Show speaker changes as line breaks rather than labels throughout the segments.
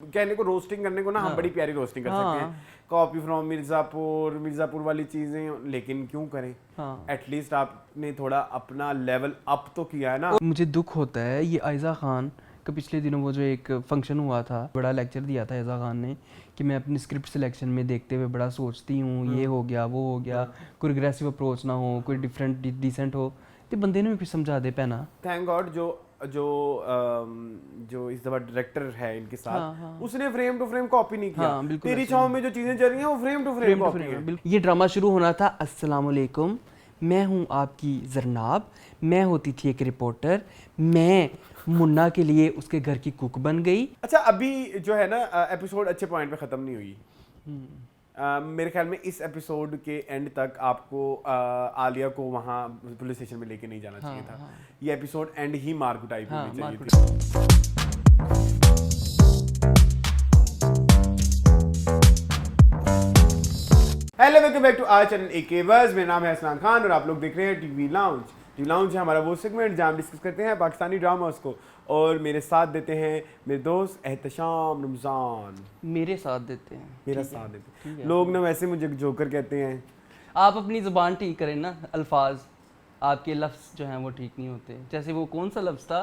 कहने को रोस्टिंग करने को ना हम बड़ी प्यारी रोस्टिंग कर सकते हैं, कॉपी फ्रॉम मिर्जापुर वाली चीजें, लेकिन क्यों करें? एटलीस्ट आपने थोड़ा अपना लेवल अप तो किया है ना।
मुझे दुख होता है ये आयज़ा खान का पिछले दिनों वो जो एक फंक्शन हुआ था, बड़ा लेक्चर दिया था आयज़ा खान ने कि मैं अपनी स्क्रिप्ट सिलेक्शन में देखते हुए बड़ा सोचती हूँ, ये हो गया वो हो गया, कोई रिग्रेसिव अप्रोच ना हो, कोई डिफरेंट डिसेंट हो, तो बंदे ने भी कुछ समझा दे पैना।
थैंक गॉड जो इस दफा डायरेक्टर है इनके साथ, उसने फ्रेम टू फ्रेम कॉपी नहीं किया। तेरी छाँव में जो चीजें चल रही हैं वो फ्रेम टू फ्रेम कॉपी है।
ये ड्रामा शुरू होना था, अस्सलाम वालेकुम, मैं हूँ आपकी जरनाब, मैं होती थी एक रिपोर्टर, मैं मुन्ना के लिए उसके घर की कुक बन गई।
अच्छा, अभी जो है ना एपिसोड अच्छे पॉइंट पे खत्म नहीं हुई। मेरे ख्याल में इस एपिसोड के एंड तक आपको आलिया को वहाँ पुलिस स्टेशन में लेके नहीं जाना चाहिए था। ये एपिसोड एंड ही मार्क टाइप होनी चाहिए थी। Hello, welcome back to our channel AK Buzz. मेरा नाम है असलान खान और आप लोग देख रहे हैं टीवी लाउंज। टीवी लाउंज है हमारा वो सेगमेंट जहाँ हम डिस्कस करते हैं पाकिस्तानी ड्रामास को, और मेरे साथ देते हैं मेरे दोस्त एहतशाम रमज़ान।
मेरे साथ देते हैं,
मेरा साथ देते हैं। लोग ना वैसे मुझे जोकर कहते हैं।
आप अपनी ज़ुबान ठीक करें ना, अल्फाज आपके लफ्ज़ जो हैं वो ठीक नहीं होते। जैसे वो कौन सा लफ्ज़ था,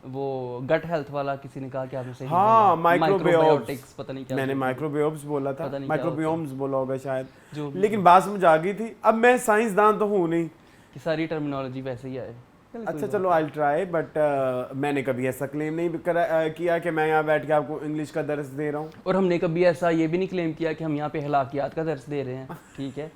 वो गट हेल्थ वाला, किसी ने कहा कि आपने सही
हाँ, माइक्रोबायोटिक्स,
पता नहीं क्या
मैंने माइक्रोबायोम्स बोला था, माइक्रोबायोम्स बोला होगा शायद, लेकिन बात समझ आ गई थी। अब मैं साइंसदान तो हूँ नहीं
कि सारी टर्मिनोलॉजी वैसे ही आए।
अच्छा चलो, आई ट्राई, बट मैंने कभी ऐसा क्लेम नहीं किया कि मैं यहाँ बैठ के आपको इंग्लिश का दर्स दे रहा हूँ,
और हमने कभी ऐसा ये भी नहीं क्लेम किया कि हम यहाँ पे अखलाकियात का दर्स दे रहे हैं। ठीक है,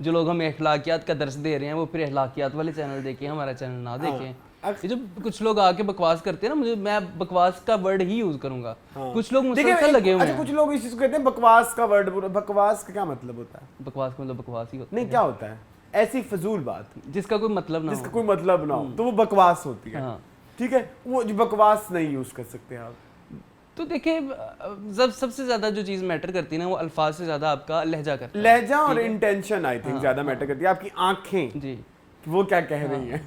जो लोग हमें अखलाकियात का दर्स दे रहे हैं वो फिर अखलाकियात वाले चैनल देखें, हमारा चैनल ना देखें। ये जो कुछ लोग आके बकवास करते हैं ना, मैं बकवास का वर्ड ही यूज करूंगा। कुछ लोग मुसलसल लगे हुए हैं।
कुछ लोग इस चीज को कहते हैं बकवास का वर्ड। बकवास का क्या मतलब होता है?
बकवास का मतलब बकवास ही होता है।
नहीं, क्या होता है? ऐसी फजूल बात
जिसका कोई मतलब ना हो,
जिसका कोई मतलब ना हो, तो वो बकवास होती है। ठीक है, वो जो बकवास नहीं यूज कर सकते आप।
तो देखिए, जब सबसे ज्यादा जो चीज मैटर करती है ना, वो अल्फाज से ज्यादा आपका लहजा करता है।
लहजा और इंटेंशन आई थिंक ज्यादा मैटर करती है। आपकी आंखें जी वो क्या कह रही हैं।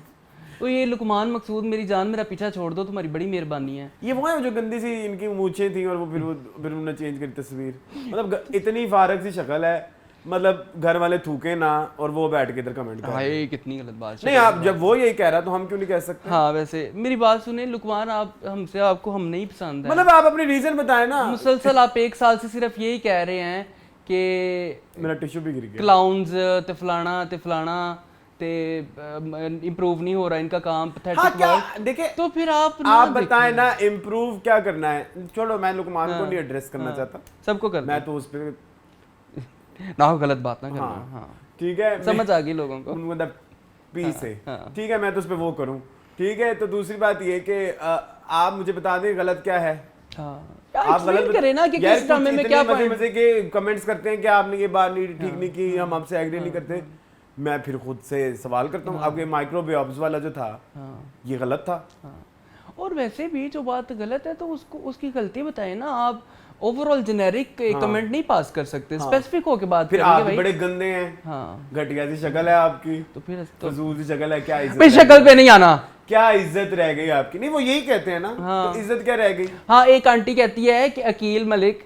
तो ये लुकमान मकसूद, मेरी जान मेरा पीछा छोड़ दो, तुम्हारी बड़ी मेहरबानी है।
ये वो है जो गंदी सी इनकी मूंछें थी और वो फिर उन्होंने चेंज करी तस्वीर। मतलब इतनी फारग सी शक्ल है, मतलब घर वाले थूके ना और वो बैठ के इधर कमेंट कर रहे हैं।
कितनी गलत बात।
नहीं, आप जब वो यही कह रहा तो हम क्यों नहीं कह सकते?
हाँ, वैसे मेरी बात सुने लुकमान, आप हमसे, आपको हम नहीं पसंद है।
मतलब आप अपनी रीजन बताएं ना।
मुसलसल आप एक साल से सिर्फ यही कह रहे हैं कि
मेरा टिश्यू भी गिर गया,
क्लाउन्स ते फलाना ते इम्प्रूव नहीं हो रहा इनका काम, पैथेटिक वर्क।
देखिए,
तो फिर आप
बताएं ना इम्प्रूव क्या करना है। छोड़ो, मैं लुकमान को नहीं एड्रेस करना चाहता,
सबको करना।
मैं तो उस पे
ना हो, गलत बात ना करना।
ठीक है,
समझ आ गई लोगों को,
मतलब पीस है। ठीक है, मैं तो उस पे वो करूं। ठीक है, तो दूसरी बात ये कि आप मुझे बता दें गलत क्या है।
आप गलत करें ना कि किस ड्रामे में क्या
मजे के कमेंट्स करते हैं कि आपने ये बात नहीं ठीक नहीं की, हम आपसे एग्री नहीं करते। मैं फिर खुद से सवाल करता हूँ। अब ये माइक्रोबायोम्स वाला जो था, ये गलत था।
और वैसे भी जो बात गलत है तो उसको उसकी गलती बताएं ना। आप ओवरऑल जेनेरिक कमेंट नहीं पास कर सकते, स्पेसिफिक होके बात
फिर आप बड़े गंदे हैं, घटिया सी शक्ल है आपकी,
तो फिर
फजूल सी शक्ल है, क्या इज्जत?
भाई शक्ल पे नहीं आना,
क्या इज्जत रह गई आपकी? नहीं, वो यही कहते हैं ना। तो इज्जत क्या रह गई?
हाँ, एक आंटी कहती है कि अकील मलिक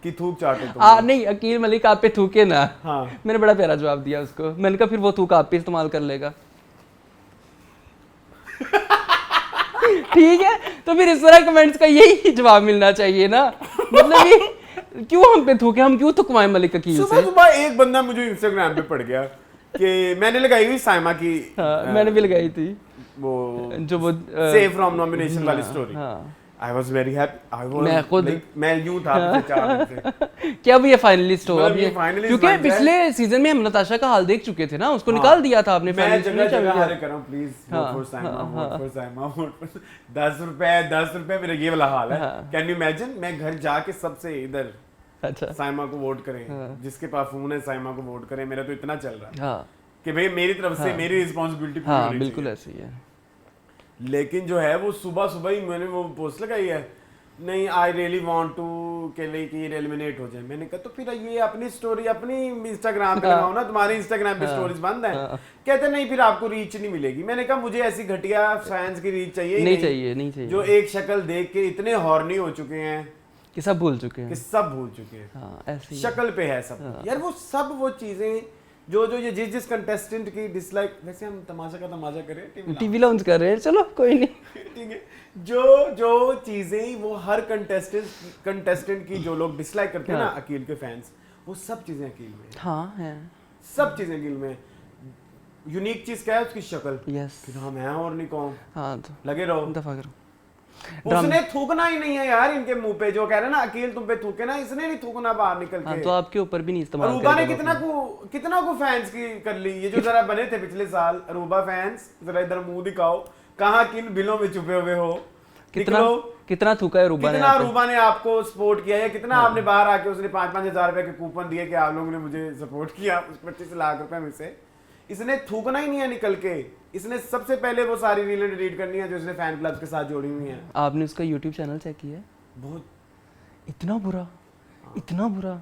कि थूक चाटे तुम।
नहीं, अकील मलिक आप पे थूके ना। मैंने बड़ा प्यारा जवाब दिया उसको। मैंने कहा फिर वो थूक आप पे इस्तेमाल कर लेगा। ठीक है, तो फिर इस तरह कमेंट्स का यही जवाब मिलना चाहिए ना। मतलब ये क्यों हम पे थूके, हम क्यों थुकवाएं मलिक अकील से?
सुबह एक बंदा मुझे इंस्टाग्राम पे पड़ गया कि मैंने लगाई हुई साइमा की,
मैंने भी लगाई थी
वो
जो वो
सेव फ्रॉम नॉमिनेशन वाली story. I was very happy.
मैं खुद
मैं यूं था पिछले 4 दिन से
क्या अब ये फाइनलिस्ट हो? अब ये क्योंकि पिछले सीजन में हम नताशा का हाल देख चुके थे ना, उसको निकाल दिया था आपने।
मैं जगह हारे कर रहा हूं, please vote for Saima, vote for 10 रुपए मेरा ये वाला हाल है। कैन यू इमेजिन, मैं घर जाके सबसे इधर
अच्छा
साइमा को वोट करें, जिसके पास फोन है साइमा को वोट करें। मेरा तो इतना चल रहा है कि भाई मेरी तरफ से मेरी रिस्पांसिबिलिटी पूरी होनी चाहिए।
बिल्कुल ऐसे ही है।
लेकिन जो है वो सुबह ही मैंने वो पोस्ट लगाई है, नहीं आई रियली वांट टू के लिए कि ये एलिमिनेट हो जाए। मैंने कहा तो फिर ये अपनी स्टोरी अपनी इंस्टाग्राम पे लगाओ ना, तुम्हारे इंस्टाग्राम पे स्टोरीज बंद है। कहते नहीं फिर आपको रीच नहीं मिलेगी। मैंने कहा मुझे ऐसी घटिया फैंस की रीच चाहिए
नहीं चाहिए
जो एक शक्ल देख के इतने हॉर्नी हो चुके हैं
कि सब भूल चुके
कि
हैं।
सब भूल चुके हैं।
हाँ ऐसे ही
शक्ल पे है सब यार, वो सब वो चीजें जो जो ये जिस कंटेस्टेंट की डिसलाइक, वैसे हम तमाशा का तमाशा करें
टीवी लॉन्च कर रहे हैं, चलो कोई नहीं।
ठीक है, जो जो चीजें वो हर कंटेस्टेंट की जो लोग डिसलाइक करते हैं ना, अकील के फैंस, वो सब चीजें अकील में हैं।
हाँ है।
सब चीजें अकील में हैं। यूनिक चीज क्या है? उसकी शक्ल।
यस।
कि हम हैं और नहीं कौन,
हाँ तो
लगे रहो।
दफा करो।
उसने थूकना ही नहीं है यार इनके मुंह पे, जो कह रहे हैं ना अकील तुम पे थूके ना, इसने नहीं थूकना बाहर निकल के।
हाँ तो आपके ऊपर भी नहीं इस्तेमाल
अरूबा ने
करेगा
कितना को फैंस की कर ली। ये जो जरा बने थे पिछले साल अरूबा फैंस, जरा इधर मुंह दिखाओ, कहाँ किन बिलों में छुपे हुए हो।
कितना थूका है रूबा ने,
कितना रूबा ने आपको सपोर्ट किया है, कितना आपने बाहर आके उसने 5-5 हजार रुपए के कूपन दिए कि आप लोगों ने मुझे सपोर्ट किया उस 25 लाख रुपए में से। इसने थूकना ही नहीं है निकल के। इसने सबसे पहले वो सारी रीलें डिलीट करनी है जो इसने फैन क्लब के साथ जोड़ी हुई हैं।
आपने उसका यूट्यूब चैनल चेक किया है?
बहुत
इतना बुरा, इतना बुरा,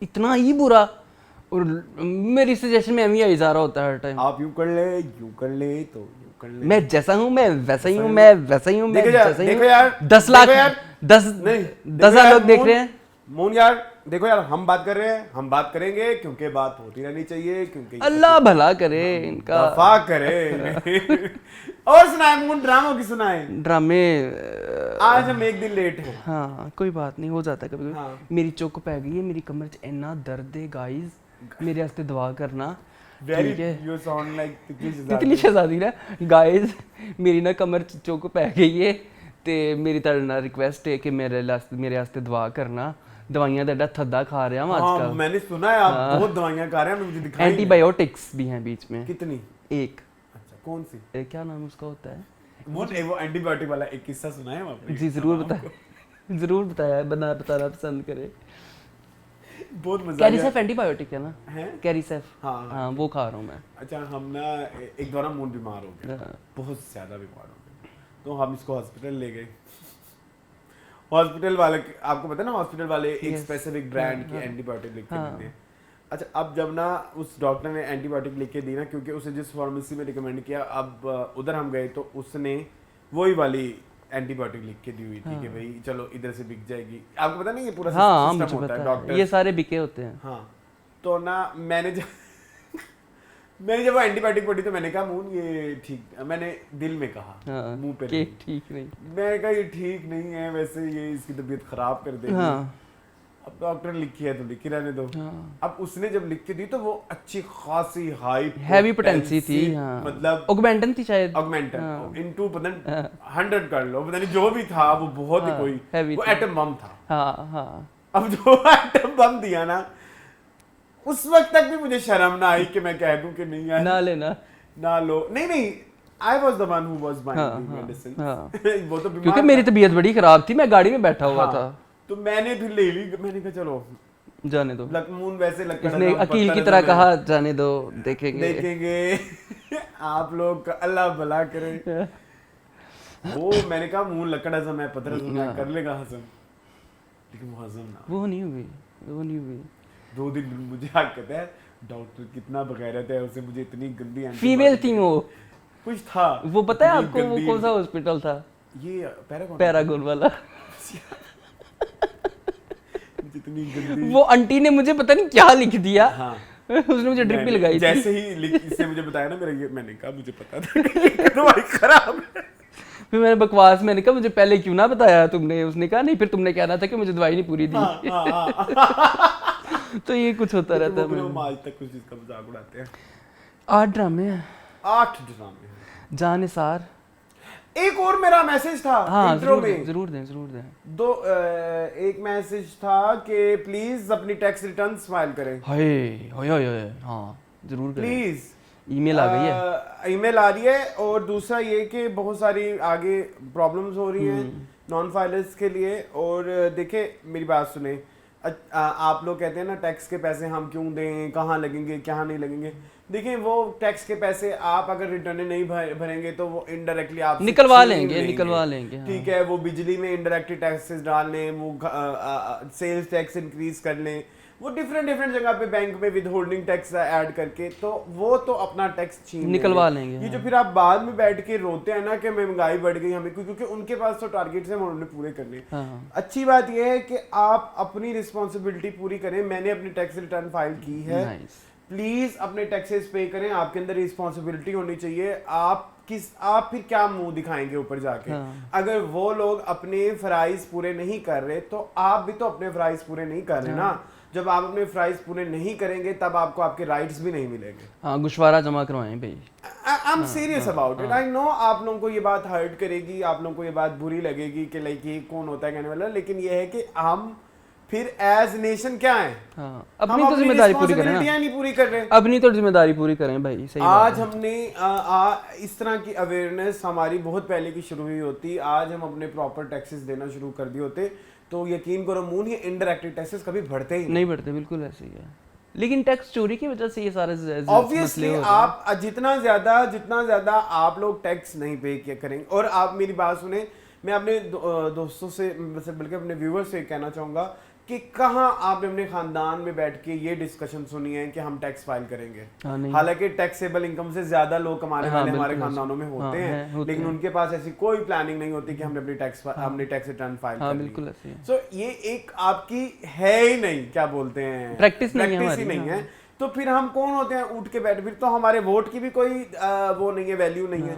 इतना ही बुरा। और मेरी सजेशन में एम ही जा रहा होता है हर टाइम।
आप यूं कर ले तो यूं कर ले।
मैं जैसा हूँ मैं वैसा ही हूँ, मैं वैसा ही हूँ, मैं
देखो यार,
जैसा ही हूँ।
देखो यार,
10 लाख,
देखो यार,
10
नहीं
10,000 लोग देख रहे हैं।
मून यार देखो यार, हम बात कर रहे हैं, हम बात करेंगे क्योंकि बात होती रहनी चाहिए, क्योंकि
अल्लाह भला करे इनका,
दफा करे। और सुनाए मून, ड्रामों की सुनाए।
ड्रामे।
आज हम एक दिन लेट हैं।
हाँ कोई बात नहीं, हो जाता है कभी कभी।
हाँ।
मेरी चुक पै गई है, मेरी कमर च इन्ना दर्द है गाइस, मेरे वास्ते दुआ करना।
वेरी
ठीक है।
यू साउंड लाइक
तितली शहजादी ना गाइस, मेरी ना कमर च चुक पै गई है ते मेरी ਤੁਹਾਡੇ ਨਾਲ रिक्वेस्ट है कि मेरे वास्ते दुआ करना। दवाइयां तो एडा थद्दा खा रहा हूं
हाँ,
आजकल।
मैंने सुना है आप बहुत दवाइयां खा रहे हैं, मुझे दिखाई नहीं।
एंटीबायोटिक्स भी हैं बीच में।
कितनी?
एक
अच्छा, कौन सी?
क्या नाम उसका होता है?
वो एंटीबायोटिक वाला एक किस्सा सुनाए हम आपने?
जी जरूर बताया, जरूर बताया, बताना पसंद करे।
बहुत मजा
कैरिसेफ एंटीबायोटिक है ना?
है?
कैरिसेफ।
हाँ
हाँ वो खा रहा हूँ मैं।
अच्छा, हम ना एक दौरान मून बीमार हो गया,
हाँ।
बहुत ज्यादा बीमार हो गया, तो हम इसको हॉस्पिटल ले गए। हॉस्पिटल वाले, आपको पता है ना, हॉस्पिटल वाले एक स्पेसिफिक ब्रांड की एंटीबायोटिक लिख के देते हैं। अच्छा, अब जब ना उस डॉक्टर ने एंटीबायोटिक लिख के दी ना, क्योंकि उसे जिस फार्मेसी में रिकमेंड किया, अब उधर हम गए तो उसने वही वाली एंटीबायोटिक लिख के दी हुई थी कि भाई चलो इधर से बिक जाएगी। आपको पता नहीं ये पूरा
हाँ
सिस्टम
मुझे
होता है,
पता है,
डॉक्टर
ये सारे बिके होते हैं।
हाँ। तो ना मैंने जब वो एंटीबायोटिक पढ़ी तो मैंने कहा मून ये ठीक, मैंने दिल में कहा,
हाँ,
मुंह पे
कि
नहीं।
ठीक नहीं।
मैंने कहा ये ठीक नहीं है, वैसे ये इसकी तबीयत खराब कर देगी।
हाँ।
अब डॉक्टर लिखी है तो लिखी रहने दो।
हाँ।
अब उसने जब लिख के दी तो वो अच्छी खासी हाई
हैवी पोटेंसी थी। हाँ।
मतलब
ऑगमेंटन थी शायद।
ऑगमेंटन इनटू पता नहीं 100 कर लो, पता नहीं जो भी था वो बहुत ही कोई
heavy
वो
थी।
एटम बम था।
हाँ हाँ।
अब जो एटम बम दिया ना, उस वक्त तक भी मुझे शर्म ना आई कि मैं कह दूं कि नहीं यार
ना लेना,
ना लो। नहीं, I was the one who was
हाँ,
बाइंग
हाँ,
मेडिसिन।
हाँ।
वो तो बीमार
क्योंकि
था।
मेरी तबीयत बड़ी खराब थी, मैं गाड़ी में बैठा हुआ
हाँ,
था।
तो मैंने भी ले ली। मैंने कहा चलो
जाने दो।
मून वैसे लगता है
इसने अकील की तरह कहा जाने दो,
देखेंगे। आप लोग का अल्लाह भला करे। वो मैंने कहा मून लकड़ा सा मैं पत्थर सुना कर लेगा हजम, लेकिन वो हजम ना,
वो नहीं हुई।
2 दिन मुझे आज कहता है डॉक्टर कितना बगैरत है, उसे मुझे इतनी गंदी
फीमेल थी वो,
कुछ था
वो पता है
इतनी
आपको वो
गंदी-
कौन सा हॉस्पिटल था?
ये
पैरागॉन वाला।
जितनी गंदी
वो आंटी ने मुझे पता नहीं क्या लिख दिया।
हाँ,
उसने मुझे ड्रिप भी लगाई थी।
जैसे ही इसने मुझे बताया ना मेरा ये, मैंने कहा मुझे पता था कि ये दवाई खराब है।
फिर मैंने बकवास, मैंने कहा मुझे पहले क्यों ना बताया तुमने? उसने कहा नहीं, फिर तुमने कहना था कि मुझे दवाई नहीं पूरी दी। तो ये कुछ होता रहता है।
हम आज तक कुछ चीज का मजाक उड़ाते हैं।
8 ड्रामे हैं।
8 ड्रामे हैं।
जानिसार।
एक और मेरा मैसेज था
हाँ
इंट्रो
जरूर
में।
जरूर दें।
एक मैसेज था कि प्लीज अपनी टैक्स रिटर्न्स फाइल करें।
हाय हाँ जरूर करें।
प्लीज
ईमेल आ गई है।
ईमेल आ रही है, और दूसरा ये कि बहुत सारी आगे प्रॉब्लम्स हो रही हैं नॉन फाइलर्स के लिए। और देखिए मेरी बात सुने, आप लोग कहते हैं ना टैक्स के पैसे हम क्यों दें, कहाँ लगेंगे क्या नहीं लगेंगे। देखिए वो टैक्स के पैसे आप अगर रिटर्न नहीं भरेंगे तो वो इनडायरेक्टली आप
निकलवा लेंगे हाँ।
ठीक है, वो बिजली में इनडायरेक्टली टैक्सेस डाल लें, वो सेल्स टैक्स इंक्रीज कर लें, वो डिफरेंट जगह पे बैंक में विद होल्डिंग टैक्स ऐड करके, तो वो तो अपना टैक्स छीन
निकलवा लेंगे।
ये जो फिर आप बाद में बैठ के रोते हैं ना कि महंगाई बढ़ गई हमें, क्योंकि उनके पास तो टारगेट्स हैं उन्होंने पूरे करने। अच्छी बात ये है कि आप अपनी रिस्पॉन्सिबिलिटी पूरी करें। मैंने अपनी टैक्स रिटर्न फाइल की है, प्लीज अपने टैक्सेस पे करें, आपके अंदर रिस्पॉन्सिबिलिटी होनी चाहिए। आप फिर क्या मुंह दिखाएंगे ऊपर जाके? अगर वो लोग अपने फराइज पूरे नहीं कर रहे तो आप भी तो अपने फराइज पूरे नहीं कर रहे ना। जब आप अपने फराइज पूरे नहीं करेंगे तब आपको आपके राइट्स भी नहीं मिलेंगे।
हाँ, गुशवारा जमा करवाएं भाई।
I am serious about it. I know आप लोगों को ये बात हर्ट करेगी, आप लोगों को ये बात बुरी लगेगी कि लाइक ये कौन होता है कहने वाला, लेकिन ये है कि हम फिर एज नेशन क्या है,
अपनी तो जिम्मेदारी पूरी करें ना।
नहीं पूरी कर रहे,
अपनी तो जिम्मेदारी पूरी करें भाई। सही
आज हमने इस तरह की अवेयरनेस हमारी बहुत पहले की शुरू हुई होती। आज हम अपने प्रॉपर टैक्सेस देना शुरू कर दिए होते तो यकीन करो मून, ये इनडायरेक्ट टैक्सेस कभी बढ़ते ही
नहीं बढ़ते, बिल्कुल ऐसे ही है। लेकिन टैक्स चोरी की वजह से ये सारे
ऑब्वियसली आप जितना ज्यादा आप लोग टैक्स नहीं पे किया करेंगे। और आप मेरी बात सुने, मैं अपने दोस्तों से बल्कि अपने व्यूअर्स से कहना चाहूंगा कि कहाँ आपने अपने खानदान में बैठ के ये डिस्कशन सुनी है कि हम टैक्स फाइल करेंगे। हालांकि टैक्सेबल इनकम से ज्यादा लोग कमाने वाले हमारे खानदानों में होते हैं, लेकिन उनके पास ऐसी कोई प्लानिंग नहीं होती कि हमने अपनी टैक्स रिटर्न फाइल करनी है। सो ये एक आपकी है ही नहीं, क्या बोलते हैं,
प्रैक्टिस
नहीं है। तो फिर हम कौन होते हैं उठ के बैठ, फिर तो हमारे वोट की भी कोई वो नहीं है, वैल्यू नहीं है।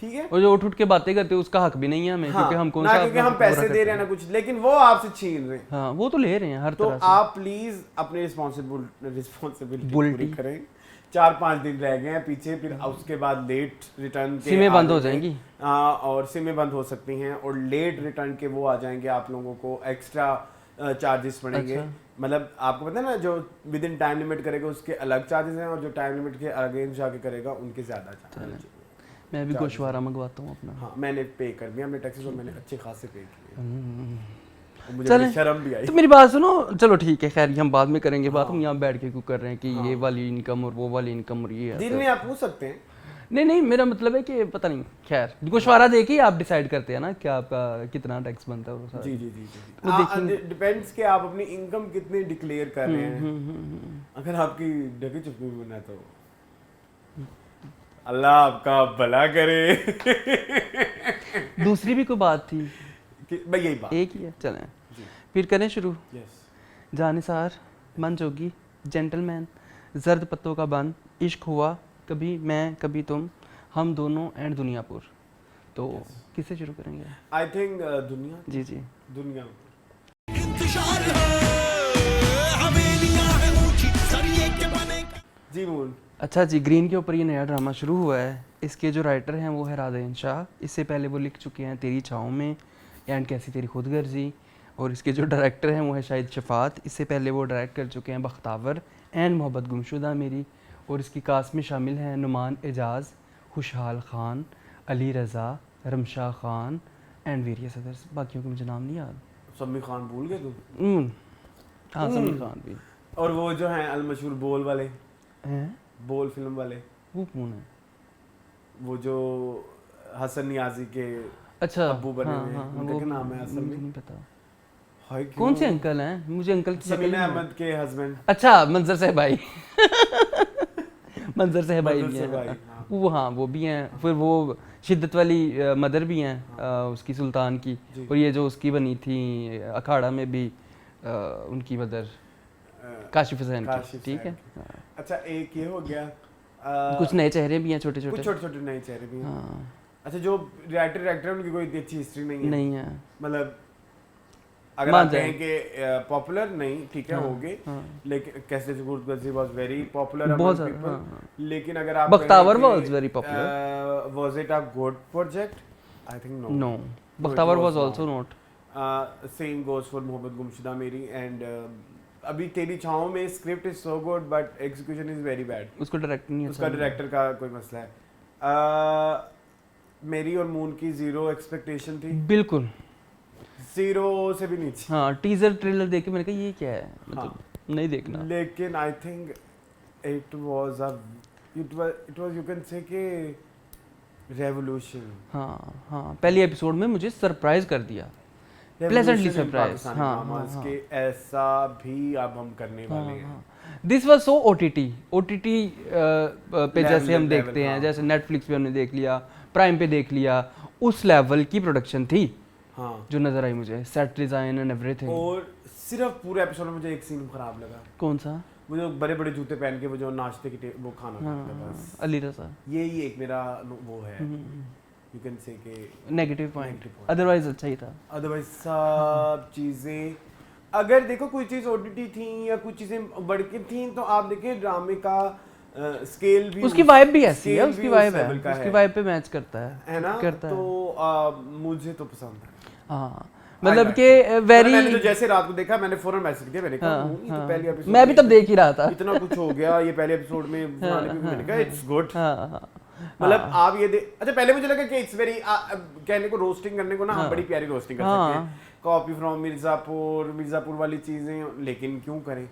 ठीक है,
और जो उठ के बातें करते हैं उसका हक भी नहीं है हमें। क्योंकि हम कौन सा,
क्योंकि हम पैसे दे रहे हैं ना कुछ, लेकिन वो आपसे छीन रहे हैं।
हाँ, वो तो ले रहे हैं हर तरह से।
तो आप प्लीज अपनी रिस्पॉन्सिबिलिटी पूरी करें। 4-5 दिन रह गए हैं पीछे, फिर उसके बाद लेट रिटर्न के
सिमें बंद हो जाएंगी।
और सिमें बंद हो सकती हैं, और लेट रिटर्न के वो आ जाएंगे, आप लोगों को एक्स्ट्रा चार्जेस पड़ेंगे। मतलब आपको पता है ना, जो विद इन टाइम लिमिट करेगा उसके अलग चार्जेस हैं, और जो टाइम लिमिट के अगेंस्ट जाके करेगा उनके ज्यादा चार्जेस।
मैं भी गोशवारा मंगवाता हूँ अपना।
हाँ, मैंने पे कर दिया अपने टैक्सेस, और मैंने अच्छे खासे पे किए, मुझे शर्म भी आई।
तो मेरी बात सुनो, चलो ठीक है, खैर हम बाद में करेंगे बात। हम यहाँ बैठ के क्यों कर रहे हैं कि ये वाली इनकम और वो वाली इनकम और ये
दिन में आप पूछ सकते हैं।
नहीं, मेरा मतलब है कि पता नहीं, खैर गोशवारा देके आप डिसाइड करते हैं ना कि आपका कितना टैक्स बनता है।
जी डिपेंड्स कि आप अपनी इनकम कितनी डिक्लेयर कर रहे हैं। अगर आपकी ढकी चुपकी बना तो अल्लाह आपका भला करे।
दूसरी भी कोई बात थी
भाई, यही बात
एक ही है। चलें फिर करें शुरू। जानिसार, मन जोगी, जेंटलमैन, जर्द पत्तों का बन, इश्क हुआ, कभी मैं कभी तुम, हम दोनों एंड दुनियापुर। तो किससे शुरू करेंगे?
आई थिंक दुनिया।
जी
दुनिया। जी मून।
अच्छा जी, ग्रीन के ऊपर ये नया ड्रामा शुरू हुआ है। इसके जो राइटर हैं वो है राधेन शाह। इससे पहले वो लिख चुके हैं तेरी छाँव में एंड कैसी तेरी खुदगर्जी। और इसके जो डायरेक्टर हैं वो है शाहिद शफात। इससे पहले वो डायरेक्ट कर चुके हैं बख्तावर एंड मोहब्बत गुमशुदा मेरी। और इसकी कास्ट में शामिल हैं Numan Ejaz, Khushhal Khan, Ali Raza, Ramsha Khan and various others. बाकियों के मुझे नाम नहीं याद।
समी खान भूल गए तुम?
हाँ, समी खान भी।
और वो जो हैं अलमशहूर बोल वाले
हैं,
बोल फिल्म वाले,
वो कौन है?
वो जो हसन नियाजी के
अच्छा
अब्बू बने हुए हैं, उनका क्या नाम है असल में?
नहीं पता।
हाय,
कौन से अंकल हैं? मुझे अंकल की
समीना अहमद के हस्बैंड।
अच्छा, मंजर से भाई। मंजर से भाई भी हैं। वो हाँ, वो भी हैं। फिर वो शिद्दत वाली मदर भी हैं उसकी, सुल्तान की। और ये जो उसकी बनी थी अखाड़ा में भी उनकी मदर, काशिफ हुसैन की। ठीक है।
अच्छा, एक ये हो गया।
कुछ नए चेहरे भी हैं, छोटे
छोटे नए चेहरे भी हैं। अच्छा, जो डायरेक्टर है उनकी कोई इतनी अच्छी हिस्ट्री नहीं है। मतलब अगर आप कहें कि पॉपुलर नहीं, ठीक है, हो गए, लेकिन कैसे Khudgarzi was very popular among people. लेकिन अगर आप
Bakhtawar was very popular.
Was it a good project? I think
no, Bakhtawar was also not.
Same goes for Mohabbat Gumshuda Meri. And अभी Teri Chhaon Mein script is so good but execution is very bad.
उसको director नहीं,
उसका director का कोई मसला है। मेरी और मून की जीरो एक्सपेक्टेशन थी, बिल्कुल जीरो से भी नीचे।
हाँ, टीजर ट्रेलर देख के मैंने कहा ये क्या है, मतलब नहीं देखना।
लेकिन I think it was you can say कि रेवोल्यूशन।
हाँ, पहले एपिसोड में मुझे सरप्राइज कर दिया। Pleasantly
revolution in
surprised.
Pakistani
हाँ,
dramas
हाँ,
के ऐसा भी अब हम करने वाले हैं।
दिस वाज सो ओटीटी पे जैसे हम
level,
देखते हैं,
हाँ।
जैसे नेटफ्लिक्स पे हमने देख लिया, प्राइम पे देख लिया, उस लेवल की प्रोडक्शन थी
हाँ,
जो नजर आई मुझे, सेट डिजाइन एंड एवरीथिंग।
और सिर्फ पूरे एपिसोड में मुझे एक सीन खराब लगा,
कौन सा?
वो जो बड़े बड़े जूते पहन के वो जो नाश्ते की वो खाना खाते हैं, बस
अली रजा।
यही एक मेरा वो है, यू कैन से के
negative point,
Negative point.
Otherwise अच्छा ही था।
अदरवाइज सब चीजें, अगर देखो कोई चीज ओटीटी थी या कुछ चीजें बढ़ के थी, तो आप देखें ड्रामे का स्केल भी
उसकी वाइब भी ऐसी है,
scale
उसकी
भी
वाइब
उस
है,
level का
उसकी वाइब पे मैच करता
है ना,
करता है।
तो मुझे तो पसंद है।
हाँ, मतलब कि वेरी,
मैंने तो जैसे रात को देखा, मैंने फौरन मैसेज किया, मैंने कहा ये तो पहले एपिसोड
मैं भी तब देख ही रहा था।
इतना कुछ हो गया ये पहले एपिसोड में, मैंने कहा इट्स गुड।
हाँ,
मतलब आप ये अच्छा, पहले मुझे लगा कि इट्स वेरी, कहने को रोस्टिंग करने को ना हम बड़ी प्यारी रोस्टिंग कर सकते हैं, कॉपी फ्रॉम मिर्जापुर वाली चीजें, लेकिन क्यों करें,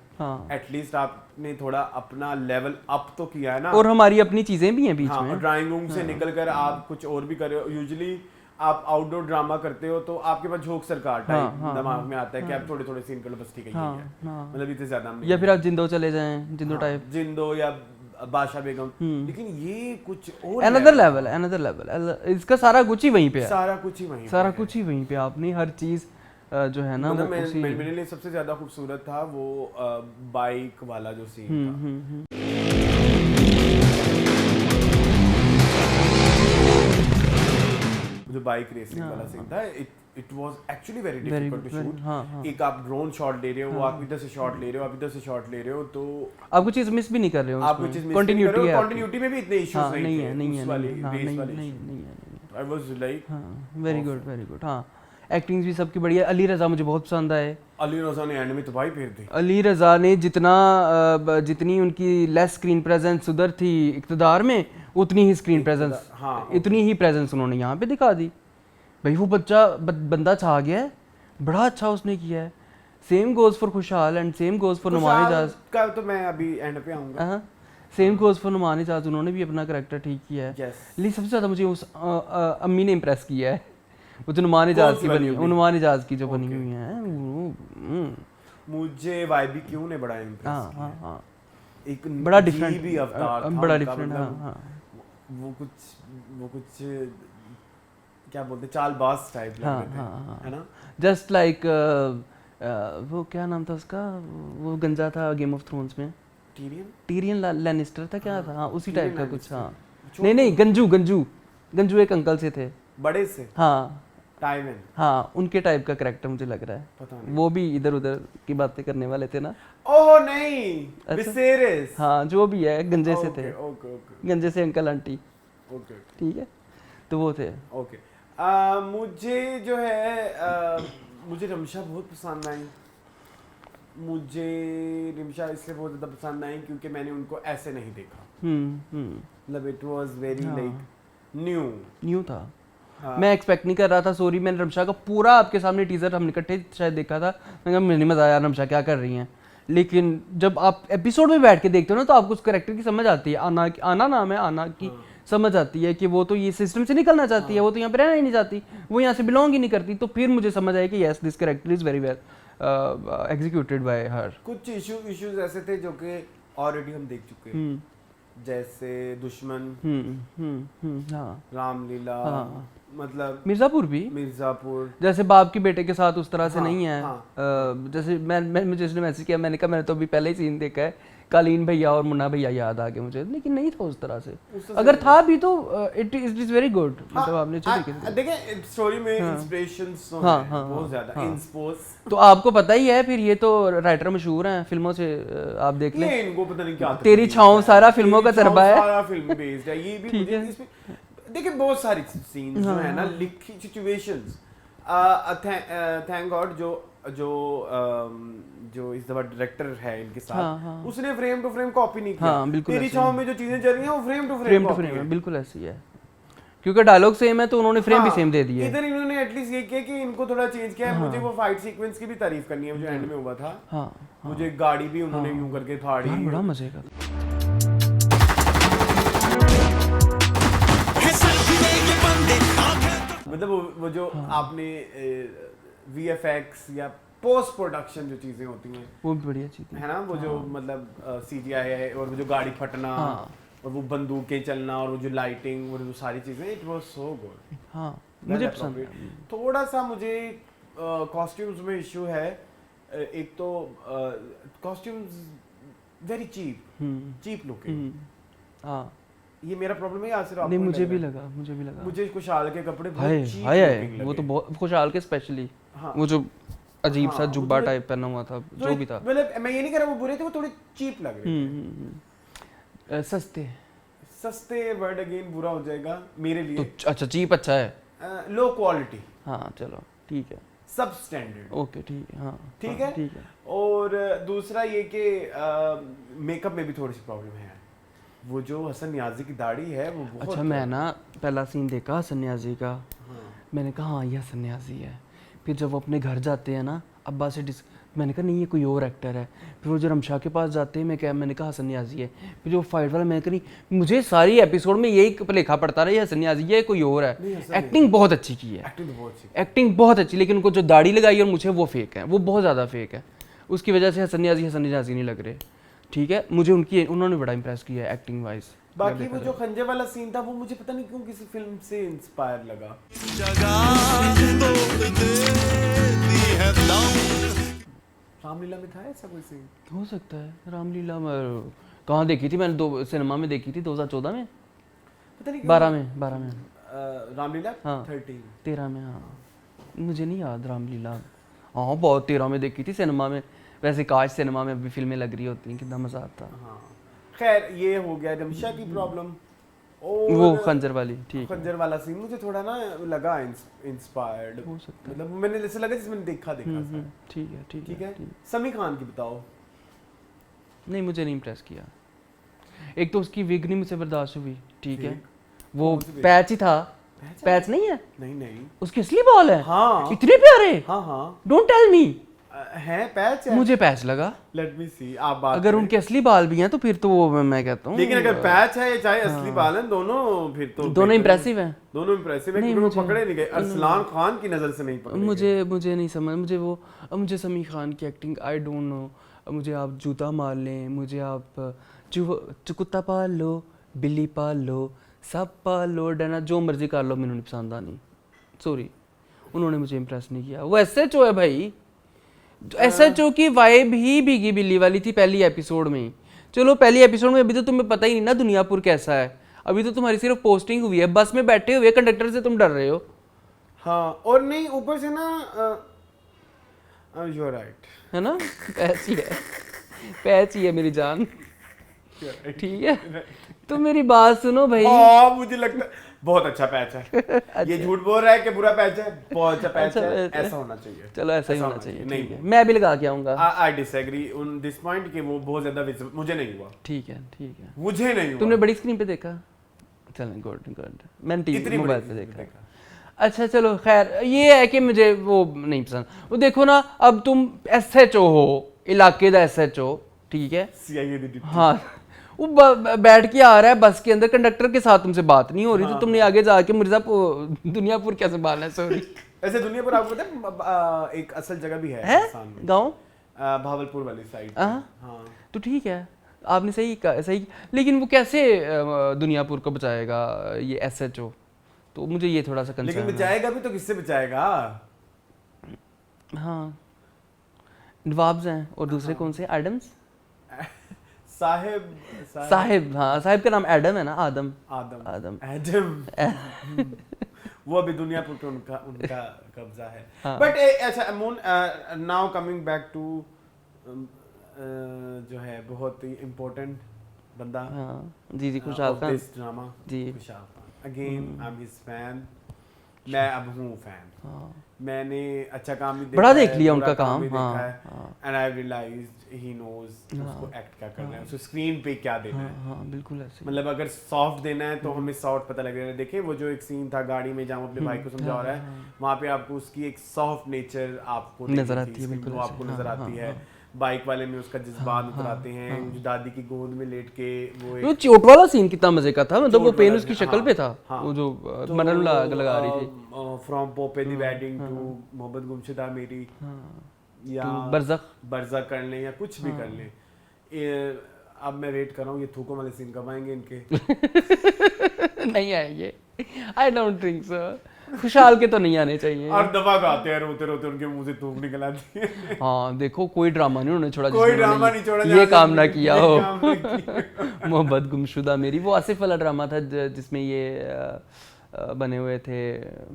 एटलीस्ट आपने थोड़ा अपना लेवल अप तो किया है ना।
और हमारी अपनी चीजें भी हैं बीच में।
ड्राइंग रूम से निकल कर आप कुछ और भी कर रहे हो, यूजुअली आप आउटडोर ड्रामा करते हो तो आपके पास झोंक सरकार टाइप दिमाग में आता है कि आप थोड़े थोड़े सीन कर लो, बस ठीक है, यही है, मतलब इतने ज्यादा हम नहीं,
या फिर आप जिंदो चले जाएं, जिंदो टाइप,
जिंदो या बादशाह बेगम, लेकिन ये कुछ और
अनदर लेवल, इसका सारा कुछ ही वहीं पे है,
सारा कुछ ही वहीं
सारा कुछ ही वहीं पे, आपने हर चीज जो है ना,
मतलब
वो उसी
मेरे लिए सबसे ज्यादा खूबसूरत था वो बाइक वाला जो सीन था, जो बाइक रेसिंग वाला सीन था, it was actually very difficult to shoot. एक आप ड्रोन शॉट ले रहे हो, आप इधर से शॉट ले रहे हो, आप इधर से शॉट ले रहे हो, तो
आप कुछ चीज मिस भी नहीं कर रहे हो,
आप कुछ चीज कंटिन्यूटी है, कंटिन्यूटी में भी इतने इश्यूज नहीं है, नहीं है, I was like
very good. हाँ, एक्टिंग भी सबकी बढ़िया। अली रजा मुझे बहुत पसंद आए।
अली रजा ने एंड में तो भाई फेर दी।
अली रजा ने जितनी उनकी लेस स्क्रीन प्रेजेंस उधर थी इक्तदार में, उतनी ही स्क्रीन प्रेजेंस, इतनी ही प्रेजेंस उन्होंने यहाँ पे दिखा दी। भाई वो बंदा छा गया है, बड़ा अच्छा उसने किया है। Same goes for Khushhal and same goes for Numan Ijaz
का, तो मैं अभी एंड पे आऊंगा।
Same goes for Numan Ijaz, उन्होंने भी अपना कैरेक्टर ठीक किया है। लेकिन सबसे ज्यादा मुझे उस अम्मी ने इम्प्रेस किया है, वो जो नुमान इजाज की बनी, नुमान इजाज की जो बनी हुई है,
मुझे वाइबी क्यों ने बड़ा इम्प्रेस किया। एक
बड़ा डिफरेंट
भी अवतार था,
बड़ा डिफरेंट।
वो कुछ क्या बोलते, चालबाज टाइप लग रहे थे, है ना।
जस्ट लाइक वो क्या नाम था उसका, वो गंजा था गेम ऑफ थ्रोन्स में, टीरियन लैनिस्टर था, क्या था, हाँ उसी टाइप का कुछ। हाँ नहीं, गंजू एक अंकल से थे,
बड़े से,
हाँ
टाइवन,
हाँ उनके टाइप का कैरेक्टर मुझे लग रहा है।
पता नहीं,
वो भी इधर उधर की बातें करने वाले थे ना।
ओह नहीं, विसेरिस,
हाँ जो भी है, गंजे से थे, गंजे से अंकल आंटी, ठीक है, तो वो थे।
ओके, मुझे जो है मुझे रमशा बहुत पसंद आई। मुझे रिमशा इसलिए बहुत ज़्यादा पसंद आई क्योंकि मैंने उनको ऐसे नहीं देखा, मतलब it was very like new
था। मैं एक्सपेक्ट नहीं कर रहा था। सॉरी, मैंने रमशा का पूरा आपके सामने टीजर हमने इकट्ठे शायद देखा था, मैंने नहीं मजा आया रमशा क्या कर रही हैं, लेकिन जब आप एपिसोड में बैठ के देखते हो ना तो आपको उस कैरेक्टर की समझ आती है। आना नाम है, आना की समझ आती है कि वो तो ये सिस्टम से निकलना चाहती है, वो तो यहाँ पे रहना ही नहीं चाहती, वो यहाँ से बिलोंग ही नहीं करती। तो फिर मुझे समझ आया कि yes this character is very well executed by हर।
कुछ इश्यूज ऐसे थे जो कि ऑलरेडी हम देख चुके हैं, जैसे दुश्मन, रामलीला, मतलब मिर्जापुर
जैसे बाप के बेटे के साथ उस तरह से नहीं है। जैसे मैं मुझे इसने मैसेज किया, मैंने कहा मैंने तो अभी पहले ही सीन देखा है, कालीन भैया और मुन्ना भैया याद आ गए मुझे, लेकिन नहीं था उस तरह से। अगर था भी तो इट इज वेरी गुड, मतलब आपने
देखिए स्टोरी में इंस्पिरेशंस बहुत ज्यादा इंस्पोस।
तो आपको पता ही है, फिर ये तो राइटर मशहूर हैं फिल्मों से, आप देख लें,
इनको पता नहीं क्या
तेरी छाँव सारा फिल्मों का तजर्बा है,
सारा फिल्म बेस्ड है ये भी। ठीक है, देखिए बहुत सारी सीन्स जो है ना, लिखी सिचुएशंस, थैंक गॉड जो इस दफा डायरेक्टर है इनके साथ, उसने फ्रेम टू फ्रेम कॉपी नहीं किया। तेरी छाँव में जो चीजें चल रही हैं वो फ्रेम टू फ्रेम
है, बिल्कुल ऐसी है, क्योंकि डायलॉग सेम है तो उन्होंने फ्रेम भी सेम दे दिए।
इधर इन्होंने एटलीस्ट ये किया कि इनको थोड़ा चेंज किया है। मुझे वो फाइट सीक्वेंस की भी तारीफ करनी है, जो एंड में हुआ था। मुझे गाड़ी भी उन्होंने यूं करके फाड़ी,
बड़ा मजे का।
मतलब वो जो आपने VFX या पोस्ट प्रोडक्शन जो चीजें होती हैं
वो भी बढ़िया चीज
है ना, वो जो मतलब CGI है और वो जो गाड़ी फटना और वो बंदूकें चलना और वो जो लाइटिंग और वो सारी चीजें, इट वाज सो गुड।
हाँ मुझे पसंद है।
थोड़ा सा मुझे कॉस्ट्यूम्स में इशू है। एक तो कॉस्ट्यूम्स वेरी चीप लुकिंग।
हाँ
ये मेरा प्रॉब्लम है या सिर्फ आपको
नहीं, मुझे
लग
भी
रहा है?
लगा
मुझे खुशहाल के कपड़े
हाय
बहुत चीप
हाय
लुकिंग
वो तो
लगे।
बहुत खुशहाल के स्पेशली
हाँ।
वो जो अजीब सा
हाँ, वो
जुब्बा
थोड़े-
टाइप पहना हुआ था जो भी था।
मतलब मैं ये नहीं कह रहा वो बुरे थे, वो थोड़े चीप लग रहे थे।
सस्ते
सस्ते वर्ड अगेन बुरा हो जाएगा मेरे
तो
लिए।
अच्छा चीप अच्छा है।
लो क्वालिटी,
हाँ चलो ठीक है,
सब स्टैंडर्ड।
ओके ठीक है। हाँ
ठीक
हाँ,
है।
ठीक है।
और दूसरा ये कि मेकअप में भी थोड़ी सी प्रॉब्लम है। वो जो हसन नियाजी की दाढ़ी है वो बहुत
अच्छा मैं ना पहला सीन देखा हसन नियाजी का,
हाँ।
मैंने कहा हाँ ये हसन नियाजी है। फिर जब वो अपने घर जाते हैं ना अब्बा से मैंने कहा नहीं ये कोई और एक्टर है। फिर वो जो रमशा के पास जाते हैं मैंने कहा हसन नियाजी है। फिर जो फाइट वाला मैंने कहा नहीं, मुझे सारी एपिसोड में यही लेखा पड़ता रहा ये हसन नियाजी है कोई और है। एक्टिंग बहुत अच्छी की है, एक्टिंग बहुत अच्छी, लेकिन उनको जो दाढ़ी लगाई और मुझे वो फेक है, वो बहुत ज़्यादा फेक है। उसकी वजह से हसन नियाजी नहीं लग रहे। ठीक है, मुझे उन्होंने बड़ा इंप्रेस किया है एक्टिंग वाइज।
बाकी वो जो खंजर वाला सीन था वो मुझे पता नहीं क्यों किसी फिल्म से इंस्पायर लगा। रामलीला में था ऐसा कोई सीन?
हो सकता है। रामलीला कहाँ देखी थी मैंने? सिनेमा में देखी थी 2014 में,
पता नहीं
12 में
रामलीला।
हाँ
13
में। हाँ मुझे नहीं याद रामलीला। हाँ बहुत 13 में देखी थी सिनेमा में। वैसे काश सिनेमा में अभी फिल्में लग रही होती हैं, कितना मजा आता।
हाँ खैर ये हो गया रमशा की प्रॉब्लम। और
वो खंजर वाली, ठीक है।
खंजर वाला सीन मुझे थोड़ा ना लगा इंस्पायर्ड,
हो सकता है।
मतलब मैंने जैसे लगा जिसमें देखा सा।
ठीक है।
समी खान की बताओ।
नहीं मुझे नहीं इम्प्रेस किया। एक तो उसकी विग नहीं मुझसे बर्दाश्त हुई। ठीक है, वो पैच ही था। पैच नहीं है?
नहीं
उसकी असली बाल है।
हाँ
इतने प्यारे।
हाँ
डोंट टेल मी।
है पैच है।
मुझे पैच लगा।
लेट मी सी आप बात
अगर उनके असली बाल भी हैं तो फिर तो वो मैं कहता हूँ।
लेकिन अगर पैच है चाहे असली बाल है, दोनों फिर तो
दोनों इंप्रेसिव हैं।
दोनों इंप्रेसिव है, क्योंकि वो पकड़े नहीं गए। अरसलान खान की नजर से नहीं पकड़े।
मुझे नहीं समझ, मुझे समी खान की एक्टिंग आई डोंट नो। मुझे आप जूता मार लें, मुझे आप कुत्ता पाल लो, बिल्ली पाल लो, सब पाल लो, डना जो मर्जी कर लो, मैंने पसंद आ नहीं। सॉरी, उन्होंने मुझे इम्प्रेस नहीं किया। वो SHO है भाई। SHO की वाइब ही भीगी बिल्ली वाली थी पहली एपिसोड में। चलो पहली एपिसोड में अभी तो तुम्हें पता ही नहीं ना दुनियापुर कैसा है। अभी तो तुम्हारी सिर्फ पोस्टिंग हुई है, बस में बैठे हुए कंडक्टर से तुम डर रहे हो।
हाँ और नहीं ऊपर से ना यू आर राइट,
है ना? पैच ही है मेरी जान। ठीक है, तो मेरी बात सुनो भाई।
हाँ मुझे लगता है बहुत अच्छा पैच है। ये झूठ बोल रहा है कि बुरा पैच है, बहुत अच्छा पैच है। ऐसा होना चाहिए।
चलो ऐसा ही होना चाहिए।
नहीं
ठीक है, मैं भी लगा के आऊंगा।
I disagree on this point कि वो बहुत ज्यादा विजिबल मुझे नहीं हुआ।
ठीक है
मुझे नहीं हुआ।
तुमने बड़ी स्क्रीन पे देखा? चलो गुड। मैंने टीवी मोबाइल पे देखा। अच्छा चलो खैर, ये है कि मुझे वो नहीं पसंद। वो देखो ना, अब तुम SHO हो, इलाके दा SHO, ठीक है।
CIA
हाँ, वो बैठ के आ रहा है बस के अंदर, कंडक्टर के साथ तुमसे बात नहीं हो रही। तो तुमने आगे जाके मिर्जापुर दुनियापुर कैसे बालना है? सॉरी।
ऐसे दुनियापुर आपको पता है एक असल जगह भी है
गाँव
भावलपुर वाली साइड।
हाँ तो ठीक है, आपने सही। लेकिन वो कैसे दुनियापुर को बचाएगा ये SHO? तो मुझे ये थोड़ा सा कंसर्न है।
लेकिन बचाएगा भी तो किससे बचाएगा?
हाँ नवाब्स हैं और दूसरे कौन से? एडम्स
साहिब।
हाँ साहिब का नाम एडम है ना? आदम।
वो अभी दुनियापुर पे उनका कब्जा है। बट अच्छा Moon, now coming back to जो है बहुत ही इम्पोर्टेंट बंदा।
जी खुशहाल खान।
दिस ड्रामा जी खुशहाल Khan. Again I am his fan. मैं अब हूँ फैन। मैंने अच्छा काम भी देखा,
बड़ा देख लिया उनका काम।
And I realized he knows उसको एक्ट क्या करना है, उसको स्क्रीन पे क्या देना है।
हाँ बिल्कुल ऐसे।
मतलब अगर सॉफ्ट देना है तो हमें सॉफ्ट पता लग रहा है। देखिए वो जो एक सीन था गाड़ी में जहाँ अपने भाई को समझा रहा है, वहाँ पे आपको उसकी एक सॉफ्ट नेचर आपको
नजर आती है।
बिल्कुल आपको नजर आती है। बाइक वाले में उसका जज्बात उतराते हैं, जो दादी की गोद में लेट के
वो चोट वाला सीन कितना मजे का था, मतलब वो पेन उसकी शक्ल पे था,
हाँ।
वो जो मरहम लगा रही थी,
from Popay the wedding to Mohabbat Gumshuda मेरी, या बरज़ख कर लें या कुछ भी कर लें। अब मैं वेट कर रहा हूँ ये थूकों वाले सीन कब आएंगे इनके।
नहीं आएंगे, आई डोंट थिंक सो। खुशहाल के तो नहीं आने चाहिए।
हर दफा गाते हैं रोते रोते उनके मुंह से थूक निकल आती है।
हाँ देखो कोई ड्रामा नहीं उन्होंने छोड़ा,
कोई ड्रामा नहीं छोड़ा,
ये काम ना किया हो। मोहब्बत गुमशुदा मेरी, वो आसिफ वाला ड्रामा था जिसमें ये बने हुए थे।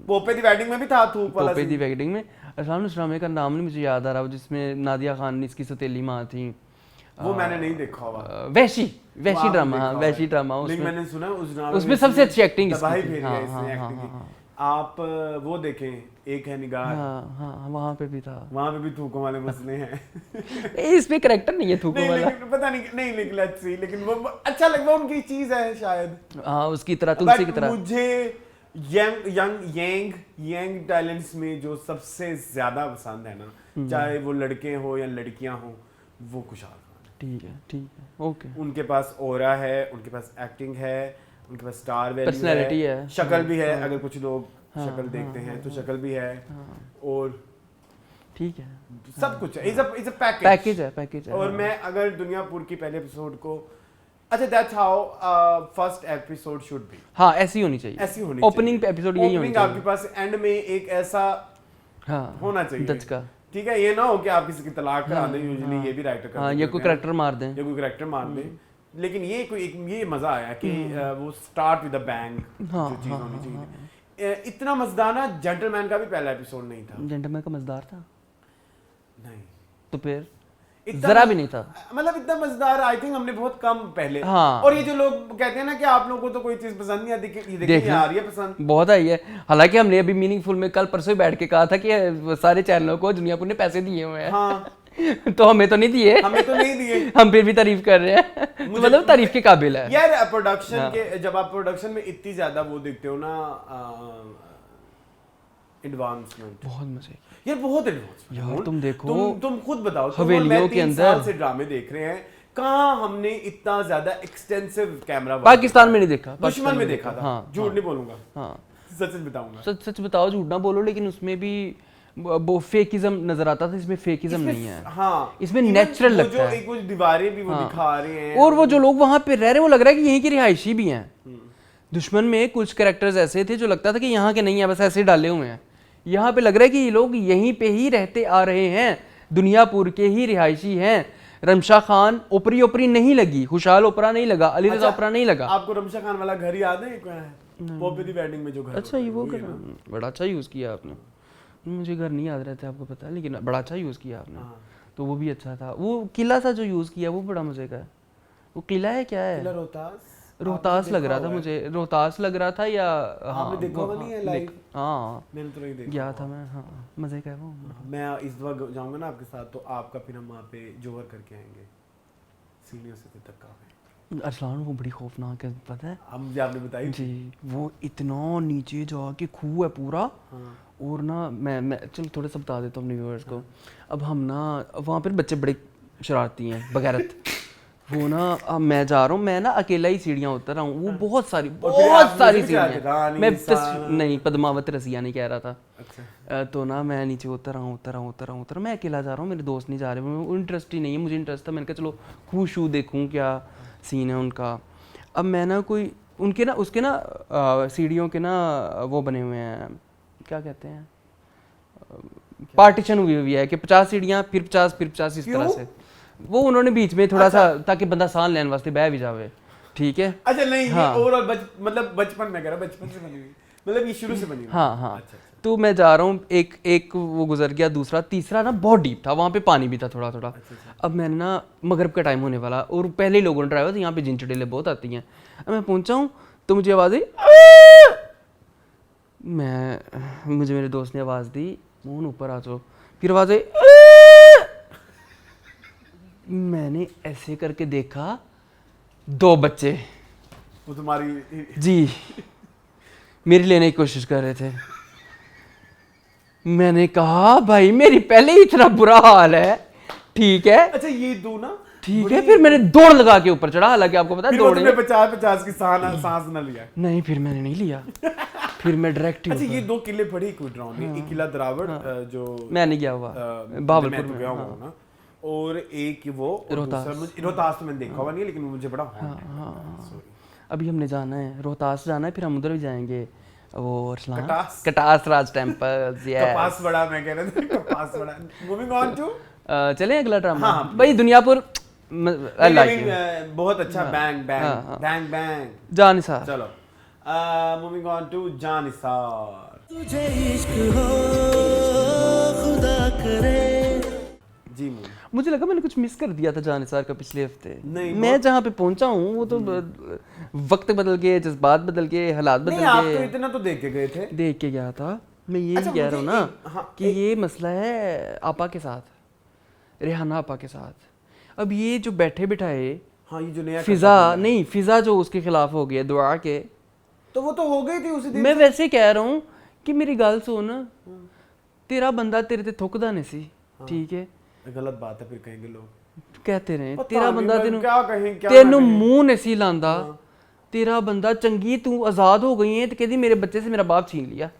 पोपे दी वेडिंग में भी था थूक वाला।
पोपे दी वेडिंग में अरसान उस ड्रामे का नाम नहीं मुझे याद आ रहा, जिसमें नादिया खान इसकी सौतेली माँ थी।
वो मैंने नहीं देखा हुआ।
वैशी ड्रामा, हाँ वैशी ड्रामा।
लेकिन मैंने सुना उस ड्रामा
उसमें सबसे अच्छी एक्टिंग
इसकी थी। आप वो देखें एक है निगाह।
हाँ वहाँ पे भी था,
वहाँ पे भी थूकों वाले मसले हैं।
इसमें करैक्टर नहीं है थूकों वाला,
पता नहीं निकला अच्छी, लेकिन वो अच्छा लगता है, उनकी चीज है शायद।
हाँ उसकी तरह, तुलसी की तरह।
मुझे यंग टैलेंट्स में जो सबसे ज्यादा पसंद है ना, चाहे वो लड़के हो या लड़कियां हो, वो खुशहाल खान।
ठीक है ओके।
उनके पास ऑरा है, उनके पास एक्टिंग है, उनके पास स्टार वैल्यू
पर्सनैलिटी है,
शक्ल भी है। अगर कुछ लोग शक्ल देखते हैं तो शक्ल भी है, और
ठीक है
सब कुछ है। इज अ
पैकेज है।
और मैं अगर दुनियापुर की पहले एपिसोड को, अच्छा that's how first episode should be.
हाँ ऐसी होनी चाहिए, ओपनिंग एपिसोड यही होनी चाहिए।
आपके पास एंड में एक ऐसा होना चाहिए
दचका,
ठीक है। ये ना हो कि आप किसी की तलाक करा दें, यूजुअली ये भी राइटर करते हैं,
ये कोई कैरेक्टर मार दें,
लेकिन ये मजा आया कि वो स्टार्ट विद अ बैंग, जो चीज होनी चाहिए। इतना मजेदार ना जेंटलमैन का भी पहला एपिसोड नहीं था।
जेंटलमैन का मजेदार था
नहीं
तो फिर जरा भी नहीं था,
मतलब इतना मजेदार आई थिंक हमने बहुत कम पहले।
हाँ।
और ये जो लोग कहते हैं ना कि आप लोगों को तो कोई चीज पसंद नहीं आती, ये देखिए आ रही है पसंद,
बहुत आई है। हालांकि हमने अभी मीनिंगफुल में कल परसों बैठ के कहा था कि सारे चैनलों को दुनियापुर ने पैसे दिए हुए हैं।
हाँ
तो हमें तो नहीं दिए, हम फिर भी तारीफ कर रहे हैं, मतलब तारीफ के काबिल है
यार। प्रोडक्शन के जब आप प्रोडक्शन में इतनी ज्यादा वो देखते हो ना, एडवांसमेंट,
बहुत मजे
यार, बहुत एडवांस
यार। तुम देखो,
तुम खुद बताओ,
हवेलियों के अंदर
से ड्रामे देख रहे हैं, कहाँ हमने इतना ज्यादा एक्सटेंसिव कैमरा
पाकिस्तान में नहीं देखा,
दुश्मन में देखा था। झूठ नहीं बोलूंगा,
हाँ
सच बताऊंगा,
सच बताओ, झूठ ना बोलो। लेकिन उसमें भी वो फेकिज्म नजर आता था, इसमें फेकिज्म नहीं है।
हाँ,
इसमें नेचुरल लगता है।
कुछ दीवारें भी वो दिखा रहे हैं,
और वो जो लोग वहां पे रह रहे हैं वो लग रहा है कि यहीं की रिहायशी भी हैं। दुश्मन में कुछ कैरेक्टर्स ऐसे थे जो लगता था कि यहाँ के नहीं है, बस ऐसे डाले हुए हैं। यहाँ पे लग रहा है कि ये लोग यहीं पे ही रहते आ रहे हैं, दुनियापुर के ही रिहायशी हैं। रमशा खान ओपरी नहीं लगी, खुशहाल ओपरा नहीं लगा, अली रजा ओपरा नहीं लगा।
आपको रमशा खान वाला घर याद है? पोपे दी वेडिंग में जो घर,
अच्छा ये वो घर, बड़ा अच्छा यूज किया आपने। मुझे घर नहीं याद रहता आपको पता है, लेकिन बड़ा अच्छा यूज किया आपने। तो वो भी अच्छा था। वो किला सा जो यूज किया वो बड़ा मजे का है। वो किला है, क्या है? रोहतास लग रहा था मुझे, रोहतास लग रहा था या
आपने देखा हुआ नहीं है लाइव?
हाँ
मैंने तो नहीं देखा,
गया था मैं। हाँ मजे का है वो।
मैं इस बार जाऊंगा ना आपके साथ, तो आपका फिर हम वहाँ पे जोहर करके आएंगे, सीढ़ियों से तक का।
अरसलान वो बड़ी खौफनाक है, पता है?
हम आपने बताई
जी, वो इतना नीचे जाके खूह है पूरा।
हाँ।
और ना मैं चल थोड़ा सा बता देता हूँ अपने व्यूअर्स को। अब हम ना वहाँ पर बच्चे बड़े शरारती हैं, बगैरत। वो ना अब मैं जा रहा हूँ, मैं ना अकेला ही सीढ़ियाँ उतर रहा हूँ। वो बहुत सारी सीढ़ियाँ, मैं नहीं पद्मावत रसिया नहीं कह रहा था। अच्छा। तो ना मैं नीचे उतर रहा हूँ, मैं अकेला जा रहा हूँ, मेरे दोस्त नहीं जा रहे, इंटरेस्ट ही नहीं है। मुझे इंटरेस्ट था, मैंने कहा चलो खूह शू देखूँ क्या सीन है उनका। अब मैं ना कोई उनके ना उसके ना सीढ़ियों के ना वो बने हुए हैं, क्या कहते हैं, पार्टीशन हुई है कि 50 सीढ़ियाँ फिर 50 इस तरह से। वो उन्होंने बीच में थोड़ा सा, ताकि बंदा सांस लेने वास्ते बह भी जावे। ठीक है,
अच्छा नहीं, हाँ। ओवरऑल मतलब बचपन में कह रहा, बचपन से बनी हुई, मतलब ये शुरू से बनी हुई।
हाँ। अच्छा। तो मैं जा रहा हूँ, एक वो गुजर गया, दूसरा तीसरा ना बहुत डीप था, वहाँ पे पानी भी था थोड़ा। अच्छा। अब मैंने ना मगरिब का टाइम होने वाला, और पहले लोगों ने ड्राइवर, तो यहाँ पे जिन चुड़ैलें बहुत आती हैं। अब मैं पहुँचा हूँ तो मुझे आवाज़ आई, मुझे मेरे दोस्त ने आवाज़ दी, मोहन ऊपर आ जाओ। फिर आवाज़ आई, मैंने ऐसे करके देखा, 2 बच्चे
वो तुम्हारी
जी मेरी लेने की कोशिश कर रहे थे। मैंने कहा भाई मेरी पहले ही इतना बुरा हाल है, ठीक है
अच्छा ये दो ना
ठीक है, फिर मैंने दौड़ लगा के ऊपर चढ़ा, हालांकि आपको पता है
फिर वो
दौड़े
तुमने 50-50 की सांस ना लिया।
नहीं, फिर मैंने नहीं लिया, फिर मैं डायरेक्ट
अच्छा ये 2 किले पड़े कोई ड्राउंड में, एक किला द्रावड़ जो
मैं नहीं गया हुआ
मैं
भावलपुर
तो
में।
गया हूँ ना, और एक वो रोहतास तो मैंने देखा हुआ नहीं है, लेकिन मुझे बड़ा
अभी हमने जाना है रोहतास जाना है, फिर हम उधर भी जाएंगे वो अरसलान
कटास।
कटास राज टेम्पल्स।
कपास बड़ा, मैं कह रहा था कपास बड़ा। मूविंग ऑन टू
चलें अगला ड्रामा। भाई दुनियापुर
बहुत अच्छा, bang bang bang bang
Jannisar.
चलो मूविंग ऑन टू जानिसार।
तुझे इश्क हो खुदा करे।
जी मूवी
मुझे लगा मैंने कुछ मिस कर दिया था जानिसार का पिछले हफ्ते।
नहीं,
मैं जहाँ पे पहुंचा हूँ वो तो वक्त बदल गए, जज्बात बदल गए, हालात बदल
नहीं, आप
गए।
तो इतना तो देख के गए थे।
देख के गया था मैं, ये
अच्छा,
कह रहा हूँ ना
हाँ,
कि ये मसला है आपा के साथ, रेहाना आपा के साथ। अब ये जो बैठे बिठाए
हाँ ये जो नया
फिजा नहीं, फिजा जो उसके खिलाफ हो गया दुआ के,
तो वो तो हो गई थी उसी दिन।
मैं वैसे कह रहा हूँ कि मेरी गल सुन, तेरा बंदा तेरे ते थुकदा नहीं सी, ठीक है,
गलत बात है, फिर कहेंगे लोग
कहते रहे
पता
तेरा
नहीं,
बंदा
मैं
तेनू
क्या कहें, क्या
तेनू
ना कहें।
मुंह नहीं सी लांदा, तेरा बंदा चंगी, तू आजाद हो गई है तो कहती मेरे बच्चे से मेरा बाप छीन लिया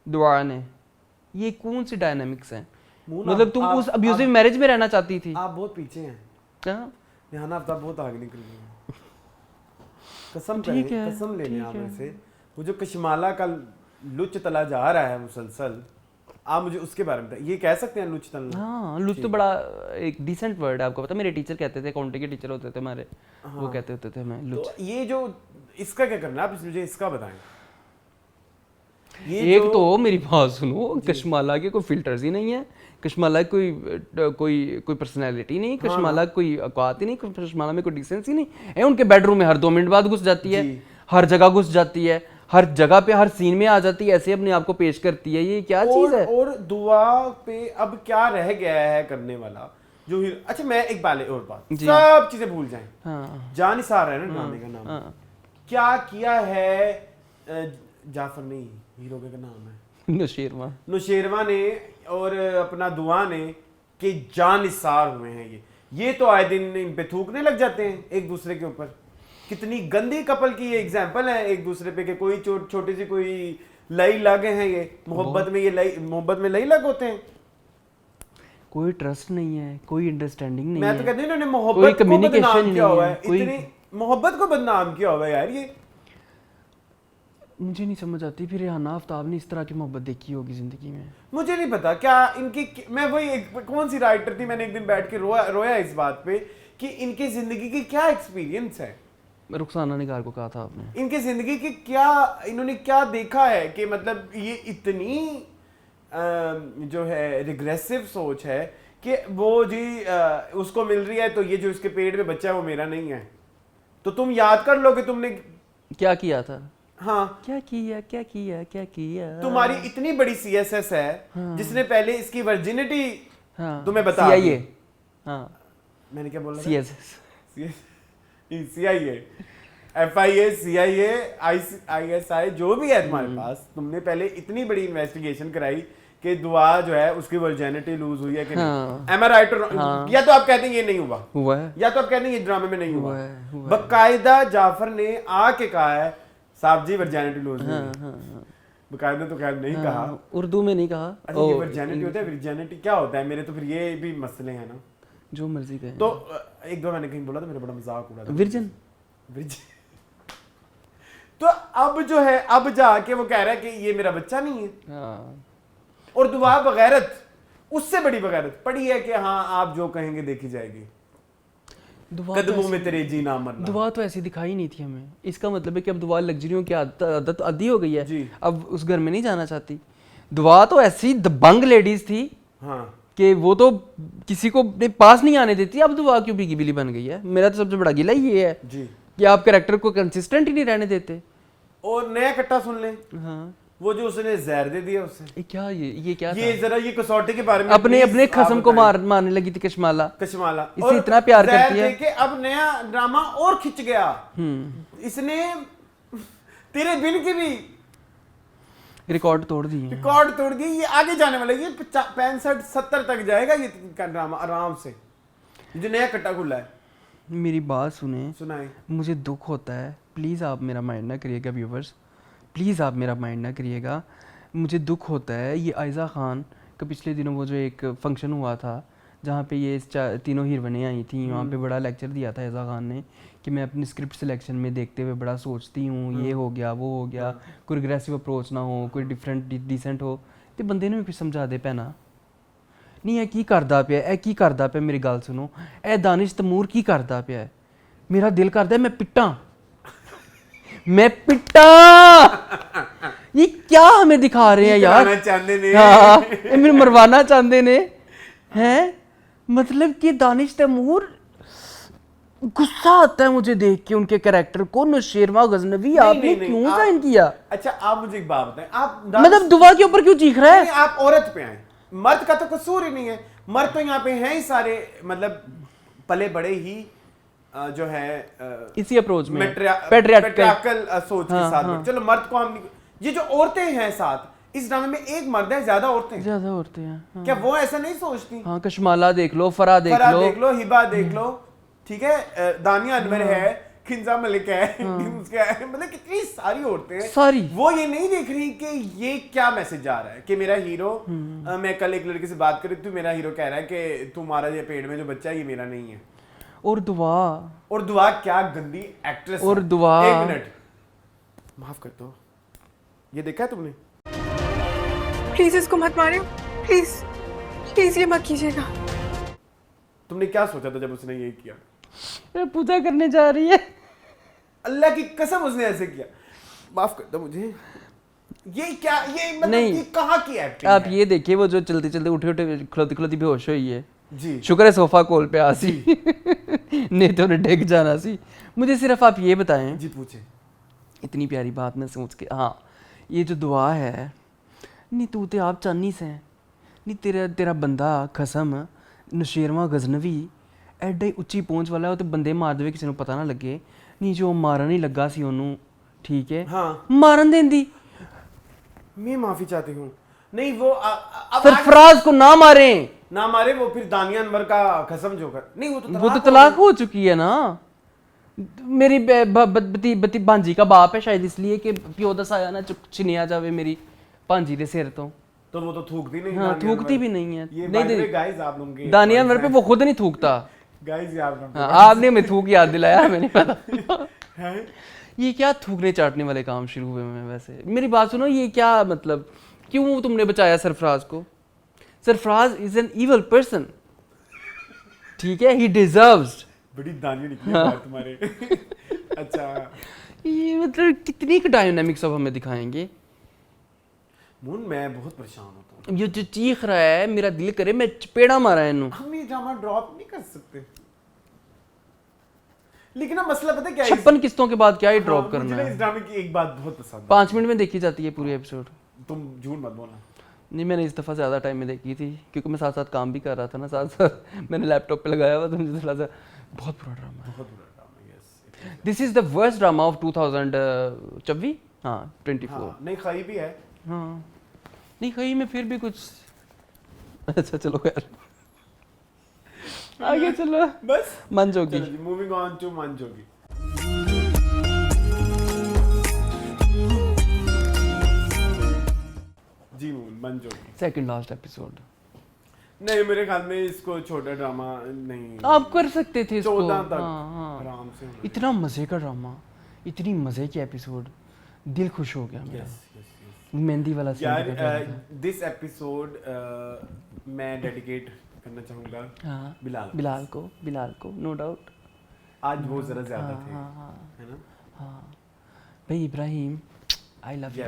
दुआ ने। ये कौन सी डायनामिक्स हैं? मतलब तुम उस अब्यूजिव मैरिज में रहना चाहती थी?
आप बहुत पीछे हैं
क्या
यहाँ, आफ्ताब बहुत आगे निकल गई है। कसम
ठीक
करें,
है,
कसम लेने
ठीक
आप
है।
में से वो जो कशमाला का लुच तला जा रहा है मुसलसल, आप मुझे उसके बारे में बताइए। ये कह सकते हैं लुच तलना?
हाँ, लुच तो बड़ा एक डिसेंट वर्ड है, आपको पता, मेरे टीचर कहते थे, अकाउंटिंग के टीचर होते थे हमारे, वो कहते होते थे हमें लुच।
तो ये जो इसका क्या करना है आप मुझे इसका बताएं। ये
एक तो मेरी बात सुनो, कशमाला के कोई फिल्टर्स ही नहीं है, कशमाला की कोई पर्सनैलिटी नहीं, कशमाला की कोई औकात ही नहीं, कशमाला में कोई डिसेंसी नहीं है। उनके बेडरूम में हर 2 मिनट बाद घुस जाती है, हर जगह घुस जाती है, हर जगह पे हर सीन में आ जाती है, ऐसे अपने आप को पेश करती है। ये क्या चीज है?
और दुआ पे अब क्या रह गया है करने वाला जो अच्छा मैं एक बाले और बात, सब चीजें भूल जाएं।
हाँ
जानिसार है ना ड्रामे का नाम।
हाँ।
क्या किया है जाफर नहीं, हीरो का नाम है नुशेरवा ने और अपना दुआ ने कि जानिसार हुए हैं ये तो आए दिन इन पे थूकने लग जाते हैं एक दूसरे के ऊपर। कितनी गंदी कपल की ये एग्जांपल है एक दूसरे पे, कि कोई छोटी सी कोई लई लगे हैं ये मोहब्बत में, ये मोहब्बत में लई लग होते हैं।
कोई ट्रस्ट नहीं है, कोई अंडरस्टैंडिंग नहीं
मैं
है,
तो कहती हूँ इन्होंने मोहब्बत को बदनाम किया हुआ है,
कोई
इतनी मोहब्बत को बदनाम किया हुआ है यार। ये
मुझे नहीं समझ आती फिर रेहाना आफ्ताब ने इस तरह की मोहब्बत देखी होगी जिंदगी में।
मुझे नहीं पता क्या इनकी, मैं वही कौन सी राइटर थी, मैंने एक दिन बैठ के रोया इस बात पे कि इनकी जिंदगी की क्या एक्सपीरियंस है।
रुखसाना निगार को कहा था आपने,
इनकी जिंदगी की क्या, इन्होंने क्या देखा है कि मतलब ये इतनी जो है रिग्रेसिव सोच है कि वो जी उसको मिल रही है तो ये जो इसके पेट में बच्चा है वो मेरा नहीं है। तो तुम याद कर लो कि तुमने
क्या किया था।
हाँ
क्या किया
तुम्हारी इतनी बड़ी CSS है जिसने पहले इसकी वर्जिनिटी तुम्हें बता दी।
हाँ
मैंने क्या बोला?
CSS
CIA FIA CIA ISI जो भी है तुम्हारे पास, तुमने पहले इतनी बड़ी इन्वेस्टिगेशन कराई कि दुआ जो है उसकी वर्जिनिटी लूज हुई है कि नहीं। Am I right or wrong? या तो आप कहते हैं ये नहीं हुआ
है,
या तो आप कहते हैं ये ड्रामे में नहीं हुआ
है।
बकायदा जाफर ने आके कहा है साहब जी वर्जिनिटी लूज हुई है। बकायदा तो खैर नहीं कहा,
उर्दू में नहीं कहा।
अच्छा ये वर्जिनिटी होता है, वर्जिनिटी क्या होता है? मेरे तो फिर ये भी मसले हैं ना,
जो मर्जी कहे।
तो एक दो मैंने कहीं बोला था, मेरा बड़ा मजाक उड़ा था।
विर्जन
तो अब जो है, अब जाके वो कह रहा है कि ये मेरा बच्चा नहीं है। और दुआ बगैरत, उससे बड़ी बगैरत पड़ी है कि हाँ आप जो कहेंगे देखी जाएगी, कदमों में तेरे जी ना मरना।
दुआ तो ऐसी दिखाई नहीं थी हमें, इसका मतलब है कि अब दुआ लग्जरियों की आदत आदी हो गई है, अब उस घर में नहीं जाना चाहती। दुआ तो ऐसी दबंग लेडीज थी
हाँ
कि वो तो किसी को पास नहीं आने देती। अब दुआ क्यों भीगी बिली बन गई है? मेरा तो सबसे बड़ा गिला ये है
जी
कि आप कैरेक्टर को कंसिस्टेंट ही नहीं रहने देते।
और नया कट्टा सुन ले,
हाँ
वो जो उसने जहर दे दिया उससे,
क्या ये क्या
ये
था?
जरा ये कसौटी के बारे में
अपने खसम को मारने लगी थी कशमाला।
और
इसे इतना प्यार करती है
कि अब नया ड्रामा और खिंच गया। इसने तेरे बिन की भी
रिकॉर्ड तोड़ दिए।
रिकॉर्ड तोड़ दिए, ये आगे जाने वाला है, ये 65-70 तक जाएगा ये ड्रामा आराम से, ये जो नया कट्टा खुला है।
मेरी बात सुने,
सुनाए।
मुझे दुख होता है, प्लीज़ आप मेरा माइंड ना करिएगा व्यूवर्स, प्लीज़ आप मेरा माइंड ना करिएगा। मुझे दुख होता है, ये आयज़ा ख़ान का पिछले दिनों वो जो एक फंक्शन हुआ था जहाँ पे ये तीनों हीरोइनें आई थी, वहाँ पे बड़ा लेक्चर दिया था आयज़ा ख़ान ने कि मैं अपनी स्क्रिप्ट सिलेक्शन में देखते हुए बड़ा सोचती हूँ, ये हो गया वो हो गया, कोई अग्रेसिव अप्रोच ना हो, कोई डिफरेंट डिसेंट हो। तो बंदे ने भी समझा दे पैना नहीं, की करदा पिया, की करदा पिया, मेरी गल सुनो, दानिश तैमूर की करदा पिया है। मेरा दिल करदा है मैं पिट्टां, मैं पिट्टां। ये क्या हमें दिखा रहे हैं यार, हाँ, ये मेरे मरवाना चाहते ने हैं। मतलब कि दानिश तैमूर, गुस्सा आता है मुझे देख के उनके कैरेक्टर को। नौशेरवा गजनवी आपने क्यों साइन किया?
अच्छा आप मुझे एक बात बताएं, आप
मतलब दुआ के ऊपर क्यों चीख रहा है?
आप औरत पे आए, मर्द का तो कसूर ही नहीं है, मर्द तो यहाँ पे हैं ही सारे, मतलब पले बड़े ही जो है
इसी अप्रोच में
पैट्रियार्कल सोच के साथ। चलो मर्द को हम, ये जो औरतें हैं साथ इस ड्रामे में, एक मर्द है ज्यादा औरतें हैं। क्या वो ऐसा नहीं सोचती?
हाँ, कशमाला देख लो, फरा देख लो,
हिबा देख लो, ठीक है, दानिया अनवर है, खिंजा मलिक है, मतलब कितनी सारी औरतें हैं
सारी।
वो ये नहीं देख रही कि ये क्या मैसेज जा रहा है कि मेरा हीरो, मैं कल एक लड़के से बात कर रही थी, मेरा हीरो कह रहा है कि तुम्हारा ये पेट में जो बच्चा है ये मेरा नहीं है।
और दुआ
क्या गंदी एक्ट्रेस
और दुआ।
एक मिनट माफ कर दो, ये देखा है तुमने?
प्लीज इसको मत मारियो, प्लीज प्लीज ये मत कीजिएगा।
तुमने क्या सोचा था जब उसने ये किया?
पूजा करने जा रही है,
अल्लाह की कसम उसने ऐसे किया। माफ कर दो मुझे, ये क्या, ये मतलब
नहीं,
ये कहाँ की एक्टिंग
आप
है?
ये देखिए वो जो चलते चलते उठे खलोती खलोती बेहोश हुई है
जी,
शुक्र है सोफा कोल पे आसी नहीं तो उन्हें डेग जाना सी। मुझे सिर्फ आप ये बताएं
जी पूछे।
इतनी प्यारी बात मैं सोच के, हाँ ये जो दुआ है, नहीं तू तो आप चांनी से नहीं, तेरा बंदा खसम नौशेरवा गजनवी ਐਡਾ ਹੀ ਉੱਚੀ ਪਹੁੰਚ ਵਾਲਾ, ਉਹ ਤੇ ਬੰਦੇ ਮਾਰ ਦੇਵੇ ਕਿਸੇ ਨੂੰ ਪਤਾ ਨਾ ਲੱਗੇ। ਨਹੀਂ ਜੋ ਮਾਰਨ ਹੀ ਲੱਗਾ ਸੀ ਉਹਨੂੰ, ठीक है,
हाँ
मारन देंदी।
मैं माफी चाहती हूँ। नहीं वो
सरफराज को ना मारे
वो फिर दानिया अनवर का कसम जो कर, नहीं
वो तो तलाक हो चुकी है ना। मेरी बती भांजी का बाप है शायद, इसलिए कि प्यो दसाया ना छिनिया जावे मेरी भांजी दे सिर तो
वो तो थूकती नहीं।
हाँ, थूकती भी नहीं है।
नहीं गाइस आप लोगों के
दानिया अनवर पे वो खुद नहीं थूकता।
गाइस यार
आपने हमें थूक याद दिलाया, हमें नहीं पता ये क्या थूकने चाटने वाले काम शुरू हुए हैं। वैसे मेरी बात सुनो, ये क्या मतलब, क्यों तुमने बचाया सरफराज को? Sarfaraz is an evil person, ठीक है, ही डिजर्व्स।
बड़ी दानिया निकली बात तुम्हारे अच्छा
ये मतलब कितनी डायनामिक्स अब हमें दिखाएंगे।
मून मैं बहुत परेशान होता हूँ,
ये जो चीख रहा है मेरा दिल करे मैं चपेड़ा मारा है इन्हों।
हम ये ड्रामा ड्रॉप नहीं कर सकते, लेकिन ना मसला पता क्या है,
56 किस्तों के बाद क्या ही ड्रॉप
हाँ,
करना
मुझे
है।
इस ड्रामे की एक बात बहुत पसंद है,
5 मिनट में देखी जाती है पूरी एपिसोड।
तुम झूठ मत बोलना।
नहीं, मैंने इस दफ़ा ज़्यादा टाइम में देखी थी क्योंकि मैं साथ साथ काम भी कर रहा था ना, साथ साथ मैंने लैपटॉप पे लगाया हुआ, तो मुझे थोड़ा सा बहुत बुरा ड्रामा है।
बहुत बुरा drama, yes.
This is the worst drama of 2024। हाँ 24।
हाँ, नहीं खाई भी है।
हाँ नहीं कहीं में फिर भी कुछ अच्छा चलो यार आगे चलो
बस
Mannjogi.
Moving on to Mannjogi. जी मनजोगी
सेकंड लास्ट एपिसोड।
नहीं मेरे ख्याल में इसको छोटा ड्रामा नहीं,
आप कर सकते थे इसको।
14 तक
हाँ।
आराम से होना।
इतना मजे का ड्रामा, इतनी मजे की एपिसोड, दिल खुश हो गया मेरा। मेहंदी वाला
यार दिस एपिसोड मैं डेडिकेट करना चाहूँगा बिलाल को, नो डाउट आज वो जरा ज्यादा थे, है ना?
हाँ भाई इब्राहिम आई लव यू।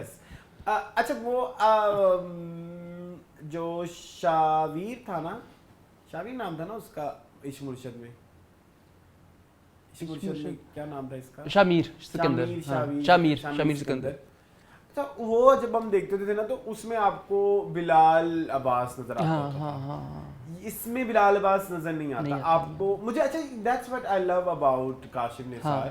अच्छा वो जो शावीर था ना, शावीर नाम था ना उसका, इश्क मुर्शद में, इश्क मुर्शद में क्या नाम था इसका?
शामीर सिकंदर। शामीर सिकंदर।
तो वो जब हम देखते थे ना तो उसमें आपको बिलाल अब्बास नजर आता था। इसमें बिलाल अब्बास नजर नहीं आता आपको। मुझे अच्छा that's what I love about Kashif Nisar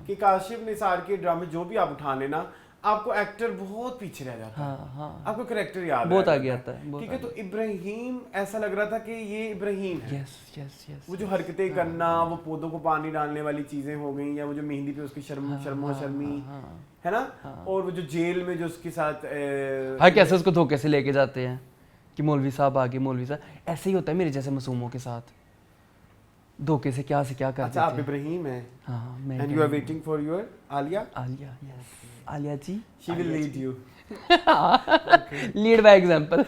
कि काशिफ निसार के ड्रामे जो भी आप उठा लेना आपको एक्टर बहुत पीछे रह जाता है।
हाँ हाँ
आपको कैरेक्टर याद
बहुत
रह
आगे
जाता
आता है, बहुत
ठीक है। तो इब्राहिम ऐसा लग रहा था कि ये इब्राहिम है।
यस यस यस
वो जो हरकतें करना, वो पौधों को पानी डालने वाली चीजें हो गई, या वो जो मेहंदी पे उसकी शर्मो शर्मी है ना, और वो जो जेल में जो उसके साथ
हाँ कैसे उसको धोखे से लेके जाते हैं कि मौलवी साहब आगे, मौलवी साहब ऐसे ही होता है मेरे जैसे मासूमों के साथ, धोखे से क्या कर
अच्छा आप
देते हैं।
इब्राहिम है
हाँ मैं
and you are waiting for your Alia.
Alia yes Alia ji
she will lead you.
Lead by example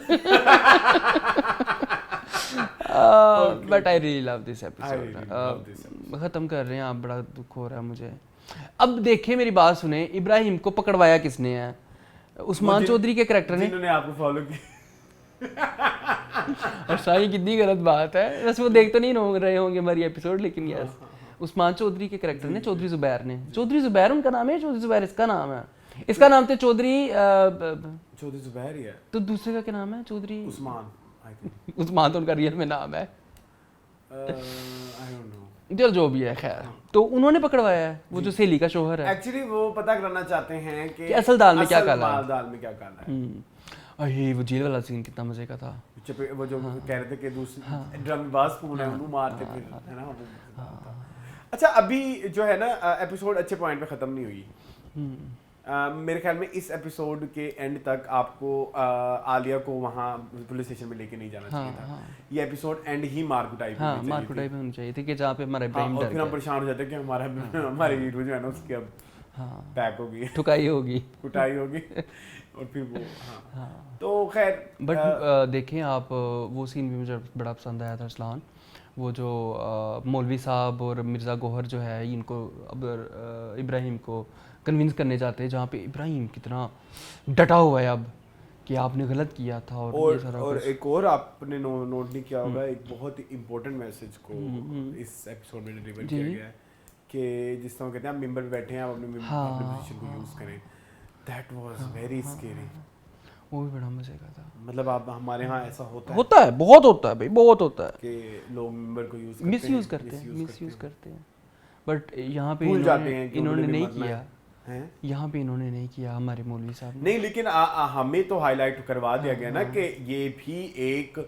but I really love this episode. खत्म कर रहे हैं आप, बड़ा दुख हो रहा है मुझे। अब देखिए मेरी बात सुने, इब्राहिम को पकड़वाया किसने है? उस्मान चौधरी के कैरेक्टर ने,
जिन्होंने आपको फॉलो किया।
अच्छा ये कितनी गलत बात है, वैसे वो देख तो नहीं रहे होंगे हमारी एपिसोड, लेकिन यस उस्मान चौधरी के कैरेक्टर ने, चौधरी जुबैर ने, चौधरी जुबैर उनका नाम है, चौधरी जुबैर इसका नाम है, इसका नाम तो चौधरी
चौधरी जुबैर ही है।
तो दूसरे का क्या नाम है? Chaudhry
Usman I think.
उस्मान तो उनका रियल में नाम है,
आई डोंट नो,
चल जो भी है खैर। तो उन्होंने पकड़वाया है वो जो सहेली का शोहर है।
एक्चुअली वो पता करना चाहते हैं कि
असल दाल में क्या काला है।
दाल में क्या काला है।
अरे वो जेल वाला सीन कितना मजे का था।
वो जो कह रहे थे कि दूसरी ड्रमबाज कौन है, उन्होंने मारते फिर है ना वो। अच्छा अभी जो है ना एपिसोड अच्छे पॉइंट पे खत्म नहीं हुई। मेरे ख्याल में इस एपिसोड के एंड तक आपको आलिया को वहाँ पुलिस स्टेशन में लेके नहीं जाना चाहिए था। ये एपिसोड एंड ही मारकुटाई
हाँ मारकुटाई में होनी चाहिए थी कि जहाँ पे हमारा इब्राहिम डर
फिर हम परेशान हो जाते कि हमारे हीरो जो है ना उसकी अब पैक होगी,
ठुकाई होगी,
कुटाई होगी और फिर वो तो खैर।
बट देखें आप वो सीन भी मुझे बड़ा पसंद आया था अरसलान, वो जो मौलवी साहब और मिर्ज़ा गौहर जो है इनको अब इब्राहिम को कन्विंस करने जाते हैं, जहाँ पे इब्राहिम कितना डटा हुआ है अब कि आपने गलत किया था और ये सारा
और एक और आपने नोट नहीं किया होगा, एक बहुत ही इम्पोर्टेंट मैसेज को इस एपिसोड में डिलीवर किया गया है कि जिस तरह कहते हैं आप मेंबर पे बैठे हैं, आप अपने पोजीशन को यूज करें। That was very scary.
वो भी बड़ा मजे का था।
मतलब आप हमारे यहाँ ऐसा होता
है बहुत होता है भाई, बहुत होता है
कि लोग मेंबर को
मिसयूज करते हैं बट यहाँ पे
भूल जाते हैं कि
इन्होंने नहीं किया
है,
यहाँ पे इन्होंने नहीं किया हमारे मौलवी साहब ने।
नहीं लेकिन हमें तो हाईलाइट करवा दिया गया ना कि ये भी एक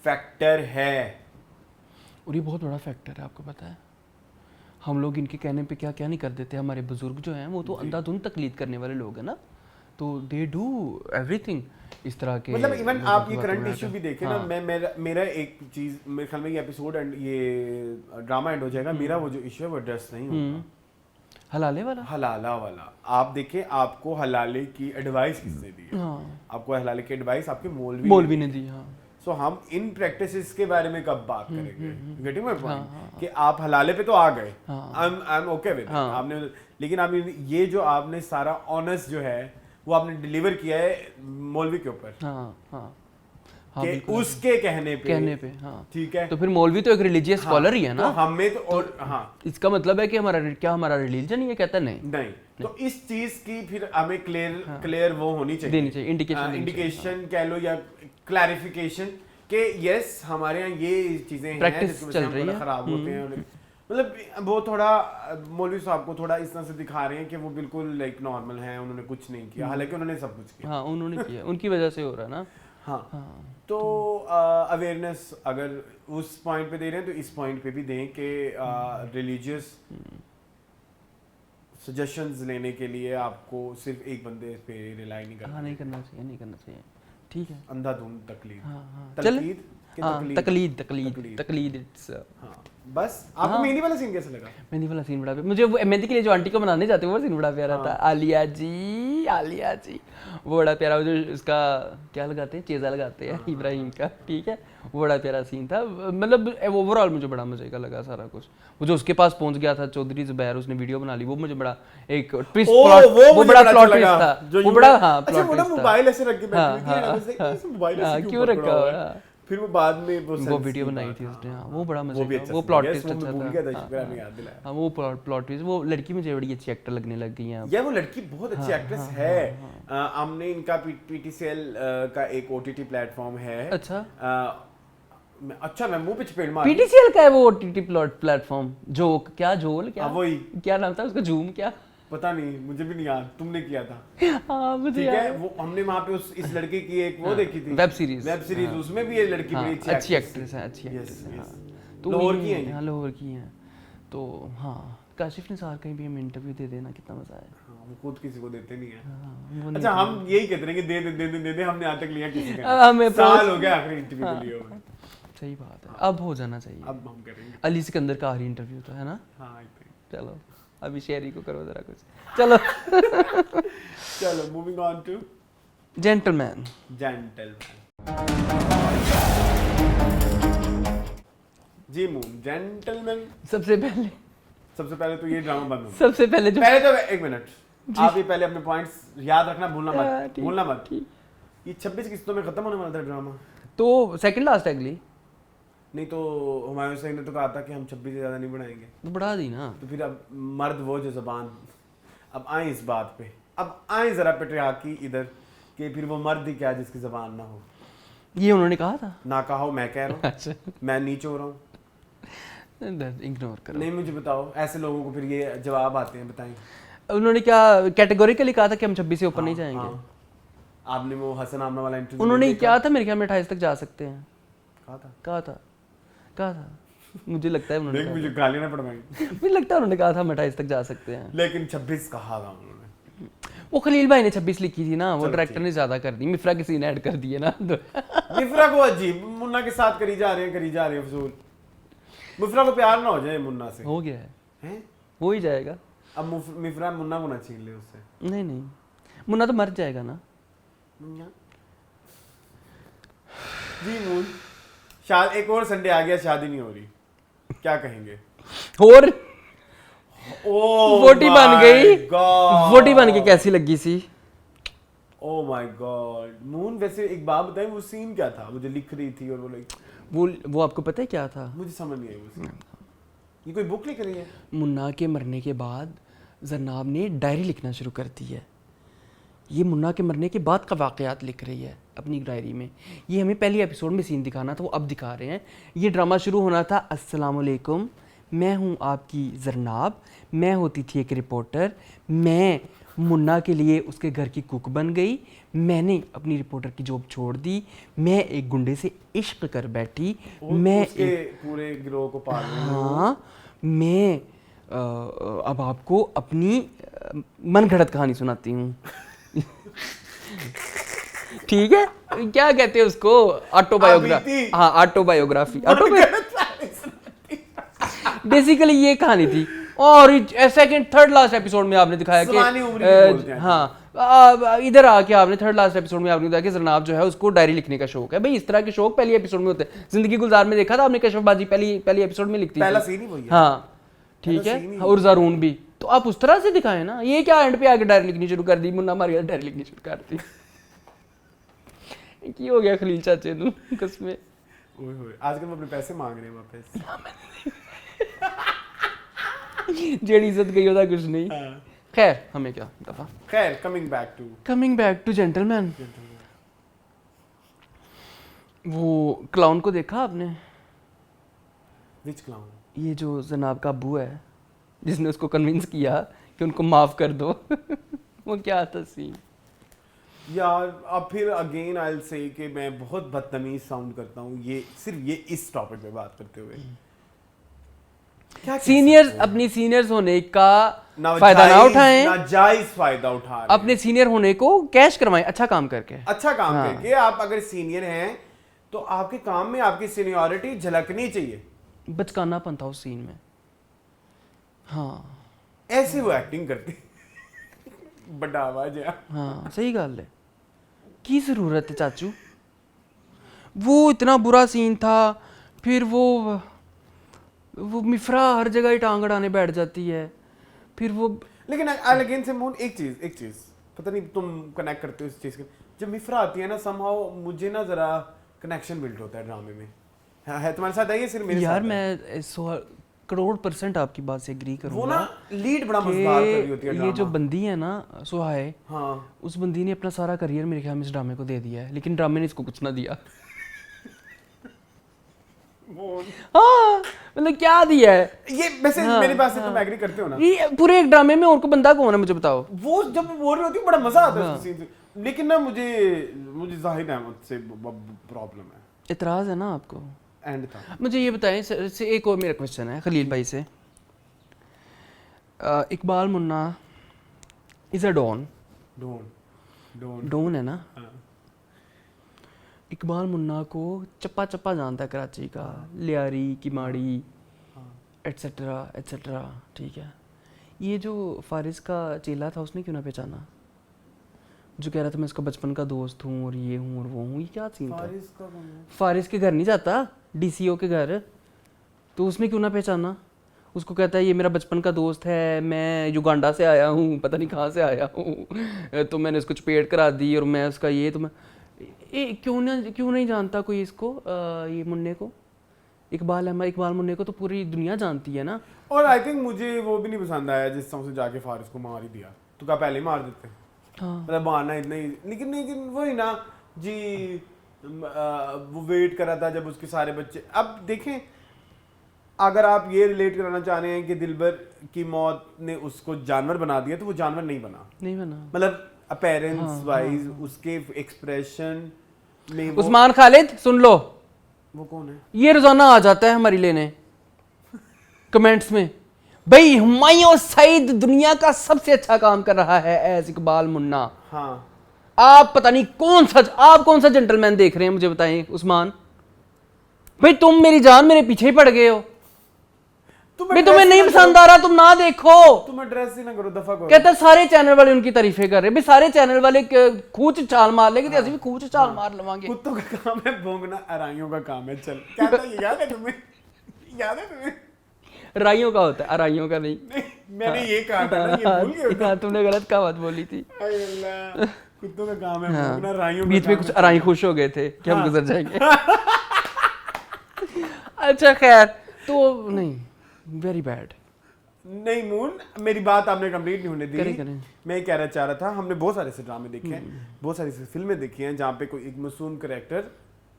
फैक्टर है,
और ये बहुत बड़ा फैक्टर है। आपको पता है हम लोग इनके कहने पे क्या क्या नहीं कर देते। हमारे बुजुर्ग जो हैं वो तो अंधाधुंध तकलीद करने वाले लोग हैं ना, तो दे डू एवरीथिंग इस तरह के।
मतलब इवन आप ये करंट इशू भी देखें ना, मैं मेरा एक चीज मेरे ख्याल में ये एपिसोड एंड ये ड्रामा एंड हो जाएगा, मेरा वो जो इशू है वो एड्रेस नहीं होगा।
हलाले वाला,
हलाला वाला आप देखें, आपको हलाले की एडवाइस किसने दी है? आपको हलाले की एडवाइस आपके मौलवी
ने दी। हाँ
सो हम इन प्रैक्टिसेस के बारे में कब बात करेंगे? गेटिंग माय पॉइंट कि आप हलाले पे तो आ गए, आई एम ओके विद आपने, लेकिन आप ये जो आपने सारा ऑनेस्ट जो है वो आपने डिलीवर किया है मौलवी के ऊपर। कि उसके कहने पे ठीक है।
तो फिर मौलवी तो एक रिलीजियस स्कॉलर ही है ना,
तो हमें तो और
इसका मतलब है कि हमारा रिलीजन ये कहता नहीं।
तो इस चीज की फिर हमें क्लियर वो होनी चाहिए,
देनी चाहिए
इंडिकेशन कह लो या क्लैरिफिकेशन कि यस हमारे यहाँ ये चीजें हैं
प्रैक्टिस चल रही है,
खराब होते हैं। मतलब वो थोड़ा मौलवी साहब को थोड़ा इस तरह से दिखा रहे हैं कि वो बिल्कुल लाइक नॉर्मल हैं, उन्होंने कुछ नहीं किया, हालांकि उन्होंने सब कुछ किया।
हाँ उन्होंने किया, उनकी वजह से हो रहा है ना।
हाँ तो अवेयरनेस अगर उस पॉइंट पे दे रहे हैं तो इस पॉइंट पे भी दें कि रिलीजियस सजेशंस लेने के लिए आपको सिर्फ एक बंदे पे रिलाई नहीं करना।
नहीं करना चाहिए। ठीक है,
अंधाधुंध तकलीद।
तकलीद इट्स
बस। आपको मेहंदी वाला सीन कैसा लगा?
मेहंदी वाला सीन बड़ा, मुझे वो मेहंदी के लिए जो आंटी को बनाने जाते हैं वो सीन बड़ा प्यारा था। आलिया जी वो बड़ा प्यारा, वो जो इसका क्या लगाते हैं, चेजा लगाते हैं इब्राहिम का, ठीक है, वो बड़ा प्यारा सीन था। मतलब ओवरऑल मुझे बड़ा मजे का लगा सारा कुछ। वो जो उसके पास पहुंच गया था चौधरी जुबैर, उसने वीडियो बना ली, वो मुझे बड़ा एक ट्विस्ट, वो बड़ा प्लॉट ट्विस्ट था, वो बड़ा प्लॉट ट्विस्ट था।
मोबाइल ऐसे रख के बैठी थी, मोबाइल ऐसे
क्यों रखा हुआ?
फिर वो बाद में
वो वीडियो बनाई थी उसने। हाँ वो बड़ा मजे का, वो प्लॉट ट्विस्ट अच्छा था। हाँ वो प्लॉट ट्विस्ट, वो लड़की मुझे बड़ी अच्छी एक्टर लगने लग गई है।
यार वो लड़की बहुत अच्छी एक्ट्रेस है। हमने इनका पीटीसीएल का एक ओटीटी प्लेटफॉर्म है। अच्छा मैं मुंह पे चपेट मार।
पीटीसीएल का है वो ओटीटी प्लेटफॉर्म, जो क्या जोल क्या
वही
क्या नाम था उसका, झूम क्या
पता नहीं, मुझे भी नहीं याद, तुमने किया था।
हाँ मुझे
ठीक
याद
है, वो हमने वहाँ पे इस लड़के की एक वो देखी थी,
वेब सीरीज।
उसमें भी ये लड़की
हाँ,
बड़ी
अच्छी एक्ट्रेस है, अच्छी
Yes,
एक्ट्रेस है।
yes.
हाँ। तो
लाहौर
वही-
की हैं ये?
हाँ लाहौर की हैं। तो हाँ काशिफ निसार कहीं भी हम इंटरव्यू दे देना, कितना मजा आए।
हाँ, वो खुद किसी को देते नहीं है।
हाँ, वो नहीं
अच्छा, हम यही कहते हैं कि दे दे दे दे दे दे, हमने आज तक लिया किसी का
हमें
नहीं। साल हो गया आखिरी इंटरव्यू
हाँ।
को लिए हुए।
सही बात है, अब हो जाना चाहिए।
अब हम करेंगे।
अली सिकंदर का आखिरी इंटरव्यू था, है ना?
हाँ, I think.
चलो अभी शेरी को करो जरा कुछ। चलो
चलो, moving on to
Gentleman.
Gentleman. जी मून, जेंटलमैन।
सबसे पहले
तो ये ड्रामा बंद हो।
सबसे पहले जो
पहले तो एक मिनट, आप ही पहले अपने पॉइंट्स याद रखना, भूलना
हाँ,
मत,
ठीक,
भूलना मत।
ठीक।
ये 26 किस्तों में खत्म होने वाला था ड्रामा।
तो सेकंड लास्ट है अगली,
नहीं तो हुमायूं सही ने तो कहा था कि हम 26 से ज्यादा नहीं बढ़ाएंगे।
तो बढ़ा दी ना।
तो फिर अब मर्द वो जो जबान, अब आए इस बात पे, अब आए जरा पेट्रियार्की इधर, कि फिर वो मर्द ही क्या जिसकी जबान ना हो।
ये उन्होंने कहा था।
ना कहो, मैं कह रहा हूँ,
अच्छा
मैं नीच हो रहा हूँ।
इग्नोर करो।
नहीं, मुझे बताओ, ऐसे लोगों को फिर ये जवाब आते हैं, बताएं।
उन्होंने क्या कैटेगोरिकली कहा था कि हम 26 से ऊपर नहीं जाएंगे।
हाँ। आपने वो हसन आमना वाला इंटरव्यू
उन्होंने क्या था, मेरे ख्याल में 28 तक जा सकते हैं
कहा था।
कहा था मुझे लगता है उन्होंने
देख, मुझे गालियां ना पड़वाई।
मुझे लगता है उन्होंने कहा था हम 28 तक जा सकते हैं।
लेकिन 26 कहा था उन्होंने।
वो खलील भाई ने 26 लिखी थी ना, वो डायरेक्टर ने ज्यादा कर दी, मिफ्रा के सीन ऐड कर दिए ना। तो
मिफ्रा को अजीब, मुन्ना के साथ करी जा रहे हैं फजूल। मिफ्रा को प्यार ना हो जाए मुन्ना से।
हो गया है,
हैं?
हो ही जाएगा।
अब मिफ्रा मुन्ना को ना छीन ले उससे।
नहीं नहीं, मुन्ना तो मर जाएगा ना।
मुन्ना जी मून, शायद एक और संडे आ गया, शादी नहीं हो रही, क्या कहेंगे?
और
ओह
वोटी बन गई,
गॉड,
वोटी बन के कैसी लगी सी?
Oh my God. मून, वैसे एक बात बताएं, वो सीन क्या था? मुझे लिख रही थी और वो लाइक,
वो आपको पता है क्या था?
मुझे समझ नहीं आई वो सीन। ये कोई बुक लिख रही है?
मुन्ना के मरने के बाद जरनाब ने डायरी लिखना शुरू कर दी है। ये मुन्ना के मरने के बाद का वाक़यात लिख रही है अपनी डायरी में। ये हमें पहली एपिसोड में सीन दिखाना था, वो अब दिखा रहे हैं। ये ड्रामा शुरू होना था, अस्सलाम वालेकुम, मैं हूँ आपकी जरनाब, मैं होती थी एक रिपोर्टर, मैं मुन्ना के लिए उसके घर की कुक बन गई, मैंने अपनी रिपोर्टर की जॉब छोड़ दी, मैं एक गुंडे से इश्क कर बैठी, मैं
उसके पूरे गिरोह को पाल रही हूँ।
हाँ, मैं अब आपको अपनी मन घड़त कहानी सुनाती हूँ। ठीक है, क्या कहते हैं उसको? ऑटोबायोग्राफी। हाँ, ऑटोबायोग्राफी। बेसिकली ये कहानी थी। और सेकंड थर्ड लास्ट एपिसोड में आपने दिखाया कि हाँ, इधर आके आपने थर्ड लास्ट एपिसोड में आपने बताया कि जरनाब जो है उसको डायरी लिखने का शौक है। भाई इस तरह के शौक पहली एपिसोड में होते हैं। जिंदगी गुलजार में देखा था आपने, कशफ बाजी पहली एपिसोड में लिखती
पहला सीन ही वही है।
हाँ ठीक है, और ज़ारून भी। तो आप उस तरह से दिखाएं ना, ये क्या एंड पे आके डायरी लिखनी शुरू कर दी, मुन्ना मारिया डायरी लिखनी शुरू कर दी। की हो गया खलील चाचे नू कसमें।
ओए होए, आजकल वो अपने पैसे मांग रहे हैं वापस।
जेडी इज्जत गई होता कुछ नहीं। खैर हमें क्या दफा।
खैर, कमिंग
बैक टू जेंटलमैन। वो क्लाउन को देखा आपने?
विच क्लाउन?
ये जो जनाब का अब्बू है जिसने उसको कन्विंस किया कि उनको माफ कर दो। वो क्या था सीन
यार? अब फिर अगेन आई विल से कि मैं बहुत बदतमीज साउंड करता हूँ ये सिर्फ ये इस टॉपिक पे बात करते हुए। क्या
सीनियर्स अपनी सीनियर्स होने का फायदा ना उठाएं,
नाजायज फायदा उठा रहे हैं।
अपने सीनियर होने को कैश करवाएं अच्छा काम करके।
अच्छा काम करके आप अगर सीनियर हैं तो आपके काम में आपकी सीनियरिटी झलकनी चाहिए।
बचकानापन था उस सीन में। हाँ
ऐसे वो एक्टिंग करती बड़ा आवाज है।
हाँ सही गल है, की जरूरत है चाचू? वो इतना बुरा सीन था। फिर वो मिफ्रा हर जगह ही टांग अड़ाने बैठ जाती है। फिर वो
लेकिन अगेन से मून एक चीज पता नहीं तुम कनेक्ट करते हो इस चीज के, जब मिफ्रा आती है ना समहाउ मुझे ना जरा कनेक्शन बिल्ड होता है ड्रामे में। है तुम्हारे साथ? है सिर्फ मेरे साथ?
यार मैं 100% आपकी बात से एग्री करूंगा।
वो ना लीड बड़ा मजेदार कर रही होती है ड्रामा।
ये जो बंदी है ना सुहाए,
हाँ,
उस बंदी ने अपना सारा करियर मेरे ख्याल में इस ड्रामे को दे दिया है, लेकिन ड्रामे ने इसको कुछ ना दिया। हाँ मतलब क्या दिया है
ये वैसे मेरी बात से तुम एग्री करते हो ना?
ये पूरे एक ड्रामे में उनको बंदा कौन है मुझे बताओ।
वो जब वो बोल रही होती है बड़ा मजा आता है उसके सीन से, लेकिन ना मुझे जाहिद अहमद से प्रॉब्लम है।
इतराज है ना आपको?
एंड था।
मुझे ये बताएं से एक और मेरा क्वेश्चन है खलील भाई से। Iqbal Munna is a don. Don है ना? इकबाल मुन्ना को चप्पा चप्पा जानता है कराची का, लियारी किमाड़ी एट्सेट्रा एट्सेट्रा, ठीक है। ये जो फारिस का चेला था उसने क्यों ना पहचाना, जो कह रहा था मैं इसका बचपन का दोस्त हूँ और ये हूँ और वो हूँ, ये क्या सीन था? फारिस के घर नहीं जाता, डीसीओ के घर, तो उसने क्यों ना पहचाना? उसको कहता है ये मेरा बचपन का दोस्त है, मैं युगांडा से आया हूँ, पता नहीं कहाँ से आया हूँ, तो मैंने इसको चपेट करा दी और मैं उसका ये, तो मैं क्यों नहीं जानता कोई इसको, ये मुन्ने को, इकबाल मुन्ने को तो पूरी दुनिया जानती है ना।
और आई थिंक मुझे वो भी नहीं पसंद आया जिस तरह से जाके फारिस को मार ही दिया, तो क्या पहले ही मार देते?
हाँ।
मतलब मारना इतना ही, लेकिन वही ना जी, वो वेट कर रहा था जब उसके सारे बच्चे। अब देखें, अगर आप ये रिलेट कराना चाह रहे हैं कि दिलबर की मौत ने उसको जानवर बना दिया, तो वो जानवर नहीं बना। मतलब अपीयरेंस वाइज उसके एक्सप्रेशन में
उस्मान खालिद सुन लो,
वो कौन है?
ये रोजाना आ जाता है हमारी लेने कमेंट्स में, भाई हुमायूं सईद दुनिया का सबसे अच्छा काम कर रहा है एज इकबाल मुन्ना।
हाँ,
आप पता नहीं आप कौन सा जेंटलमैन देख रहे हैं, मुझे बताएं उस्मान भाई, तुम मेरी जान मेरे पीछे ही पड़ गए हो भाई, तुम्हें नहीं पसंद आ रहा तुम ना देखो,
तुम एड्रेस ही ना करो, दफा करो।
कहता सारे चैनल वाले उनकी तारीफें कर रहे हैं भाई, सारे चैनल वाले खूच चाल मार लेंगे, तो भी खूच चाल मार लवांगे।
कुत्तों का काम है भौंकना, अराइयों का काम है चल। क्या था ये, याद है तुम्हें? याद है तुम्हें?
राइयों का होता है, अराइयों का नहीं।
मैंने ये कहा था ना, ये भूल गए?
हाँ, तुमने गलत कहावत बोली थी।
अरे अल्लाह, कुत्तों का काम है भौंकना, अराइयों का
बीच में
काम
कुछ
है
अराई खुश हो गए थे कि हम गुजर जाएंगे। अच्छा खैर, तो नहीं, वेरी बैड।
नहीं मून, मेरी बात आपने कंप्लीट नहीं होने दी।
करें।
मैं ये कहना चाह रहा था, हमने बहुत सारे ऐसे ड्रामे देखे हैं, बहुत सारी ऐसी फिल्में देखी हैं जहाँ पे कोई एक मासूम कैरेक्टर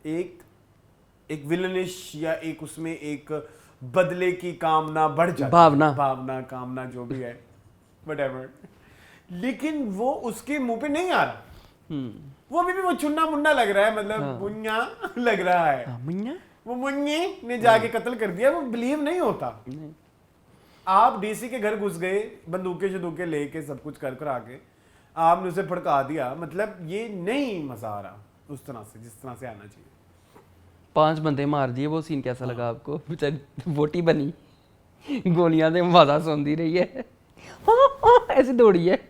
एक विलनिश या एक उसमें एक बदले की कामना बढ़ जाती है, भावना कामना जो भी है व्हाटएवर, लेकिन वो उसके मुंह पे नहीं आ रहा, वो अभी भी वो चुन्ना मुन्ना लग रहा है, मतलब मुन्ना लग रहा है, वो मुन्ने ने जाके कत्ल कर दिया, वो बिलीव नहीं होता। आप डीसी के घर घुस गए, बंदूकें लेके सब कुछ कर आके आपने उसे फड़का दिया, मतलब ये नहीं मजा आ रहा उस तरह से जिस तरह से आना चाहिए।
5 बंदे मार दिए, वो सीन कैसा लगा आपको? बेचारी वोटी बनी, गोलियां से आवाज़ सुनती रही है, ऐसे दौड़ी है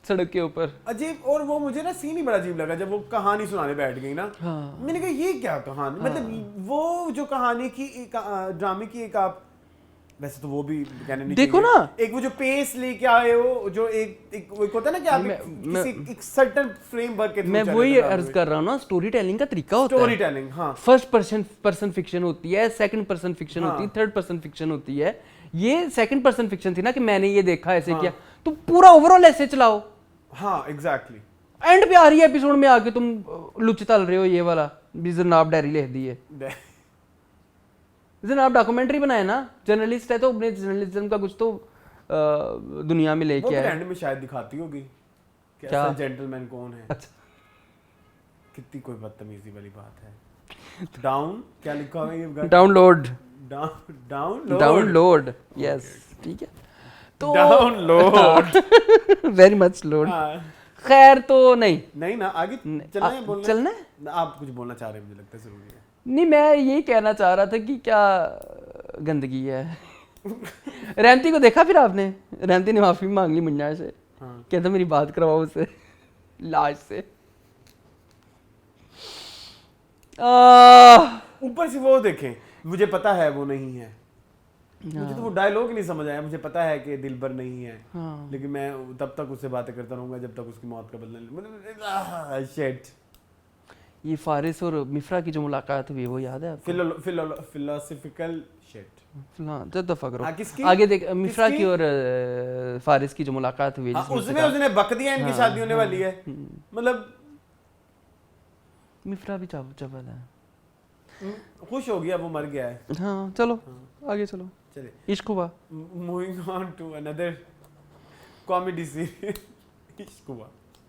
सड़क के ऊपर,
अजीब। और वो मुझे ना सीन ही बड़ा अजीब लगा जब वो कहानी सुनाने बैठ गई ना।
हाँ।
मैंने कहा ये क्या कहानी, मतलब वो जो कहानी की ड्रामे की एक, आप वैसे तो वो भी कहने नहीं
देखो
चाहिए,
ना,
एक वो जो पेस लेके आए हो, जो एक वो होता है ना कि आप किसी एक सर्टेन फ्रेमवर्क के थ्रू
मैं वही अर्ज कर रहा हूँ ना, स्टोरी टेलिंग का तरीका होता है।
स्टोरी टेलिंग, हाँ।
फर्स्ट पर्सन फिक्शन होती है, सेकंड पर्सन फिक्शन होती है, थर्ड पर्सन फिक्शन होती है। ये सेकंड पर्सन फिक्शन थी ना कि मैंने ये देखा ऐसे किया, तो पूरा ओवरऑल ऐसे चलाओ।
हाँ एग्जैक्टली।
एंड पे आ रही है एपिसोड में आके तुम लुच तल रहे हो, ये वाला जनाब डायरी लिख दी है, जनाब डॉक्यूमेंट्री बनाए ना, जर्नलिस्ट है तो अपने जर्नलिज्म का कुछ तो दुनिया में लेके आए।
एंड में शायद दिखाती होगी कि असल जेंटलमैन कौन है।
अच्छा,
कितनी कोई बदतमीजी वाली बात है। डाउन क्या लिखा हुआ है ये?
डाउनलोड,
डाउनलोड,
यस, ठीक है, तो
डाउनलोड
वेरी मच लोड। खैर तो नहीं
ना, आगे चलना है। आप कुछ बोलना चाह रहे हैं, मुझे लगता है जरूरी है।
नहीं, मैं यही कहना चाह रहा था कि क्या गंदगी है। रहमती को देखा फिर आपने? रहमती ने माफी मांग ली मुन्ना से, कहता मेरी बात करवाओ उससे, लाश से।
ऊपर से वो देखें, मुझे पता है वो नहीं है, मुझे तो वो डायलॉग नहीं समझ आया, मुझे पता है कि दिलबर नहीं है, लेकिन मैं तब तक उससे बातें करता रहूंगा जब तक उसकी मौत का बदला। शिट।
ये फारिस और मिफ्रा की जो मुलाकात हुई वो याद है आपको?
Philosophical shit.
हाँ, तो दफा करो। आगे देख, मिफ्रा की और फारिस की जो मुलाकात हुई,
उसने बक दिया इनकी शादी होने वाली है, मतलब
मिफ्रा भी चबल है।
खुश हो गया, वो मर गया है।
हाँ चलो आगे चलो।
चले
Ishq Hua.
Moving on to another comedy series. Ishq Hua.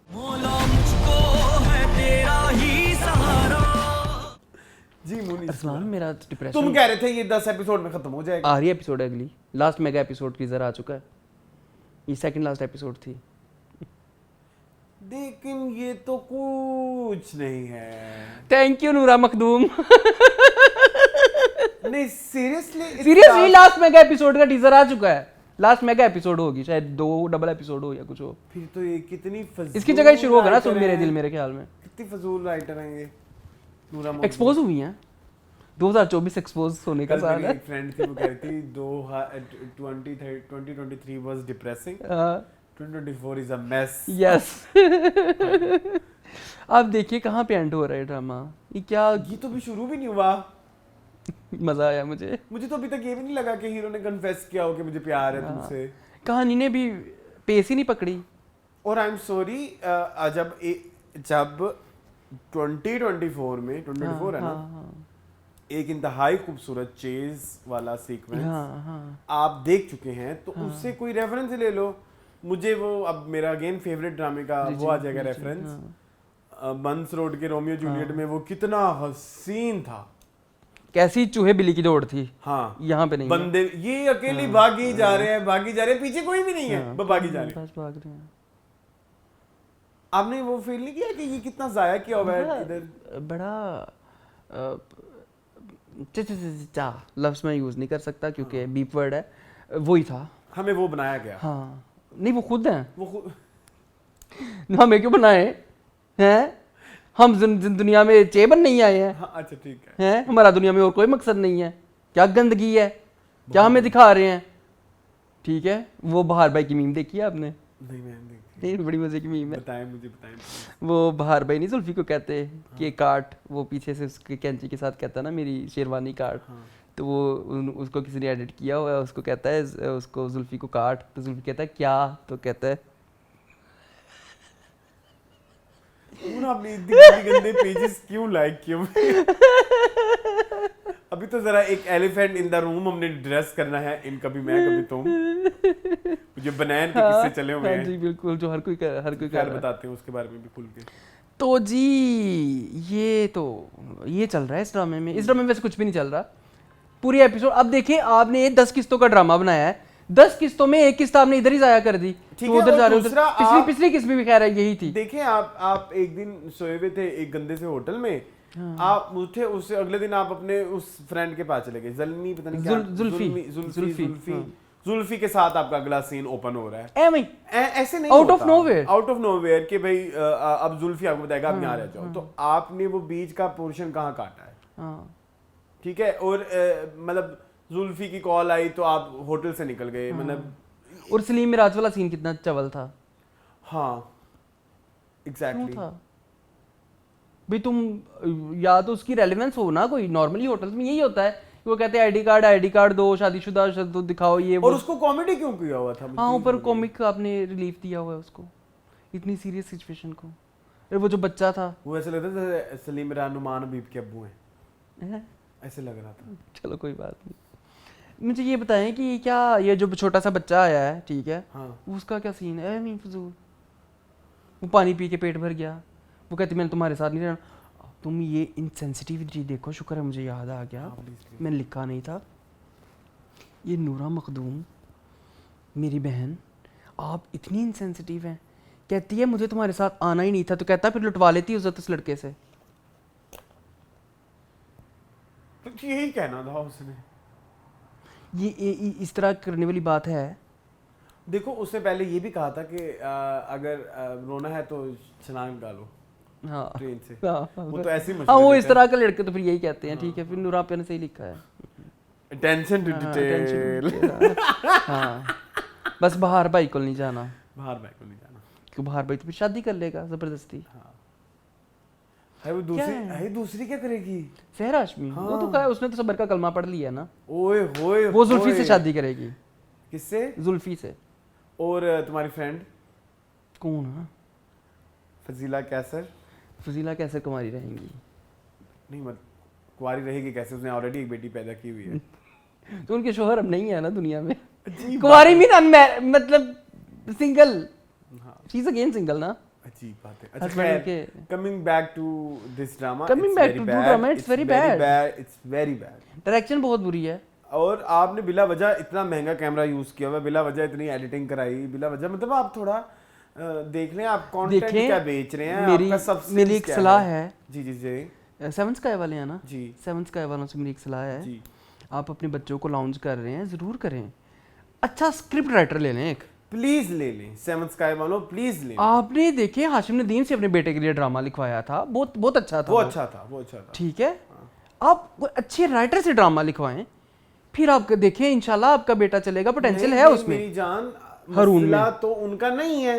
मौला मुझको है तेरा ही सहारा।
जी मुनीस,
अरसलान मेरा
तुम
डिप्रेशन
कह रहे थे ये 10 एपिसोड में खत्म हो जाएगा।
आ रही है एपिसोड अगली, लास्ट मेगा एपिसोड टीजर आ चुका है, ये सेकंड लास्ट एपिसोड थी।
लेकिन ये तो कुछ नहीं है।
थैंक यू नूरा मखदूम।
नहीं seriously
seriously last mega episode का टीजर आ चुका है, लास्ट मेगा एपिसोड होगी शायद, 2 डबल एपिसोड हो या कुछ हो।
फिर तो ये कितनी फजूल
इसकी जगह ही शुरू होगा ना सुन
राइटर
मेरे
हैं।
दिल मेरे ख्याल में।
कितनी फजूल राइटर हैं ये। नूरा मखदूम।
एक्सपोज हुई हैं 2024 एक्सपोज होने का
कल
साल
मेरी
है।
एक फ्रेंड थी, वो कह रही थी 2023 was depressing, 2024 is a mess.
Yes. आप देखिए कहाँ पे एंड हो रहा है ड्रामा, ये क्या
ये तो भी शुरू भी नहीं हुआ।
मजा आया मुझे।
मुझे तो अभी तक ये भी नहीं लगा कि हीरो ने कन्फेस किया हो कि मुझे प्यार है तुमसे।
कहानी ने भी पेस ही नहीं पकड़ी।
और आई एम सॉरी, जब 2024 में 2024 है ना, एक इंतहाई खूबसूरत चेज वाला सीक्वेंस
हाँ हाँ
आप देख चुके हैं, तो उससे कोई रेफरेंस ले लो। मुझे वो अब मेरा अगेन फेवरेट ड्रामे का वो आ जाएगा रेफरेंस, बंस रोड के रोमियो जूलियट में वो कितना हसीन था।
कैसी चूहे बिल्ली की दौड़ थी।
हाँ
यहाँ पे नहीं है।
बंदे ये अकेले भागी जा रहे हैं, भागी जा रहे हैं, पीछे कोई भी नहीं है, बस भागी जा रहे हैं।
बस भाग रहे हैं।
आपने वो फील नहीं किया कि ये कितना जाया किया हुआ है इधर?
बड़ा चा लफ्ज मैं यूज नहीं कर सकता क्योंकि बीप वर्ड है, वही था।
हमें वो बनाया गया।
हाँ नहीं वो खुद हैं,
वो खुद
हमें क्यों बनाए हैं? हम दुनिया में चेबन नहीं आए हैं।
हाँ अच्छा ठीक है।
हैं हमारा दुनिया में और कोई मकसद नहीं है। क्या गंदगी है, क्या हमें दिखा रहे हैं? ठीक है, वो बहार भाई की मीम देखी है आपने?
नहीं मैंने देखी।
नहीं बड़ी मजे की मीम है।
बताएं मुझे, बताएं।
वो बहार भाई नहीं जुल्फी को कहते कि ये काट, वो पीछे से उसके कैंची के साथ कहता है ना मेरी शेरवानी काट। तो वो उसको किसी ने एडिट किया हुआ है, उसको कहता है उसको जुल्फी को काट, तो जुल्फी कहता है क्या, तो कहता है
आपने इतने गंदे पेजेस क्यों लाइक किए हुए? अभी तो जरा एक एलिफेंट इन द रूम हमने ड्रेस करना है, इन कभी मैं कभी तुम, मुझे बनैन के किस्से चले हुए
हाँ
हैं।
जी बिल्कुल, जो हर कोई कर
खैर
रहा है।
बताते हैं उसके बारे में भी खुल के।
तो जी ये चल रहा है इस ड्रामे में। इस ड्रामे में वैसे कुछ भी नहीं चल रहा पूरी एपिसोड। अब देखिए आपने 10 किस्तों का ड्रामा बनाया है, 10 किस्तों में एक किस्त आपने इधर ही जाया कर दी।
ठीक
तो
है,
उधर
और
जा रहे हो,
दूसरा
पिछली
आप-
पिछली किस्त भी खैर यही थी।
देखें आप एक दिन सोए हुए थे एक गंदे से होटल में, आप उठे, उससे अगले दिन आप अपने उस फ्रेंड के पास चले गए, जलमी पता नहीं क्या,
जुल्फी,
जुल्फी के साथ आपका अगला सीन ओपन हो रहा है। ऐसे नहीं
Out of
होता।
nowhere।
आउट ऑफ नोवेयर कि भाई अब जुल्फी आपको बताएगा आप यहाँ रह जाओ, तो आपने वो बीच का पोर्शन कहाँ काटा है?
हाँ
ठीक है, और मतलब जुल्फी की कॉल आई तो आप होटल से निकल गए, मतलब
और सलीम मिराज वाला सीन कितना चवल था।
हाँ
क्यों
एग्जैक्टली।
था भाई? तुम या तो उसकी रेलेवेंस हो ना, कोई नॉर्मली होटल्स में यही होता है कि वो कहते हैं आईडी कार्ड दो, शादीशुदा तो दिखाओ ये
और
वो।
उसको कॉमेडी क्यों किया हुआ था?
हाँ ऊपर कॉमिक आपने रिलीफ दिया हुआ है उसको, इतनी सीरियस सिचुएशन को। अरे वो जो बच्चा था
वो ऐसे लगता था जैसे सलीम नुमान हबीब के अब्बू हैं,
हैं?
ऐसे लग रहा था।
चलो कोई बात नहीं। मुझे ये बताएं कि क्या ये जो छोटा सा बच्चा आया है, ठीक है,
हाँ
उसका क्या सीन है? मैं फजूल, वो पानी पी के पेट भर गया, वो कहती मैंने तुम्हारे साथ नहीं रहना। तुम ये इनसेंसिटिविटी देखो, शुक्र है मुझे याद आ गया, मैंने लिखा नहीं था। ये नूरा मखदूम मेरी बहन, आप इतनी इनसेंसिटिव हैं, कहती है मुझे तुम्हारे साथ आना ही नहीं था, तो कहता फिर लुटवा लेती उस लड़के से।
तो यही कहना था उसने।
ये इस तरह करने वाली बात है।
देखो उससे पहले ये भी कहा था कि अगर रोना है तो छलांग डालो
हाँ
ट्रेन से।
हाँ,
वो तो ऐसे ही
हाँ वो
मशवरे
इस तरह के लड़के तो फिर यही कहते हैं। ठीक है, फिर नूरा ने सही लिखा है।
अटेंशन टू
हाँ,
डिटेल।
हाँ बस बाहर भाई को नहीं जाना,
बाहर बैक को नहीं जाना,
क्यों बाहर भाई तो फिर शादी कर लेगा जबरदस्ती।
है वो दूसरी क्या करेगी?
सहर हाशमी वो तो कहा है, उसने तो सबर का कलमा पढ़ लिया ना।
ओए होए
वो जुल्फी से शादी करेगी।
किससे?
जुल्फी से।
और तुम्हारी फ्रेंड
कौन है?
फजीला कैसर?
फजीला कैसे कुमारी रहेंगी?
नहीं मत कुंवारी रहेगी कैसे, उसने ऑलरेडी एक बेटी पैदा की हुई है।
तो उनके शोहर अब नहीं है ना दुनिया में। कुंवारी मीन मतलब single, she is again single ना।
अजीब बात है। अच्छा
Husband
खैर, coming back to this drama,
Coming back to drama, it's very bad.
It's very bad.
Direction बहुत बुरी है।
और आपने बिला वजह इतना महंगा कैमरा यूज किया हुआ है, बिला वजह इतनी एडिटिंग कराई, बिला वजह, मतलब आप थोड़ा देख लें आप कंटेंट
देखें,
क्या बेच रहे हैं,
मेरी
आपका सबसे
मेरी एक सलाह है।
जी जी जी
सेवन स्काई वाले हैं ना
जी
सेवन स्काई वालों से मेरी एक सलाह है,
जी।
आप अपने बच्चों को लॉन्च कर रहे हैं, ज़रूर करें, अच्छा स्क्रिप्ट राइटर ले लें एक।
प्लीज ले लें, सेवन स्काई वालों प्लीज ले लें।
आपने देखे हाशिम नदीम से अपने बेटे के लिए ड्रामा लिखवाया था, बहुत बहुत अच्छा था
वो अच्छा था, वो अच्छा था।
ठीक है, आप कोई अच्छे राइटर से ड्रामा लिखवाएं, फिर आप देखें इंशाल्लाह आपका बेटा चलेगा, पोटेंशियल है
नहीं,
उसमें।
मेरी जान,
हरून में।
मसला तो उनका नहीं है,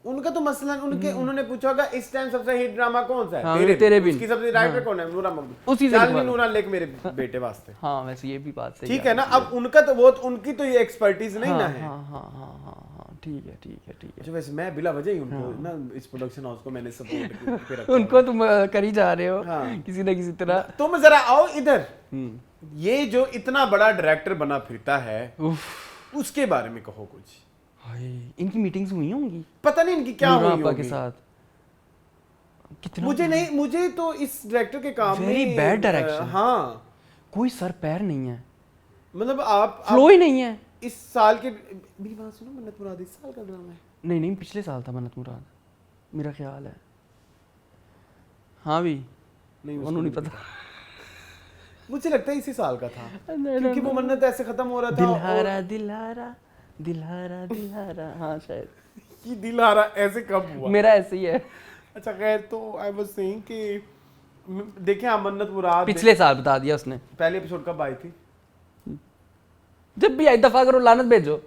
उनका तो मसला उन्होंने पूछा होगा इस टाइम सबसे हिट ड्रामा कौन सा है,
हाँ, तेरे भी।
उसकी सबसे राइटर कौन है, नूरा मकबूल,
उसी से
चल
लिखवा
नहीं नूरा लेख मेरे बेटे वास्ते।
हाँ वैसे ये भी बात सही
ठीक है ना, अब उनका तो वो उनकी तो ये एक्सपर्टीज नहीं ना है।
हाँ हाँ हाँ हाँ ठीक है ठीक है ठीक है।
अच्छा वैसे मैं बिला वजह ही उनको ना इस प्रोडक्शन हाउस को मैंने सपोर्ट पे रखा।
उनको तुम कर ही जा रहे हो
हाँ।
किसी ना किसी तरह।
तुम जरा आओ इधर, ये जो इतना बड़ा डायरेक्टर बना फिरता है उसके बारे में कहो कुछ।
हाय, इनकी मीटिंग्स हुई होंगी
पता नहीं इनकी क्या
नूरा
हुई
आपा के
होगी।
साथ, कितना
मुझे तो इस डायरेक्टर के काम
Very
में
bad direction।
हाँ
कोई सर पैर नहीं है,
मतलब आप
फ्लो ही नहीं है।
इस साल के, मेरी बात सुनो, मन्नत मुराद इस साल का ड्रामा है?
नहीं नहीं पिछले साल था मन्नत मुराद, मेरा ख्याल है। हाँ भी
नहीं
उन्होंने नहीं पता।
मुझे लगता है इसी साल का था,
नहीं,
क्योंकि वो मन्नत ऐसे खत्म हो रहा था।
दिलहारा दिलहारा दिलहारा दिलहारा, हाँ शायद
कि दिलहारा ऐसे कब हुआ?
मेरा ऐसे ही है।
अच्छा खैर, तो आई वाज सेइंग कि देखें आप मन्नत मुराद
पिछले साल बता दिया उसने,
पहले एपिसोड कब आई थी?
जब भी आई दफा करो लानत भेजो।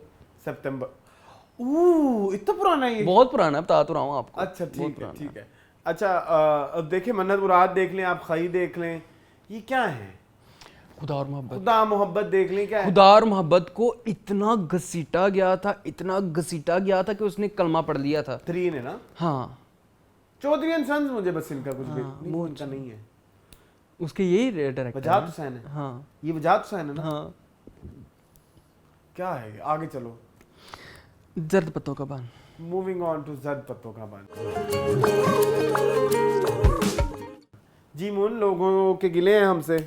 सितंबर। इतना पुराना है ये?
बहुत पुराना है, बता तो रहा हूँ आपको।
अच्छा
बहुत
ठीक है
पुराना
ठीक है। अच्छा अब देखिए मन्नत मुराद देख लें आप, खई देख लें, ये क्या है?
खुदा और मोहब्बत।
खुदा मोहब्बत देख लें, क्या है?
खुदा और मोहब्बत को इतना घसीटा गया था, इतना घसीटा गया था कि उसने कलमा पढ़ लिया था।
3 ने ना,
हाँ
चौधरी एंड सन्स, मुझे बस इनका कुछ भी नहीं, वो इनका नहीं है।
उसके यही डायरेक्टर
वजाहत हुसैन है।
हाँ
ये वजाहत हुसैन है ना?
हाँ।
क्या है आगे चलो,
जर्द पत्तों का बान।
मूविंग ऑन टू जर्द पत्तों का बान। जी मुन, लोगों के गिले हैं हमसे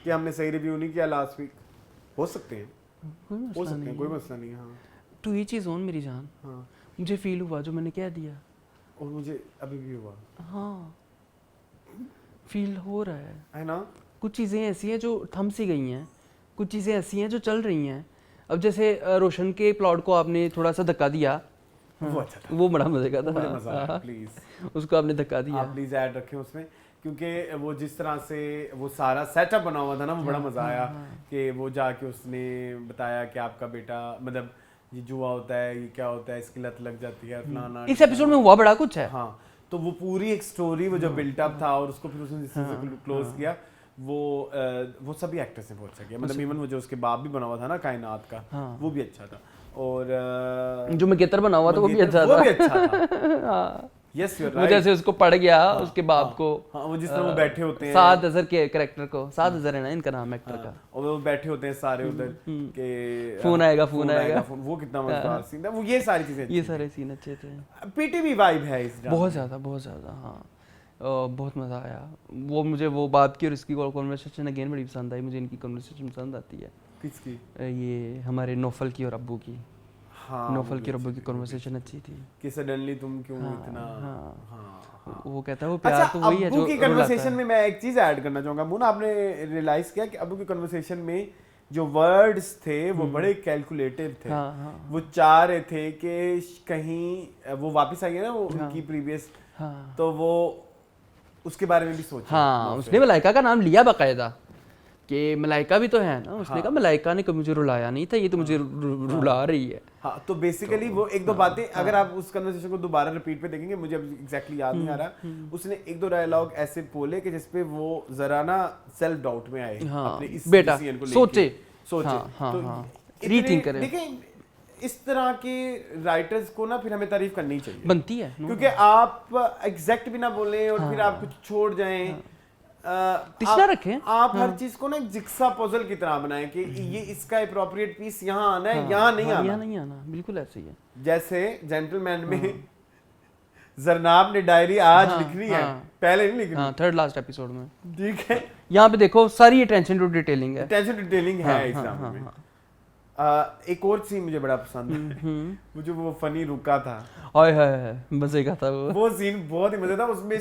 कि हमने सही रिव्यू नहीं किया लास्ट वीक। हो सकते हैं, हो सकते हैं, कोई मसला नहीं है। हाँ
टू ईच इज ओन मेरी जान।
हाँ,
मुझे फील हुआ जो मैंने कह दिया।
और मुझे अभी भी हुआ
हाँ फील हो रहा है
ना।
कुछ चीज़ें ऐसी हैं जो थम सी गई हैं, कुछ चीज़ें ऐसी हैं जो चल रही हैं। अब जैसे रोशन के प्लॉट को आपने थोड़ा सा धक्का दिया,
वो अच्छा था,
वो बड़ा मजे का था।
मुझे मजा आया। प्लीज
उसको आपने धक्का दिया।
आप प्लीज ऐड रखें उसमें, क्योंकि वो जिस तरह से वो सारा सेटअप बना हुआ था ना, वो बड़ा मजा आया कि वो जाके उसने बताया कि आपका बेटा, मतलब ये जुआ होता है, ये क्या होता है, इसकी लत लग जाती है, फलाना।
इस एपिसोड में हुआ बड़ा कुछ है।
हाँ, तो वो पूरी एक स्टोरी, वो जो बिल्टअप था और उसको फिर उसने जिस तरह से क्लोज किया, वो सभी एक्टर्स ने बहुत अच्छा किया। मतलब इवन वो जो उसके बाप भी बना हुआ था ना कायनात का, वो भी अच्छा था। और
जो मंगेतर बना हुआ था वो भी अच्छा
वो
था।
भी अच्छा था। यस यू आर
वो
राइट।
जैसे उसको पड़ गया उसके बाप को,
हाँ, वो जिस तरह वो बैठे होते हैं,
साद अजहर के कैरेक्टर को, साद अजहर है ना इनका नाम एक्टर का,
और वो बैठे होते हैं सारे उधर के
फोन आएगा, फोन आएगा।
वो कितना मजेदार सीन था वो। ये सारी चीजें
ये सारे सीन अच्छे थे।
पीटीवी वाइब है इस ड्रामे
बहुत ज़्यादा। हाँ बहुत मज़ा आया। वो मुझे वो बात की और इसकी कॉन्वर्सेशन अगेन बड़ी पसंद आई। मुझे इनकी कॉन्वर्सेशन पसंद आती है।
किसकी?
ये हमारे नौफल की और अब्बू की।
हाँ,
नौफल की और अब्बू की कॉन्वर्सेशन अच्छी थी
कि सडनली तुम क्यों इतना।
हाँ। वो कहता है वो प्यार
अच्छा,
तो वही है जो
अब्बू की कन्वर्सेशन में मैं एक चीज ऐड करना चाहूंगा। मुन, आपने रियलाइज किया कि अब्बू की कन्वर्सेशन में जो वर्ड्स थे वो बड़े कैलकुलेटिव थे।
हाँ।
वो चाह रहे थे कि कहीं वो वापस आई है ना, वो उनकी प्रीवियस, तो वो उसके बारे में भी सोचा।
हाँ उसने मलाइका का नाम लिया बाकायदा कि मलाइका भी तो है ना। उसने कहा मलाइका ने कभी मुझे रुलाया नहीं था, ये तो मुझे रुला रही है।
हाँ, तो बेसिकली वो एक दो बातें, अगर आप उस कन्वर्सेशन को दोबारा रिपीट पे देखेंगे, मुझे अब एग्जैक्टली याद नहीं आ रहा, उसने एक दो डायलॉग ऐसे बोले कि जिसपे वो जरा ना सेल्फ डाउट में आए।
हाँ,
अपने इस
बेटा
डिसीजन को
सोचे
सोचे।
हाँ,
तो
हाँ,
इतने-
रीथिंक करें।
देखें इस तरह के राइटर्स को ना फिर हमें तारीफ करनी चाहिए,
बनती है
क्योंकि आप एग्जैक्ट भी ना बोलें और फिर आप कुछ छोड़ जाएं,
तिश्ना रखें।
आप हर चीज को ना एक जिक्सा पजल की तरह बनाएं कि ये इसका एप्रोप्रिएट पीस यहाँ आना है, यहाँ नहीं आना।
यहाँ नहीं आना, बिल्कुल ऐसे ही है।
जैसे जेंटलमैन में जरनाब ने डायरी आज लिख ली है, पहले नहीं लिख ली।
हाँ, थर्ड लास्ट एपिसोड में।
ठीक है,
यहाँ पे देखो सारी अटेंशन टू डिटेलिंग है।
अटेंशन डिटेलिंग है इस ड्रामा में। एक और सीन मुझे बड़ा पसंद है, मुझे वो फनी रुका था,
हाय हाय मजे का था
वो सीन बहुत ही मजे था। उसमें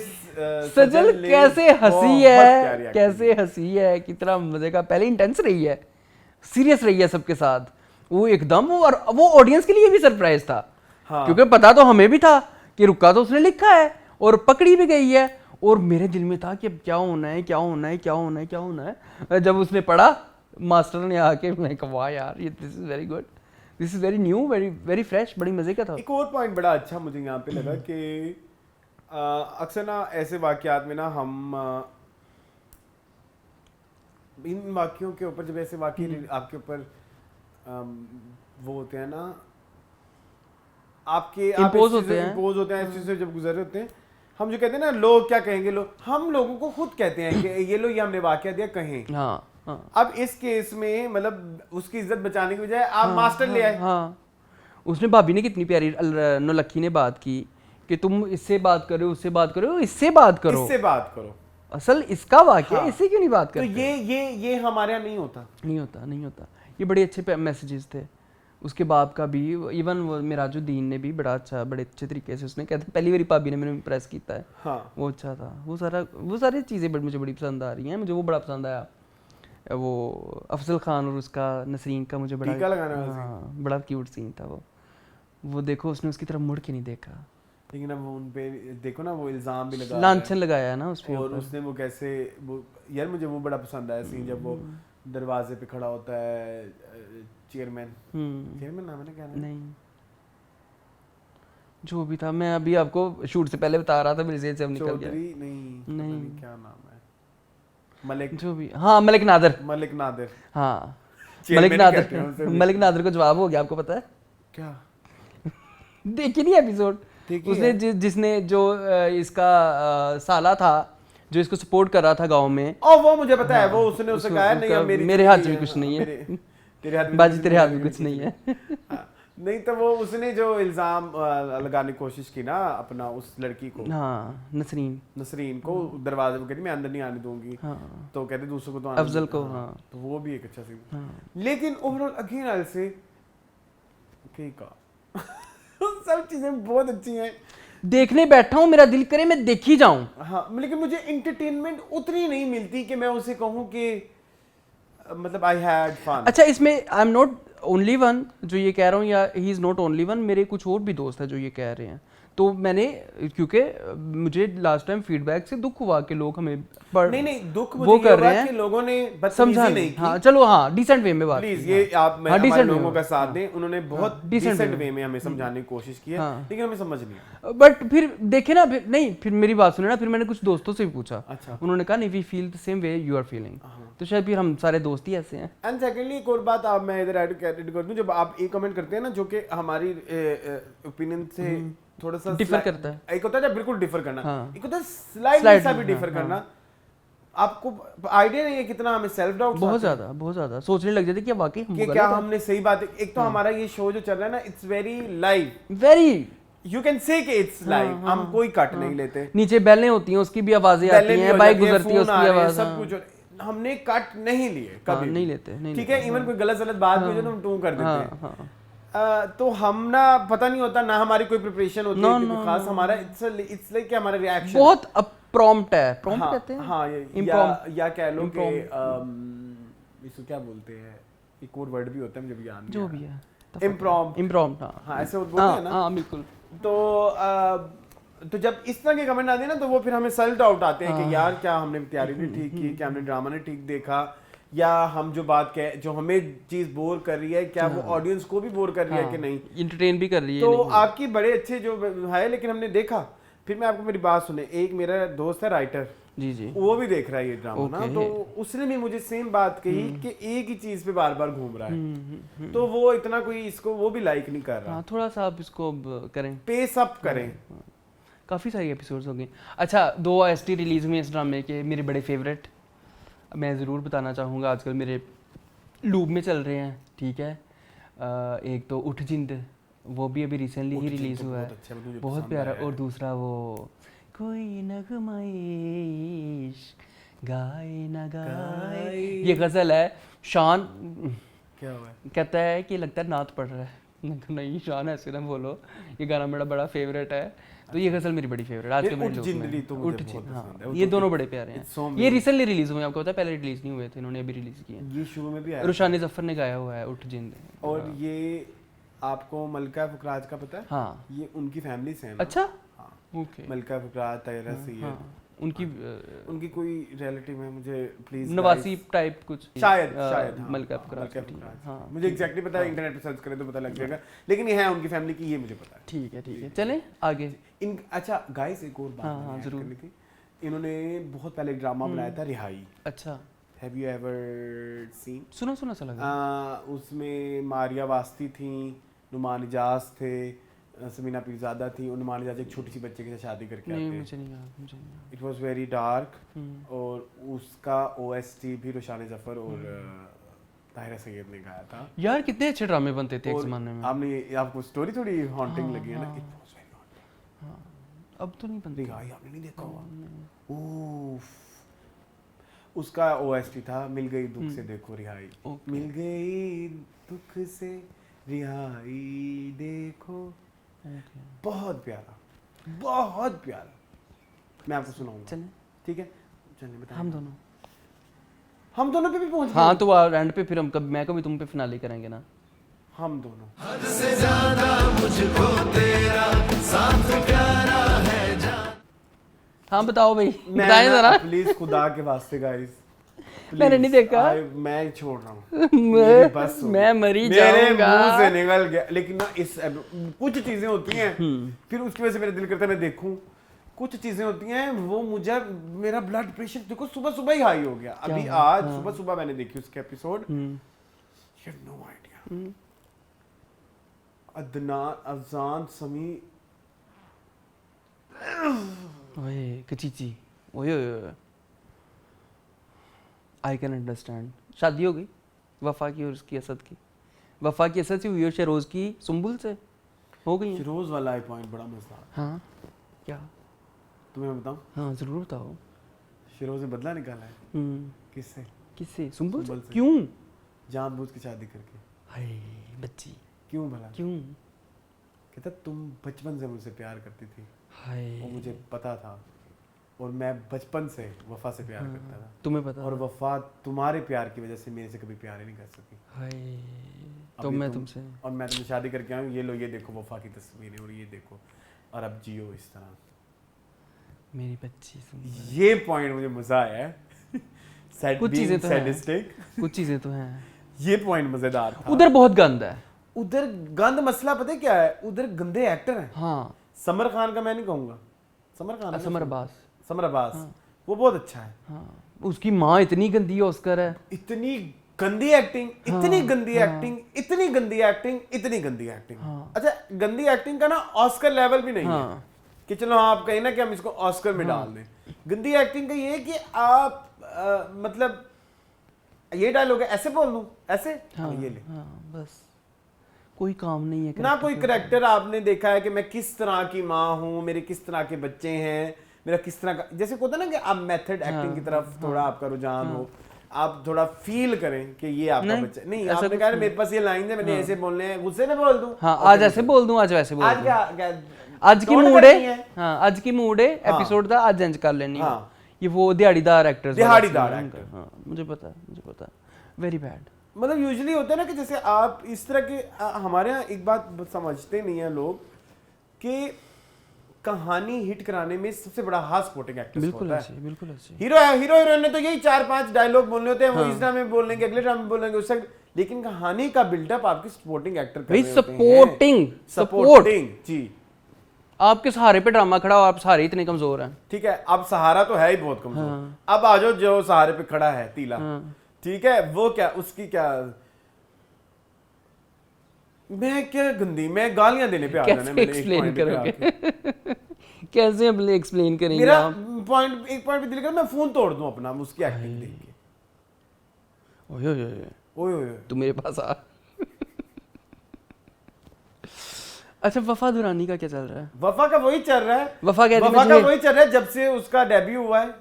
सजल
ने
कैसे हंसी
बहुत
है,
प्यारी acting
कैसे हंसी है, कितना मजे का। पहले इंटेंस रही है, सीरियस रही है सबके साथ, वो एकदम वो ऑडियंस के लिए भी सरप्राइज था।
हाँ।
क्योंकि पता तो हमें भी था कि रुका तो उसने लिखा है और पकड़ी भी गई है, और मेरे दिल में था कि अब क्या होना है, क्या होना है, क्या होना है, क्या होना है। जब उसने पढ़ा मास्टर ने आके, मैं कहा वाह यार, ये this is very good, this is very new, very very fresh, बड़ी मजे का था।
एक और पॉइंट बड़ा अच्छा मुझे यहाँ पे लगा कि अक्सर ना ऐसे वाकयात में ना हम इन वाक्यों के ऊपर, जब ऐसे वाकये आपके ऊपर वो होते हैं ना, आपके
Impose होते हैं।
इम्पोज होते हैं, इस चीज से जब गुजर रहे होते हैं, हम जो कहते हैं ना लोग क्या कहेंगे, लोग हम लोगों को खुद कहते हैं कि ये लो, ये हमने वाकया दिया, कहें।
हाँ हाँ
अब इस केस में मतलब उसकी इज्जत बचाने की बजाय आप मास्टर ले आए।
हाँ, उसने भाभी ने कितनी प्यारी नौलक्खी ने बात की कि तुम इससे बात करो, उससे बात करो, इससे बात करो,
इससे बात करो,
असल इसका वाक्य
हाँ।
इससे क्यों नहीं बात
तो
करते?
ये हमारे यहाँ नहीं होता।
नहीं होता, नहीं होता। ये बड़े अच्छे मैसेजेस थे उसके बाप का भी। इवन वो मिराजुद्दीन ने भी बड़ा अच्छा, बड़े अच्छे तरीके से उसने कहते पहली बारी भाभी ने मैंने इम्प्रेस किया है।
हाँ।
वो अच्छा था, वो सारी चीज़ें मुझे बड़ी पसंद आ रही हैं। मुझे वो बड़ा पसंद आया, वो अफजल खान और उसका नसरीन का मुझे बड़ा,
टीका लगाने वाला
हाँ, बड़ा क्यूट सीन था वो देखो उसने उसकी तरफ मुड़ के नहीं देखा,
लेकिन अब उन पे देखो ना वो इल्जाम भी लगा
लांछन लगाया है ना उस पे
और उसने वो कैसे वो, यार मुझे वो बड़ा पसंद आया सीन जब वो दरवाजे पे खड़ा होता है चेयरमैन नाम है ना, क्या नाम?
नहीं जो भी था, मैं अभी आपको शूट से पहले बता रहा था, मेरे जेहन से अब निकल गया।
चौधरी नहीं, पता नहीं क्या नाम है, मलिक,
जो भी, हाँ मलिक नादर,
मलिक नादिर,
हाँ
चेयरमैन
मलिक
कहते हैं उसे
नादर,
भी।
मलिक नादर को जवाब हो गया, आपको पता है?
क्या
देखिए नहीं एपिसोड,
देखिए
उसने जिसने जो इसका साला था जो इसको सपोर्ट कर रहा था गांव में,
ओ वो मुझे पता है, वो उसने उसे कहा नहीं अब
मेरे हाथ में कुछ नहीं है,
तेरे हाथ में
बाजी तेरे हाथ में कुछ नहीं है।
हाँ, नहीं तो वो उसने जो इल्जाम लगाने की कोशिश की ना अपना उस लड़की को,
हाँ
नसरीन को दरवाजे में, कहती मैं अंदर नहीं आने दूंगी,
हाँ,
तो कहते दूसरों को तो आने
अफजल
दो।
को,
हाँ,
हाँ।
तो वो भी एक अच्छा सीन,
हाँ।
लेकिन ओवरऑल अगेन आई से ठीक है सब चीजें बहुत अच्छी हैं,
देखने बैठा हूँ, मेरा दिल करे मैं देख ही जाऊं।
हाँ, लेकिन मुझे एंटरटेनमेंट उतनी नहीं मिलती कि मैं उसे कहूँ कि मतलब आई हैड फन।
अच्छा, इसमें I am not only one जो ये कह रहा हूँ, या he is not only one, मेरे कुछ और भी दोस्त हैं जो ये कह रहे हैं। तो मैंने, क्योंकि मुझे लास्ट टाइम फीडबैक से दुख हुआ कि लोग हमें
नहीं दुख
वो
मुझे
कर रहे
हुआ
हैं
कि लोगों ने
समझा
बदतमीजी नहीं
नहीं।
की।
हाँ चलो, हाँ डिसेंट वे में बात
प्लीज
की,
ये
हाँ।
आप
हाँ,
हमारे
decent
लोगों
way
का
में।
साथ दें, उन्होंने बहुत
decent
डिसेंट
way
वे में हमें समझाने की कोशिश की है,
हाँ।
लेकिन हमें समझ नहीं आया।
बट फिर देखे ना, फिर नहीं, फिर मेरी बात सुने ना, फिर मैंने कुछ दोस्तों से भी पूछा,
अच्छा।
उन्होंने कहा नहीं, we feel the same way you are feeling, तो शायद फिर हम सारे दोस्त ही ऐसे हैं।
एंड सेकेंडली एक और बात आप मैं इधर ऐड कर दूं, जब आप एक कमेंट करते हैं ना जो कि हमारी ओपिनियन से थोड़ा सा
डिफर करता है,
एक होता है जब बिल्कुल डिफर करना,
हाँ।
एक होता है स्लाइडली सा भी डिफर करना। आपको आइडिया नहीं है कितना हमें सेल्फ डाउट
बहुत ज्यादा सोचने लग जाते कि वाकई हम
कि क्या हमने सही बात, एक तो हमारा ये शो जो चल रहा है ना, it's very live,
very,
you can say कि इट्स लाइव, हम कोई कट नहीं लेते,
नीचे बेलें होती हैं उसकी भी आवाजें आती हैं, बाइक गुजरती है उसकी आवाज,
सब कुछ, हमने कट नहीं लिए कभी,
नहीं लेते, नहीं
ठीक है। इवन कोई गलत बात भी हो जाए तो हम टू कर देते हैं।
हाँ।
तो हम ना पता नहीं होता ना, हमारी कोई प्रिपरेशन होती है क्योंकि खास हमारा इट्स लाइक कि हमारा रिएक्शन
बहुत प्रॉम्प्ट है, प्रॉम्प्ट
हाँ,
कहते हैं,
हाँ, या कह लो कि इसको क्या बोलते हैं, एक और वर्ड भी होता है मुझे भी याद नहीं,
जो भी है,
इम्प्रॉम्प्ट, हाँ ऐसे बोलते हैं ना।
हाँ बिल्कुल।
तो जब इस तरह के कमेंट आते हैं ना, तो वो फिर हमें सेल्फ डाउट आते हैं कि यार क्या हमने तैयारी नहीं ठीक की, क्या हमने ड्रामा ने ठीक देखा, या हम जो बात कह, जो हमें चीज बोर कर रही है, क्या वो ऑडियंस को भी बोर कर रही है कि नहीं,
इंटरटेन भी कर रही है।
तो आपकी बड़े अच्छे जो है, लेकिन हमने देखा फिर मैं आपको मेरी बात सुने, एक मेरा दोस्त है राइटर,
जी जी
वो भी देख रहा है ये ड्रामा ना,
Okay.
तो उसने भी मुझे सेम बात कही कि एक ही चीज पे बार बार घूम रहा है, तो वो इतना कोई इसको वो भी लाइक नहीं कर रहा,
हाँ थोड़ा सा आप इसको अब करें।
पेस अप करें।
काफ़ी सारी एपिसोड्स हो गए। अच्छा 2 OST रिलीज हुए इस ड्रामे के, मेरे बड़े फेवरेट, मैं ज़रूर बताना चाहूँगा, आजकल मेरे लूप में चल रहे हैं, ठीक है। एक तो उठ जिंद, वो भी अभी रिसेंटली ही
उठ जिंद
रिलीज
तो
हुआ
बहुत
है,
अच्छा, मुझे
बहुत
पसंद
प्यारा।
आया
और
है।
दूसरा वो कोई नगमा इश्क गाए न गाए, ये गज़ल है। शान
क्या हुआ है?
कहता है कि लगता है नात पढ़ रहा है, मैं कहा, नहीं शान ऐसे ना बोलो, ये गाना मेरा बड़ा फेवरेट है। तो ये गज़ल मेरी बड़ी फेवरेट आज के
उठ जिंदड़ी तो मुझे बहुत
हाँ,
पसंद है, वो
ये
तो
दोनों बड़े प्यारे
it's so
हैं।
amazing।
ये रिसेंटली रिलीज हुए हैं, आपको पता है, पहले रिलीज नहीं हुए थे, इन्होंने अभी रिलीज किए हैं।
ये शुरू में भी आया
रुशानी जफर ने गाया हुआ है उठ जिंद।
और ये आपको मलका फकराज का पता है?
हाँ
ये उनकी फैमिली से है ना?
अच्छा
हाँ,
ओके
मलका फकराज, तैयरा सैयद,
हाँ उनकी
उनकी कोई रिलेटिव है, मुझे प्लीज
नवासी टाइप कुछ
शायद हाँ,
मलका
हाँ,
फकराज
मलका
ठीक है,
फकराज।
हाँ
मुझे एग्जैक्टली पता है, इंटरनेट पे सर्च करें तो पता लग जाएगा, लेकिन ये है उनकी फैमिली की, ये मुझे पता है।
ठीक है चलें आगे।
इन अच्छा गाइस, एक और बात
हाँ,
मैंने
हाँ,
add
जरूर।
करनी थी। इन्होंने बहुत पहले एक ड्रामा बनाया था रिहाई,
अच्छा
हैव यू एवर सीन?
सुना सा लगा।
उसमें मारिया वास्ती थी, नुमान इजाज थे, समीना पीरजादा थी, और नुमान इजाज एक छोटी सी बच्चे के साथ शादी करके
नहीं
आते हैं।
मुझे नहीं याद।
इट वाज वेरी डार्क, और उसका OST भी रुशान जफर और ताहिरा सैयद ने गाया था।
यार कितने अच्छे ड्रामे बनते थे एक
और
जमाने में।
आपने आपको स्टोरी थोड़ी हॉन्टिंग लगी है ना? It was very haunting.
अब तो नहीं बनते।
रिहाई आपने नहीं देखा होगा? उफ, उसका OST था मिल गई दुख से देखो रिहाई,
Okay.
मिल गई दुख से रिहाई देखो, बहुत प्यारा, बहुत प्यारा। मैं आपको सुनाऊंगा,
चलें
ठीक है? चलिए बताइए।
हम दोनों
पे भी पहुंच गए।
हाँ तो एंड पे फिर हम कब मैं कभी तुम पे फिनाले करेंगे ना,
हम दोनों।
हाँ बताओ भाई, बताएं जरा।
प्लीज खुदा के वास्ते गाइस,
मैंने नहीं देखा।
मैं छोड़ रहा हूँ, मेरी बस हो गई।
मैं मरी
मेरे
जाऊंगा।
मुंह से निकल गया, लेकिन ना इस कुछ चीजें होती हैं, फिर उसकी वजह से मेरा दिल करता है मैं देखूं। कुछ चीजें होती हैं वो मुझे, मेरा ब्लड प्रेशर देखो सुबह सुबह ही हाई हो गया। अभी आज सुबह सुबह मैंने देखी उसके episode, you have no idea. Adnan Afzan Sami,
ओए कचीची, ओए आई कैन अंडरस्टैंड। शादी हो गई वफा की और उसकी असद की, वफा की असद से हुई और शरोज की सुंबुल से हो गई है।
फिरोज वाला पॉइंट बड़ा मजेदार।
हाँ क्या?
तुम्हें बताऊं,
हाँ जरूर बताओ।
फिरोज ने बदला निकाला है। किससे?
किससे? सुंबुल
सुंबुल
से?
से।
क्यों?
जानबूझ के शादी करके।
हाय बच्ची,
क्यों भला?
क्यों?
कहता तुम बचपन से मुझसे प्यार करती थी,
हाय
वो मुझे पता था, और मैं बचपन से वफा से प्यार करता था,
तुम्हें पता
और वफा तुम्हारे प्यार की वजह से मेरे से कभी प्यार ही नहीं कर सकी।
हाय तो
अभी
मैं
तुम-
तुमसे
और मैं तुमसे शादी करके आया हूँ, ये लो ये देखो वफा की तस्वीरें, और ये देखो, और अब जियो इस तरह।
मेरी बच्ची सुंदर।
ये पॉइंट मुझे मजा आया है।
कुछ चीजें तो हैं।
सैडिस्टिक,
कुछ चीजें तो हैं।
ये पॉइंट मजेदार था।
उधर बहुत गंद है।
उधर गंद मसला पता है क्या है? उधर गंदे एक्टर हैं।
हाँ
समर खान का मैं नहीं कहूंगा, समर खान है ना?
समर अब्बास।
समर अब्बास, वो बहुत अच्छा है।
हाँ उसकी माँ इतनी गंदी ऑस्कर है।
इतनी गंदी एक्टिंग, इतनी गंदी एक्टिंग, इतनी गंदी एक्टिंग, इतनी गंदी एक्टिंग। अच्छा गंदी एक्टिंग का ना ऑस्कर लेवल भी नहीं है
हाँ
कि चलो आप कहीं ना कि हम इसको ऑस्कर में डाल दें। गंदी एक्टिंग का ये है कि आप मतलब ये डायलॉग है ऐसे बोल दूं, ऐसे
हाँ
ये ले,
हाँ बस कोई काम नहीं है।
ना कोई करेक्टर आपने देखा है कि मैं किस तरह की माँ हूँ, मेरे किस तरह के बच्चे हैं, मेरा किस तरह का, जैसे होता है ना कि आप मेथड एक्टिंग की तरफ थोड़ा आपका रुझान हो, आप थोड़ा फील करें कि ये आपका
नहीं,
बच्चा नहीं,
ऐसा
आपने
कुछ
कहा
नहीं।
मेरे पास ये लाइन है, मैंने ऐसे बोलने हैं, गुस्से में बोल दूं,
हाँ
और
आज
फिर
ऐसे बोल दूं, आज वैसे बोल
आज
दूं।
क्या
आज की
टोन
मूड
करनी
है। हाँ आज की मूड है,
हाँ।
एपिसोड था आज एंड कर लेनी है।
हाँ।
ये वो दिहाड़ीदार एक्टर्स,
दिहाड़ीदार actor।
हाँ मुझे पता, वेरी बैड।
मतलब यूजुअली होता है ना कि जैसे आप इस तरह के हमारे यहाँ एक बात समझते नहीं है लोग कि कहानी हिट कराने में सबसे बड़ा हाथ सपोर्टिंग एक्टर
बिल्कुल
होता है।
ऐसे, बिल्कुल ऐसे।
हीरो हीरोइन ने तो यही 4-5 डायलॉग बोलने होते हैं, वो इस ड्रामे में बोलेंगे, अगले ड्रामे में बोलेंगे, उससे, लेकिन कहानी का बिल्डअप आपकी सपोर्टिंग एक्टर कर
भाई
रहे होते हैं।
सपोर्टिंग
जी।
आपके सहारे पे ड्रामा खड़ा हो, आप सहारे इतने कमजोर हैं।
ठीक है, अब सहारा तो है ही बहुत कमजोर, अब आ जाओ जो सहारे पे खड़ा है तीला, ठीक है, वो क्या उसकी क्या, मैं क्या गंदी, मैं गालियां देने पे आ जाना
कैसे
मैंने एक
एक्सप्लेन
point पे आके।
करोगे? कैसे हम एक्सप्लेन करेंगे
मेरा
आप?
एक पॉइंट पे दिल कर मैं फोन तोड़ दूं अपना उसकी एक्टिंग देख के।
ओए ओए ओए,
ओए ओए
तू मेरे पास आ। अच्छा, वफा दुरानी का क्या चल रहा है?
वफा का वही चल रहा है,
वफा कहती
वफा
मैं
का वही चल रहा है जब से उसका डेब्यू हुआ है,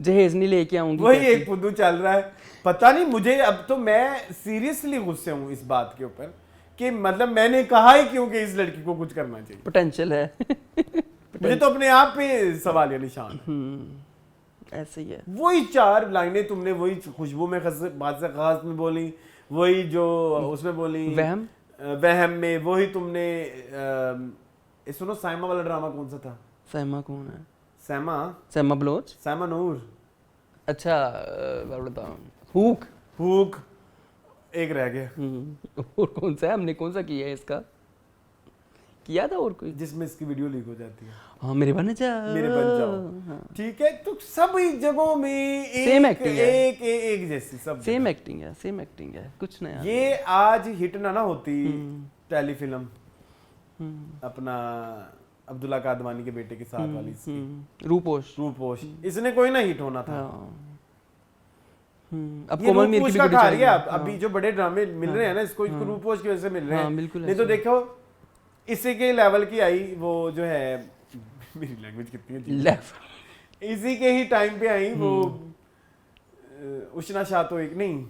जहेज नहीं लेके आऊंगी
वही
कहती।
एक फुद्दू चल रहा है। पता नहीं मुझे, अब तो मैं सीरियसली गुस्से हूँ इस बात के ऊपर कि मतलब मैंने कहा ही क्यों कि इस लड़की को कुछ करना चाहिए।
पोटेंशियल है।
मुझे तो अपने आप पे सवाल या निशान है।
ऐसे ही है।
वही 4 लाइनें तुमने वही खुशबू में बादशाह खास में बोली, वही जो उसमें बोली वहम में, वही तुमने सुनो साइमा वाला ड्रामा कौन सा था?
सैमा कौन है?
सैमा
बलोच।
सैमा नूर।
अच्छा, बताओ। हुक।
हुक एक रह गया,
और कौन सा है? हमने कौन सा किया है इसका? किया था और कोई
जिसमें इसकी वीडियो लीक हो जाती है।
हाँ, मेरे बन जा,
मेरे बन जाओ। ठीक है, तो सभी जगहों में
Same acting है।
एक जैसी सब
सेम एक्टिंग है, कुछ नया।
ये आज हिट ना होती टेलीफिल्म अपना अब्दुल्ला कादवानी के बेटे के साथ वाली इसकी, रूपोश, इसने कोई ना हिट होना था।
अब
ये
कोमल मीर की
रूपोश
भी
का
वीडियो
खा
चल
रही है,
रही है।
अभी जो बड़े ड्रामे मिल रहे हैं ना इसको रूपोश की वजह से मिल रहे हैं।
बिल्कुल
नहीं तो देखो इसी के लेवल की आई वो जो है, मेरी लैंग्वेज कितनी है, इसी के ही टाइम पे आई वो उशना शाह, तो एक नहीं,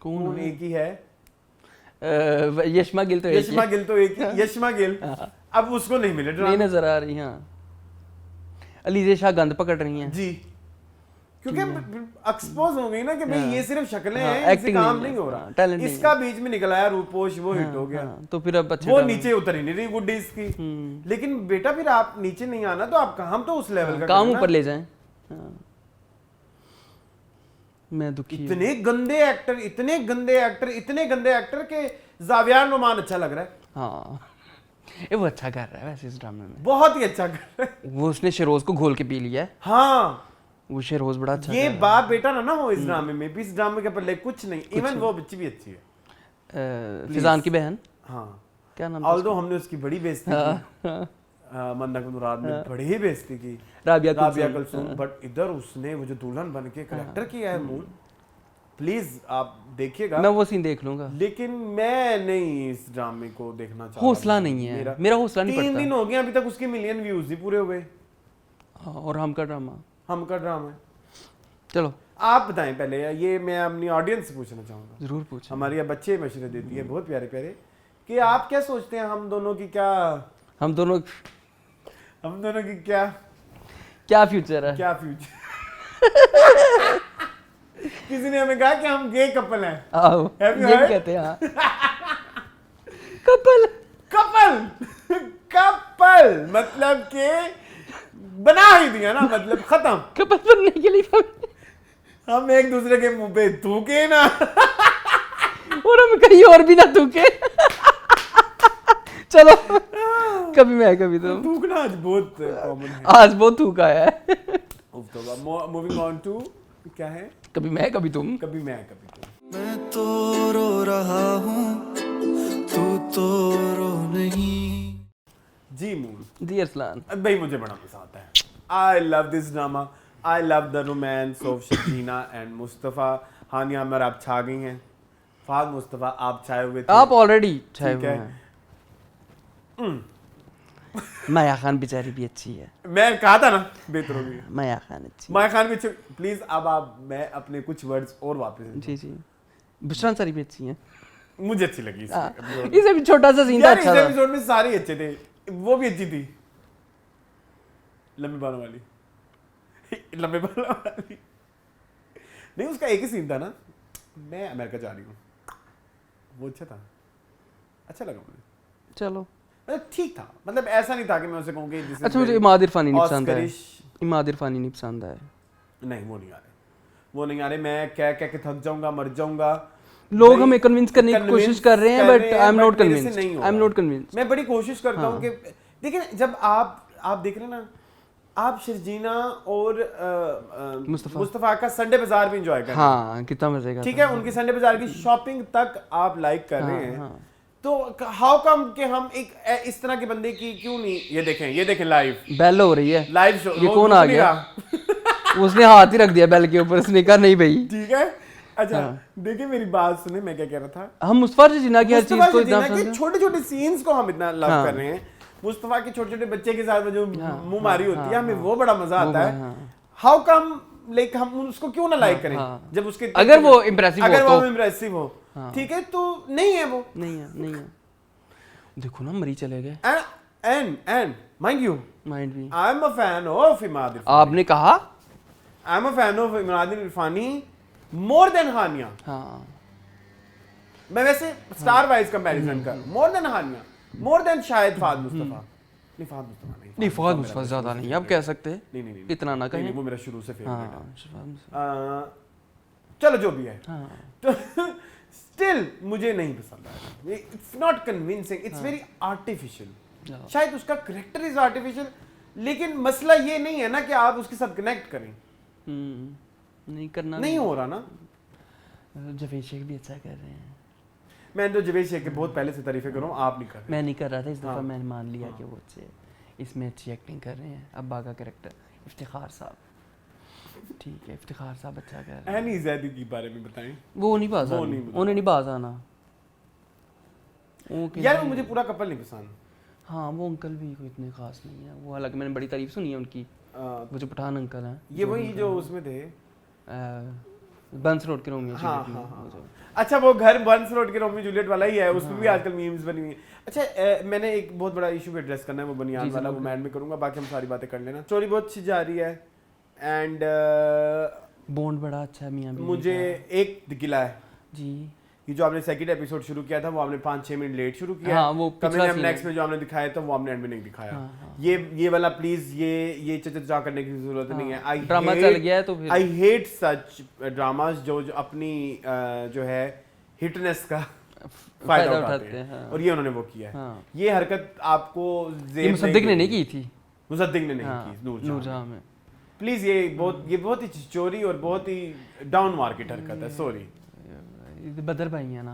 कौन एक ही है,
यशमा गिल तो
यशमा गिल तो एक ही, यशमा गिल। अब उसको नहीं मिले
नहीं नजर आ रही। हाँ, अलीजे शाह गंद पकड़ रही हैं
जी, क्योंकि एक्सपोज हो गई ना कि भाई ये सिर्फ शक्लें
हाँ,
हैं, इससे
acting
काम
नहीं
नहीं
है,
हो रहा।
talent नहीं
इसका बीच में निकल आया रूपोश, वो हिट हो गया।
तो फिर अब अच्छे
वो नीचे उतर ही नहीं रही गुड्डी इसकी। लेकिन बेटा फिर आप नीचे नहीं आना तो आप काम तो उस लेवल का
काम
करें ना।
ऊपर ले जाएं। मैं दुखी हूं।
इतने गंदे एक्टर, इतने गंदे एक्टर, इतने गंदे एक्टर के जावियार नुमान अच्छा लग रहा है।
हाँ, ये वो अच्छा कर रहा है वैसे इस ड्रामे में,
बहुत ही अच्छा कर रहा है।
वो उसने शेरोज को घोल के पी लिया है।
हाँ,
वो शेरोज बड़ा अच्छा
ये
कर रहा है।
बाप बेटा ना हो इस ड्रामे में भी, इस ड्रामे के पल्ले कुछ नहीं। इवन वो बच्ची भी अच्छी है,
फिजान की बहन,
हाँ,
क्या नाम?
ऑल्दो हमने उसकी बड़ी बेइज्जती की, मंदा मुराद ने बड़ी ही बेइज्जती की,
राबिया
कुलसुम, बट इधर उसने वो जो दुल्हन बन के करेक्टर किया है मूल, प्लीज आप देखिएगा।
मैं वो सीन देख लूंगा,
लेकिन मैं नहीं इस ड्रामे को देखना चाहता।
हौसला नहीं है मेरा हौसला नहीं
3
पड़ता।
दिन हो गए अभी तक उसके मिलियन व्यूज ही पूरे हुए।
और हम का ड्रामा
है।
चलो
आप बताएं पहले, ये मैं अपनी ऑडियंस से पूछना चाहूंगा,
जरूर पूछो।
हमारी ये बच्चे मशवरे देती है बहुत प्यारे प्यारे, कि आप क्या सोचते हैं हम दोनों की क्या
फ्यूचर है?
क्या फ्यूचर? किसी ने हमें कहा कि हम गे कपल हैं।
आओ,
Have you
ये
heard?
कहते हैं। हाँ।
कपल मतलब के बना ही दिया ना, मतलब खत्म।
कपल बनने के लिए
हम एक दूसरे के मुंह पे थूके ना,
और हम कहीं और भी ना थूके। चलो, कभी मैं कभी तुम।
थूकना आज बहुत कॉमन है।
आज बहुत थूका है।
मूविंग ऑन टू क्या है,
कभी मैं कभी तुम।
कभी मैं कभी तुम।
मैं तो रो रहा हूँ, तू तो रो नहीं।
जी मूल
जी अरसलान
भाई, मुझे बड़ा मजा आता है। I love this drama, I love the romance of Shakina and Mustafa. Hania Aamir आप छा गई हैं, फाग मुस्तफ़ा आप छाए हुए थे।
आप ऑलरेडी छाए
ठीक
हुए
है।
हैं। माया खान बेचारी भी अच्छी है।
मैं कहा था ना बेहतर होगी।
माया खान अच्छी।
माया खान भी अच्छी। प्लीज अब आप, मैं अपने कुछ वर्ड्स और वापस।
जी जी, बुशरा अंसारी भी अच्छी है।
मुझे अच्छी लगी इस episode में।
इसे भी छोटा सा सीन था,
यार
अच्छा
इस
था।
एपिसोड में सारे अच्छे थे, वो भी अच्छी थी, लंबे बालों वाली। लंबे बालों वाली नहीं, उसका एक ही सीन था ना, मैं अमेरिका जा रही हूँ, वो अच्छा था, अच्छा लगा मुझे।
चलो
मतलब ठीक था, मतलब ऐसा नहीं था कि मैं उसे कहूँ कि
अच्छा, मुझे इमाद इरफानी नहीं पसंद है।
ऑस्करिश।
इमाद इरफानी नहीं पसंद है।
नहीं, वो नहीं आ रहे, वो नहीं आ रहे। मैं कह कह के थक जाऊंगा, मर जाऊंगा।
लोग
भाई,
हमें कन्विंस करने की कोशिश कर रहे हैं, but I am not convinced. I am not convinced.
मैं बड़ी कोशिश करता हूँ कि देखिए जब आप देख रहे हैं ना, आप शर्जीना और मुस्तफा का संडे बाजार भी एंजॉय कर रहे हैं।
हाँ कितना मजे का
ठीक है, उनकी संडे बाजार की शॉपिंग तक आप लाइक कर रहे हैं, तो हाउ कम कि हम एक इस तरह के बंदे की क्यों नहीं, ये देखें लाइव
बेल हो रही है,
लाइव शो,
ये कौन आ गया? उसने हाथ ही रख दिया बेल के ऊपर, उसने कहा नहीं भाई।
ठीक है, अच्छा देखिए मेरी बात सुने, मैं क्या कह रहा था,
हम मुस्तफा शर्जीना की हर चीज को इतना
छोटे छोटे सीन्स को हम इतना लव कर रहे हैं। मुस्तफा के छोटे छोटे बच्चे के साथ जो मुंह मारी होती है, हमें वो बड़ा मजा आता है। हाउ कम लाइक हम उसको क्यों ना लाइक करें जब उसके
अगर वो इम्प्रेसिव
हो, ठीक है, तो नहीं है वो,
नहीं है। देखो ना मरी चले गए।
एंड माइंड यू,
माइंड भी
I am a fan of Imad Irfani.
आपने कहा
I am a fan of Imad Irfani more than Hania.
हाँ
मैं वैसे स्टार वाइज कंपैरिजन कर, more than Hania, more than शायद फाद मुस्तफा, नहीं फाद मुस्तफा
नहीं, फाद मुस्तफा ज्यादा नहीं, आप कह सकते हैं
नहीं
इतना ना कहें,
वो मेरा शुरू से फेवरेट है।
हाँ
चलो जो भी है, तो स्टिल मुझे नहीं पसंद आया, it's not convincing, it's very artificial. शायद उसका कैरेक्टर इज आर्टिफिशियल, लेकिन मसला ये नहीं है ना कि आप उसके साथ कनेक्ट करें,
नहीं करना,
नहीं हो रहा ना।
जवेद शेख भी अच्छा कर रहे हैं,
मैं तो जवेद शेख के बहुत पहले से तारीफें कर रहा हूँ, आप नहीं कर रहे।
मैं नहीं कर रहा था, इस दफ़ा मैंने मान लिया कि वो अच्छे इसमें अच्छी एक्टिंग कर रहे हैं। अब्बा का कैरेक्टर इफ्तिखार साहब, ठीक है, इफ्तिखार साहब अच्छा कर रहे हैं।
एनी ज़ैदी के बारे में बताएं।
वो नहीं बाज आना, उन्हें नहीं बाज आना
यार, मुझे पूरा कपल नहीं पसंद।
हाँ वो अंकल भी कोई इतने खास नहीं है, वो हालांकि मैंने बड़ी तारीफ सुनी है उनकी, वो जो पठान अंकल हैं,
ये वही जो उसमें थे
बंस रोड के रोमियो जूलियट में।
अच्छा, वो घर बंस रोड के रोमियो जूलियट वाला ही है, उसमें भी आजकल मीम्स बनी हुई है। अच्छा, मैंने एक बहुत बड़ा इशू एड्रेस करना है, वो बनियान वाला, वो मैं करूंगा, बाकी हम सारी बातें कर लेना। स्टोरी बहुत अच्छी जा रही है एंड
बॉन्ड बड़ा अच्छा है मियां बीवी
मुझे एक गिला है
जी,
ये जो आपने सेकंड एपिसोड शुरू किया था वो आपने 5-6 मिनट लेट शुरू किया।
हाँ, वो पिछला
सीन नेक्स्ट में जो आपने दिखाया था वो आपने एंड में नहीं दिखाया।
हाँ।
ये वाला प्लीज ये चचा करने की जरूरत नहीं है। आई
ड्रामा चल गया है तो फिर
आई हेट सच ड्रामास जो अपनी जो है हिटनेस का फायदा उठाते हैं, और ये उन्होंने वो किया है। ये हरकत आपको
मुसद्दिक ने नहीं की थी,
मुसद्दिक ने नहीं की,
नूरजहां में।
प्लीज ये बहुत ही चोरी और बहुत ही डाउन मार्केट हरकत है, सॉरी।
बदर भाई है ना,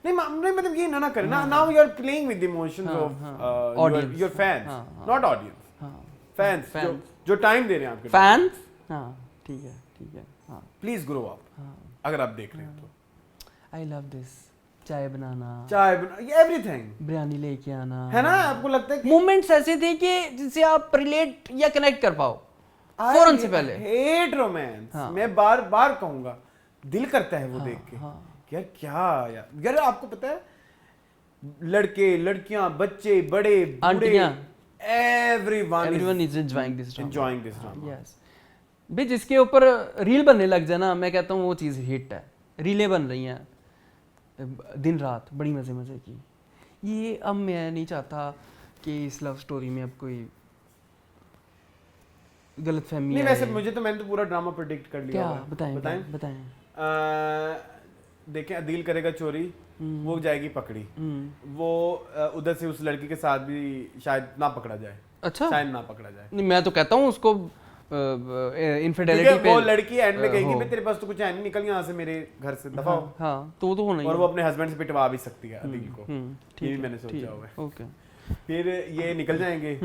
नहीं मतलब ये ना करें ना, now you are playing with the emotions of your fans, not audience, fans जो टाइम दे रहे हैं आपके
फैंस। हां ठीक है हां,
प्लीज ग्रो अप। अगर आप देख रहे हैं तो
आई लव दिस, चाय बनाना,
एवरीथिंग,
बिरयानी लेके आना,
है ना। आपको लगता है कि
मोमेंट्स ऐसे थे कि जिससे आप रिलेट या कनेक्ट कर पाओ फौरन से पहले।
हेट रोमांस, मैं बार बार कहूंगा, दिल करता है वो देख के, यार क्या यार आपको पता है, लड़के लड़कियां बच्चे बड़े बूढ़े everyone
is enjoying this
drama।
yes भाई, जिसके ऊपर रील बनने लग जाए ना, मैं कहता हूँ वो चीज़ हिट है। रीलें बन रही हैं दिन रात, बड़ी मज़े की। ये अब मैं नहीं चाहता कि इस लव स्टोरी में अब कोई गलत फहमी
नहीं। वैसे मैंने तो पूरा ड्रामा प्रेडिक्ट कर लिया।
क्या बताएं।
देखें, अदील करेगा चोरी, वो जाएगी पकड़ी, वो उधर से उस लड़की के साथ भी शायद ना पकड़ा जाए।
अच्छा,
शायद ना पकड़ा जाए।
नहीं, मैं तो कहता हूँ उसको इनफिडेलिटी पे
वो लड़की एंड में कहेगी मैं तेरे पास तो कुछ है नहीं, निकल यहाँ से मेरे घर से, दफा हो।
हाँ, तो होना ही।
और वो अपने हस्बैंड से पिटवा भी सकती है अदील को, ये भी मैंने सोचा हुआ है।
ओके,
फिर ये निकल जाएंगे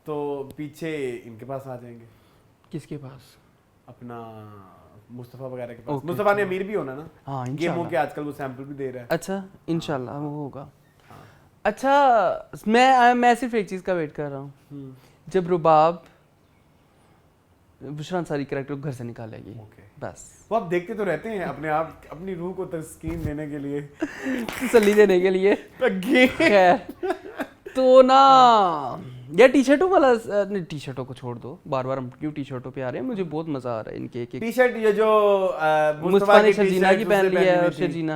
तो पीछे इनके पास आ जाएंगे।
किसके पास?
अपना मुस्तफा वगैरह के पास। मुस्तफा ने अमीर भी होना ना।
हाँ,
गेमों के आजकल वो सैंपल भी दे रहा है।
अच्छा, इंशाल्लाह वो होगा। अच्छा, मैं सिर्फ एक चीज़ का वेट कर रहा हूँ, जब रुबाब बुशरा अंसारी कैरेक्टर को घर से निकालेगी, बस।
वो आप देखते तो रहते हैं अपने आप, अपनी रूह को तस्कीन देने के लिए,
तसल्ली देने के लिए। खैर, तो ना यार टी-शर्टों वाला, नहीं टी-शर्टों को छोड़ दो, बार बार हम क्यों टी-शर्टों पे आ रहे हैं। मुझे बहुत मजा आ रहा है इनके एक
टी-शर्ट, ये जो
मुस्तफा ने शर्जीना की पहन लिया है, और शर्जीना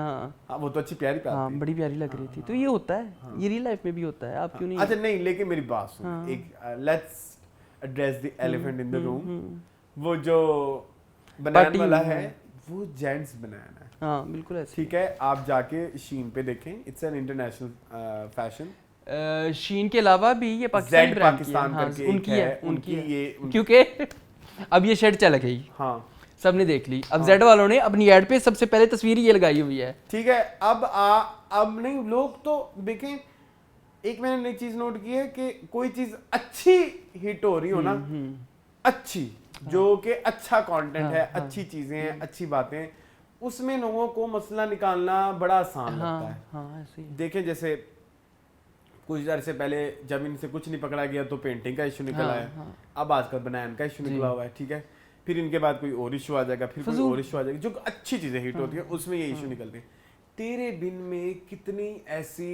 हाँ
वो तो अच्छी प्यारी
हाँ बड़ी प्यारी लग रही थी। तो ये होता है, ये रियल लाइफ में भी होता है, आप क्यों नहीं?
अच्छा नहीं, लेकिन मेरी बात सुन, एक let's address the elephant in the room. वो जो बनान वाला है वो जेंट्स बनान है।
हाँ बिल्कुल ऐसे।
ठीक है, आप जाके शीन पे देखें, इट्स एन इंटरनेशनल फैशन।
शीन के अलावा भी ये पाकिस्तान
Z
ब्रांड की
पाकिस्तान
है, हाँ,
करके एक
उनकी
है,
है
उनकी ये
क्योंकि अब ये शर्ट चल गई,
हाँ
सबने देख ली। अब जेड वालों ने अपनी ऐड पे सबसे पहले तस्वीर ये लगाई हुई है।
ठीक है। अब नहीं, लोग तो देखें, एक मैंने नई चीज नोट की है कि कोई चीज अच्छी हिट हो रही हो ना, अच्छी जो कि अच्छा कंटेंट है, अच्छी चीजें हैं, अच्छी बातें, उसमें लोगों को मसला निकालना बड़ा आसान लगता है।
हाँ ऐसे ही।
देखें जैसे कुछ देर से पहले जब इनसे कुछ नहीं पकड़ा गया तो पेंटिंग का इशू निकला है, अब आजकल बनान का इशू निकला हुआ है, ठीक है। फिर इनके बाद कोई और इशू आ जाएगा, फिर कोई और इशू आ जाएगा, जो अच्छी चीजें हिट होती है उसमें ये इशू निकलते हैं। तेरे बिन में कितनी ऐसी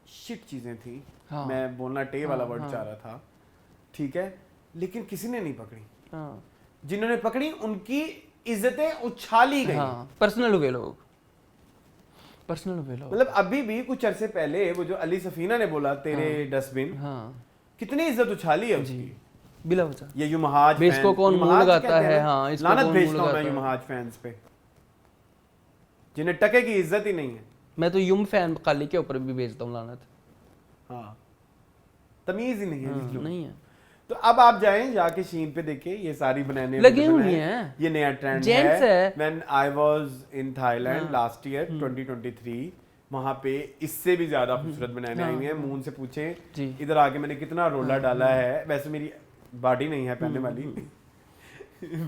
शिट चीजें थी, मैं बोलना टे वाला वर्ड चाह रहा था, ठीक है, लेकिन किसी ने नहीं पकड़ी। जिन्होंने पकड़ी उनकी इज्जतें उछाली गई।
पर्सनल हुए लोग, पर्सनल हुए लोग।
मतलब अभी भी कुछ अरसे पहले वो जो अली सफीना ने बोला तेरे डस्टबिन, कितनी इज्जत उछाली है उसकी
बिला वजह।
ये युमहाज
फैंस इसको कौन मुंह लगाता है, हाँ इसको
लानत
कौन
भेजता
मुंह
हूं मैं
लगाता है।
युमहाज फैंस पे, जिन्हें टके की इज्जत ही नहीं है।
मैं तो युम फैन काली के ऊपर भी भेजता हूँ लानत।
हाँ, तमीज ही नहीं है जिस लोगों
नहीं है।
तो अब आप जाएं जाके शीन पे देखें, ये सारी बनाने
लगी हुई हैं।
ये नया ट्रेंड
Gents है।
When I was in Thailand last year 2023, वहां पे इससे भी ज्यादा खूबसूरत बनाने आई हुई हैं। मून से पूछें इधर आके मैंने कितना रोला डाला है, वैसे मेरी बॉडी नहीं है पहनने वाली,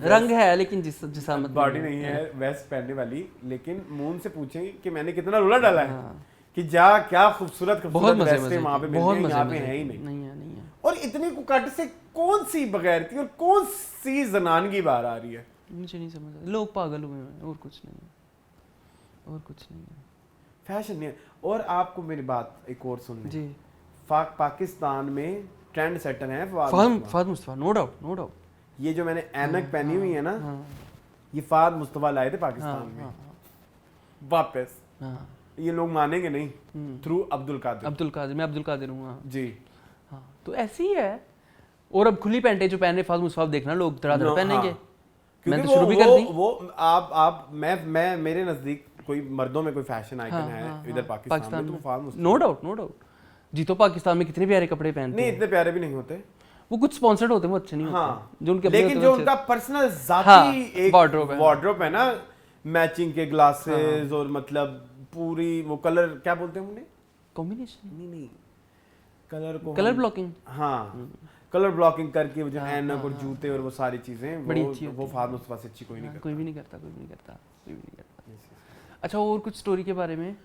रंग है लेकिन जिसामत
बॉडी नहीं है वेस्ट पहनने वाली, लेकिन मून से पूछें कि मैंने कितना रोला डाला है कि जा क्या खूबसूरत
बहुत मजे
वेस्टें वहां पे मिलती हैं, यहाँ पे है ही नहीं।
नहीं है।
और इतनी कुकट से कौन सी बगैरती और कौन सी जनानगी बाहर आ रही है,
मुझे नहीं समझ। लोग पागल हुए हैं और कुछ नहीं है, और कुछ नहीं है।
फैशन नहीं है। और आपको मेरी बात एक और सुननी
जी,
पाकिस्तान में ट्रेंड सेटर हैं
Fahad Mustafa, no doubt no doubt.
ये जो मैंने ऐनक पहनी हुई है ना, ये फहद मुस्तफा लाए थे पाकिस्तान में वापस। ये लोग मानेंगे नहीं, थ्रू अब्दुल कादिर।
मैं अब्दुल कादिर हूँ
जी।
हाँ, तो ऐसी ही है। और अब खुली पैंटें जो पहन रहे फहद मुस्तफा देखना लोग धड़ाधड़ पहनेंगे।
क्योंकि
तो शुरू भी कर दी।
वो आप मैं मेरे नजदीक कोई मर्दों में कोई फैशन आइकन है इधर पाकिस्तान में, तो फहद मुस्तफा।
No doubt. जी तो पाकिस्तान में कितने प्यारे कपड़े पहनते हैं।
नहीं, इतने प्यारे भी नहीं होते,
वो कुछ स्पॉन्सर्ड होते हैं, वो अच्छे नहीं होते। जो उनके
लेकिन जो उनका पर्सनल जाती एक वार्डरोब है ना, मैचिंग के ग्लासेस और मतलब पूरी वो कलर क्या बोलते हैं उन्हें,
कॉम्बिनेशन
नहीं
कलर ब्लॉकिंग।
हाँ, कलर ब्लॉकिंग करके वो जो ऐनक और जूते और वो सारी चीजें
बड़ी अच्छी
वो फहद मुस्तफा से अच्छी कोई नहीं करता।
कोई भी नहीं करता। अच्छा, और कुछ स्टोरी के बारे में?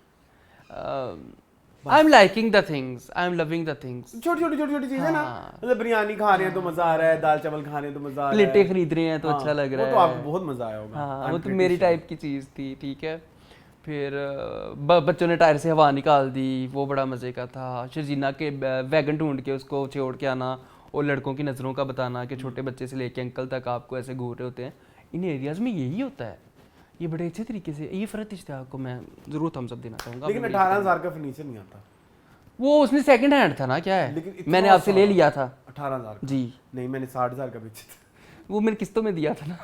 I am liking the things, I am loving the things.
छोटी चीजें ना, मतलब बिरयानी खा रहे हैं तो मजा आ रहा है, दाल चावल खा रहे हैं तो मजा आ रहा है,
प्लेटें खरीद रहे हैं तो अच्छा लग रहा है,
वो तो आपको बहुत मजा आया होगा।
हाँ, वो तो मेरी टाइप की चीज़ थी, ठीक है। फिर बच्चों ने टायर से हवा निकाल दी, वो बड़ा मज़े का था। शर्जीना के वैगन ढूंढ के उसको छोड़ के आना, और लड़कों की नज़रों का बताना कि छोटे बच्चे से लेके अंकल तक आपको ऐसे घूर रहे होते हैं। इन एरियाज़ में यही होता है। ये बड़े अच्छे तरीके से, ये फ़रत इश्तियाक को मैं ज़रूर थम्स अप देना चाहूँगा।
लेकिन 18,000 का फर्नीचर नहीं आता।
वो उसमें सेकंड हैंड था ना, क्या है, मैंने आपसे ले लिया था
18,000
जी।
नहीं, मैंने 60,000 का बेचा था।
वो मैंने किस्तों में दिया था ना।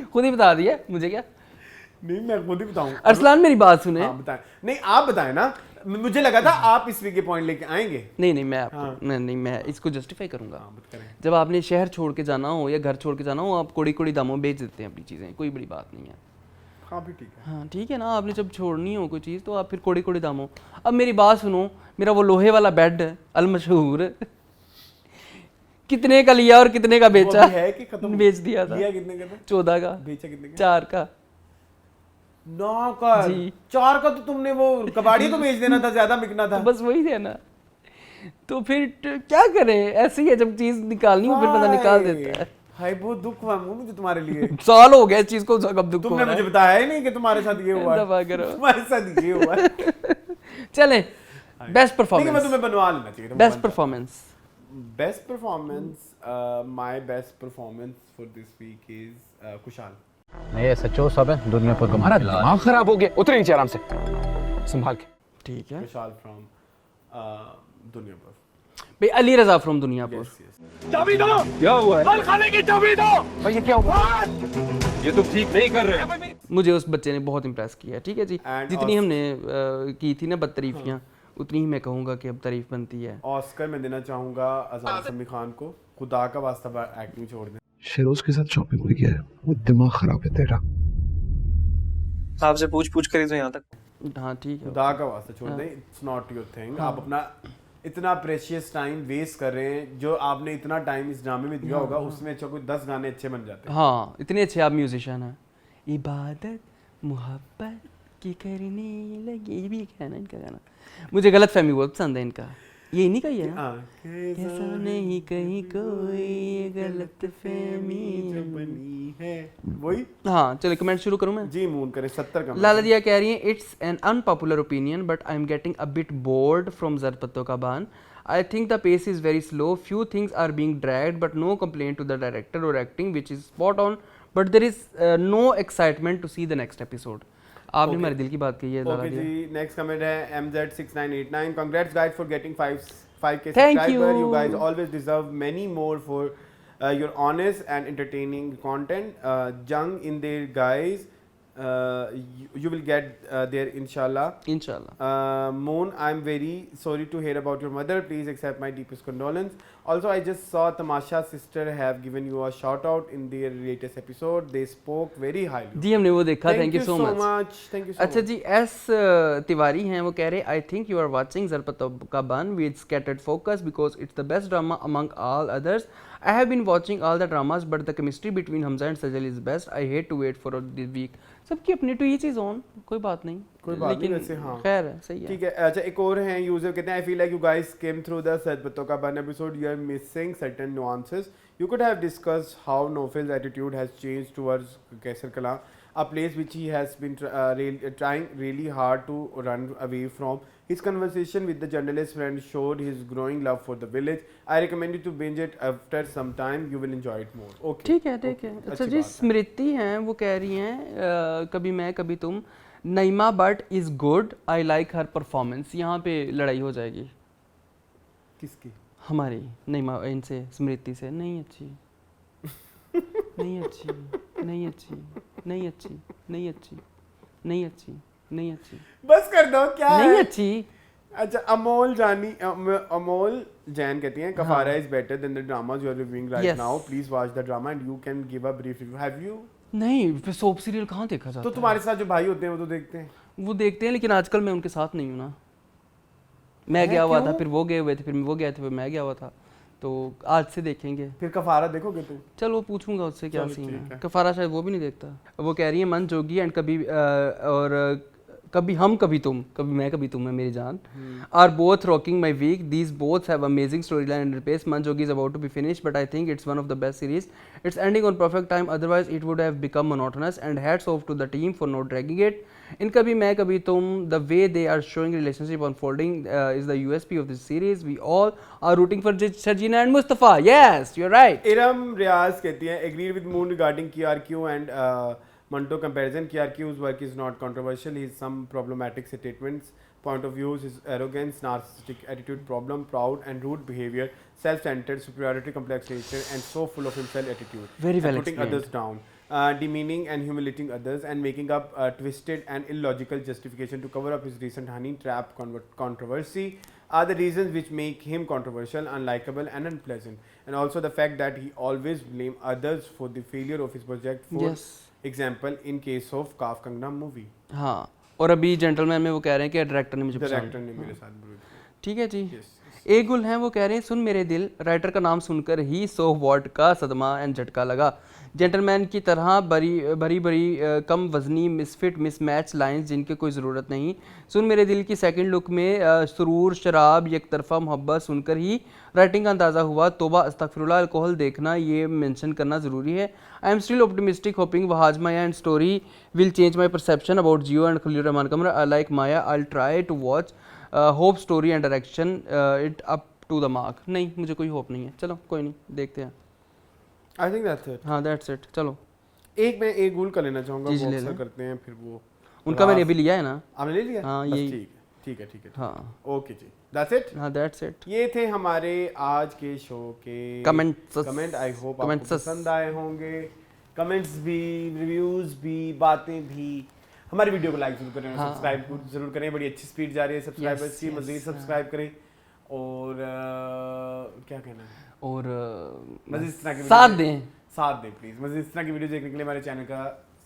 खुद ही बता दिया मुझे क्या।
नहीं, मैं खुद ही बताऊं।
अरसलान मेरी बात सुने।
हाँ, बताएं। नहीं, आप बताएं ना, मुझे लगा था आप इस वीक के पॉइंट लेके आएंगे।
नहीं मैं आपको नहीं मैं इसको जस्टिफाई करूंगा।
हाँ,
जब आपने शहर छोड़ के जाना हो या घर छोड़ के जाना हो, आप कोड़ी दामों में बेच देते हैं अपनी चीज़ें, कोई बड़ी बात नहीं है।
हाँ भी ठीक है।
हाँ ठीक है ना, आपने जब छोड़नी हो कोई चीज़ तो आप फिर कोड़ी दामों। अब मेरी बात सुनो, मेरा वो लोहे वाला बेड अल मशहूर कितने का लिया और कितने का बेचा?
है कि खत्म
बेच दिया था।
लिया कितने का था?
14 का।
बेचा कितने का?
4 का।
9 का जी। 4 का तो तुमने वो कबाड़ी को बेच देना था, ज्यादा बिकना था।
तो बस वही है ना, तो फिर क्या करें, ऐसे ही है, जब चीज निकालनी हो फिर बंदा निकाल देता है।
हाय, बहुत दुख हुआ मुझे तुम्हारे लिए।
साल हो गया इस चीज को, कब दुख
तुमने मुझे बताया ही नहीं कि तुम्हारे साथ ये हुआ है। तुम्हारे साथ ये हुआ है।
चले, बेस्ट परफॉर्मेंस।
मैं तुम्हें बनवा लेना चाहिए।
Best performance
my best performance for this week is Khushhal.
ये सच्चो सब है दुनिया पर। हमारा दिमाग खराब हो गया, उतरे नीचे आराम से संभाल के।
ठीक है।
खुशाल फ्रॉम दुनियापुर।
भाई अली रजा फ्रॉम दुनियापुर।
चाबी दो। क्या हुआ है? खाने की चाबी दो। भाई ये क्या हुआ? ये तुम ठीक नहीं कर रहे हो।
मुझे उस बच्चे ने बहुत इम्प्रेस किया, ठीक है जी।
And
जितनी हमने की थी ना बदतरीफियाँ, उतनी ही मैं कहूँगा कि अब तारीफ बनती है।
ऑस्कर मैं देना चाहूंगा अजान समी खान को, खुदा का वास्ता एक्टिंग छोड़ दें।
शेरोज के साथ शॉपिंग हो गया है, वो दिमाग खराब है तेरा।
आपसे पूछ कर ही तो यहाँ तक।
हाँ ठीक है।
खुदा का वास्ता छोड़ दें, इट्स नॉट योर थिंग। आप अपना इतना प्रेशियस टाइम वेस्ट कर रहे हैं, जो आपने इतना टाइम इस ड्रामे में दिया होगा उसमें अच्छा कोई 10 गाने अच्छे बन जाते हैं।
हाँ, इतने अच्छे आप म्यूजिशियन हैं। इबादत मोहब्बत की करने लगी, ये भी एक है ना इनका गाना। मुझे गलत फहमी बहुत पसंद है इनका। ये इन्हीं का ही है ना? ऐसा नहीं कहीं कोई गलत फहमी
जो बनी है वही।
हाँ चलो कमेंट शुरू करूँ मैं?
जी मून करें 70 का।
लाला दिया कह रही हैं it's an unpopular opinion but I am getting a bit bored from Zard Patton Ka Bunn. I think the pace is very slow. Few things are being dragged, but no complaint to the director or acting, which is spot on. But there is no excitement to see the next episode. आपने हमारे दिल की बात कही है ज़रा
okay
दिया।
जी, next comment है MZ6989। Congrats guys for getting 5K
Thank
subscriber.
you.
You guys always deserve many more for your honest and entertaining content. Jung in there guys. You will get there inshallah.
इंशाल्लाह।
Moon, I'm very sorry to hear about your mother. Please accept my deepest condolence. Also, I just saw Tamasha's sister have given you a shout out in their latest episode. They spoke very highly.
जी हमने वो देखा। Thank you so much.
Thank you so
अच्छा
much.
जी S Tiwari हैं, वो कह रहे I think you are watching Zard Patton Ka Bunn with scattered focus because it's the best drama among all others. I have been watching all the dramas but the chemistry between Hamza and Sajal is best. I hate to wait for this week. सबकी अपनी to ये चीज़ on, कोई बात नहीं,
कोई बात नहीं
लेकिन
वैसे। हाँ
खैर है, सही है।
ठीक है। अच्छा एक और हैं यूजर कहते हैं I feel like you guys came through the Zard Patton Ka Bunn episode, you are missing certain nuances. You could have discussed how Nofil's attitude has changed towards Kaisar Kala, a place which he has been trying really hard to run away from. His conversation with the journalist friend showed his growing love for the village. I recommend you to binge it after some time. You will enjoy it more. Okay.
ठीक है ठीक है। अच्छा जी स्मृति हैं, वो कह रही हैं कभी Main Kabhi Tum. Naeema but is good, I like her performance. यहाँ पे लड़ाई हो जाएगी
किसकी?
हमारी नईमा इनसे, स्मृति से। नहीं अच्छी नहीं अच्छी नहीं अच्छी नहीं अच्छी नहीं अच्छी नहीं अच्छी नहीं अच्छी,
बस कर दो क्या
नहीं
है?
अच्छी।
अच्छा अमोल जैन कहती हैं Kaffara is better than the dramas you are reviewing right
Yes.
Now. Please watch the drama and you can give a brief review. Have you?
नहीं फिर सोप सीरियल कहाँ देखा जाता
तो
है?
तुम्हारे साथ जो भाई होते हैं वो तो देखते हैं.
वो देखते हैं लेकिन आजकल मैं उनके साथ नहीं हूँ ना। मैं गया हुआ था, फिर वो गए हुए थे, फिर वो गया था, फिर मैं गया हुआ था, तो आज से देखेंगे।
फिर कफारा देखोगे तुम?
चलो पूछूंगा उससे क्या
चलो,
सीन
ठीक
है।
है।
कफारा शायद वो भी नहीं देखता। वो कह रही है मन जोगी एंड कभी और कभी हम कभी तुम, कभी मैं कभी तुम Hai Meri Jaan, are both rocking my week. These both have amazing story line and pace. Mann Jogi is about to be finish but I think it's one of the best series. It's ending on perfect time, otherwise it would have become monotonous and hats off to the team for not dragging it. In Kabhi Main Kabhi Tum, the way they are showing relationship unfolding is the USP of this series. We all are rooting for Sharjina and Mustafa. Yes, you're right.
Iram Riaz कहती हैं agreed with Moon regarding KRQ and Manto comparison. KRQ's work is not controversial. He has some problematic statements, point of views, his arrogance, narcissistic attitude problem, proud and rude behavior, self-centered, superiority complex nature, and so full of himself attitude.
Very well
and putting
explained.
others down. Demeaning and humiliating others and making up twisted and illogical justification to cover up his recent honey trap controversy are the reasons which make him controversial, unlikable and unpleasant. And also the fact that he always blame others for the failure of his project. For
Yes.
example, in case of Kaaf Kangna movie.
हाँ, और अभी gentleman में वो कह रहे हैं कि director ने मुझे पसंद।
डायरेक्टर ने मेरे साथ बुरी की.
ठीक है जी।
Yes.
ए गुल हैं, वो कह रहे हैं सुन मेरे दिल, राइटर का नाम सुनकर ही 100 वॉट का सदमा एंड झटका लगा. जेंटलमैन की तरह बड़ी कम वजनी मिसफिट मिसमैच लाइंस जिनकी कोई ज़रूरत नहीं. सुन मेरे दिल की सेकंड लुक में सुरूर शराब एक तरफा मोहब्बत सुनकर ही राइटिंग का अंदाज़ा हुआ. तोबा अस्तगफिरुल्लाह, अल्कोहल देखना ये मेंशन करना ज़रूरी है. I am still optimistic hoping Wahaj Maya and story will change my perception about Geo and Khalil Rahman Qamar. I like Maya, I try to watch. Hope story and direction it up to the mark. नहीं मुझे कोई होप नहीं है. चलो कोई नहीं, देखते हैं.
I think that's it.
हाँ दैट्स इट. चलो
एक मैं एक गुल कर लेना चाहूँगा.
जी, जी,
वो
ले
अक्सर
लें.
करते हैं फिर वो.
उनका मैंने अभी लिया है ना.
आपने ले लिया?
हाँ,
बस
यही.
ठीक है.
हाँ
ओके जी. That's it.
हाँ दैट्स इट.
ये थे हमारे आज के शो के
कमेंट्स.
कमेंट. आई होप आपको
Comments.
पसंद आए होंगे. कमेंट्स भी, रिव्यूज भी, बातें भी। हमारी वीडियो को लाइक जरूर करें, सब्सक्राइब जरूर करें, बड़ी अच्छी स्पीड जा रही है सब्सक्राइबर्स की, मजीद सब्सक्राइब करें और क्या कहना है,
और
मजीद इस तरह की साथ दें प्लीज। मजीद इस तरह की वीडियो देखने के लिए हमारे चैनल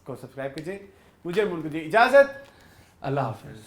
को सब्सक्राइब कीजिए। मुझे इजाजत, अल्लाह हाफिज।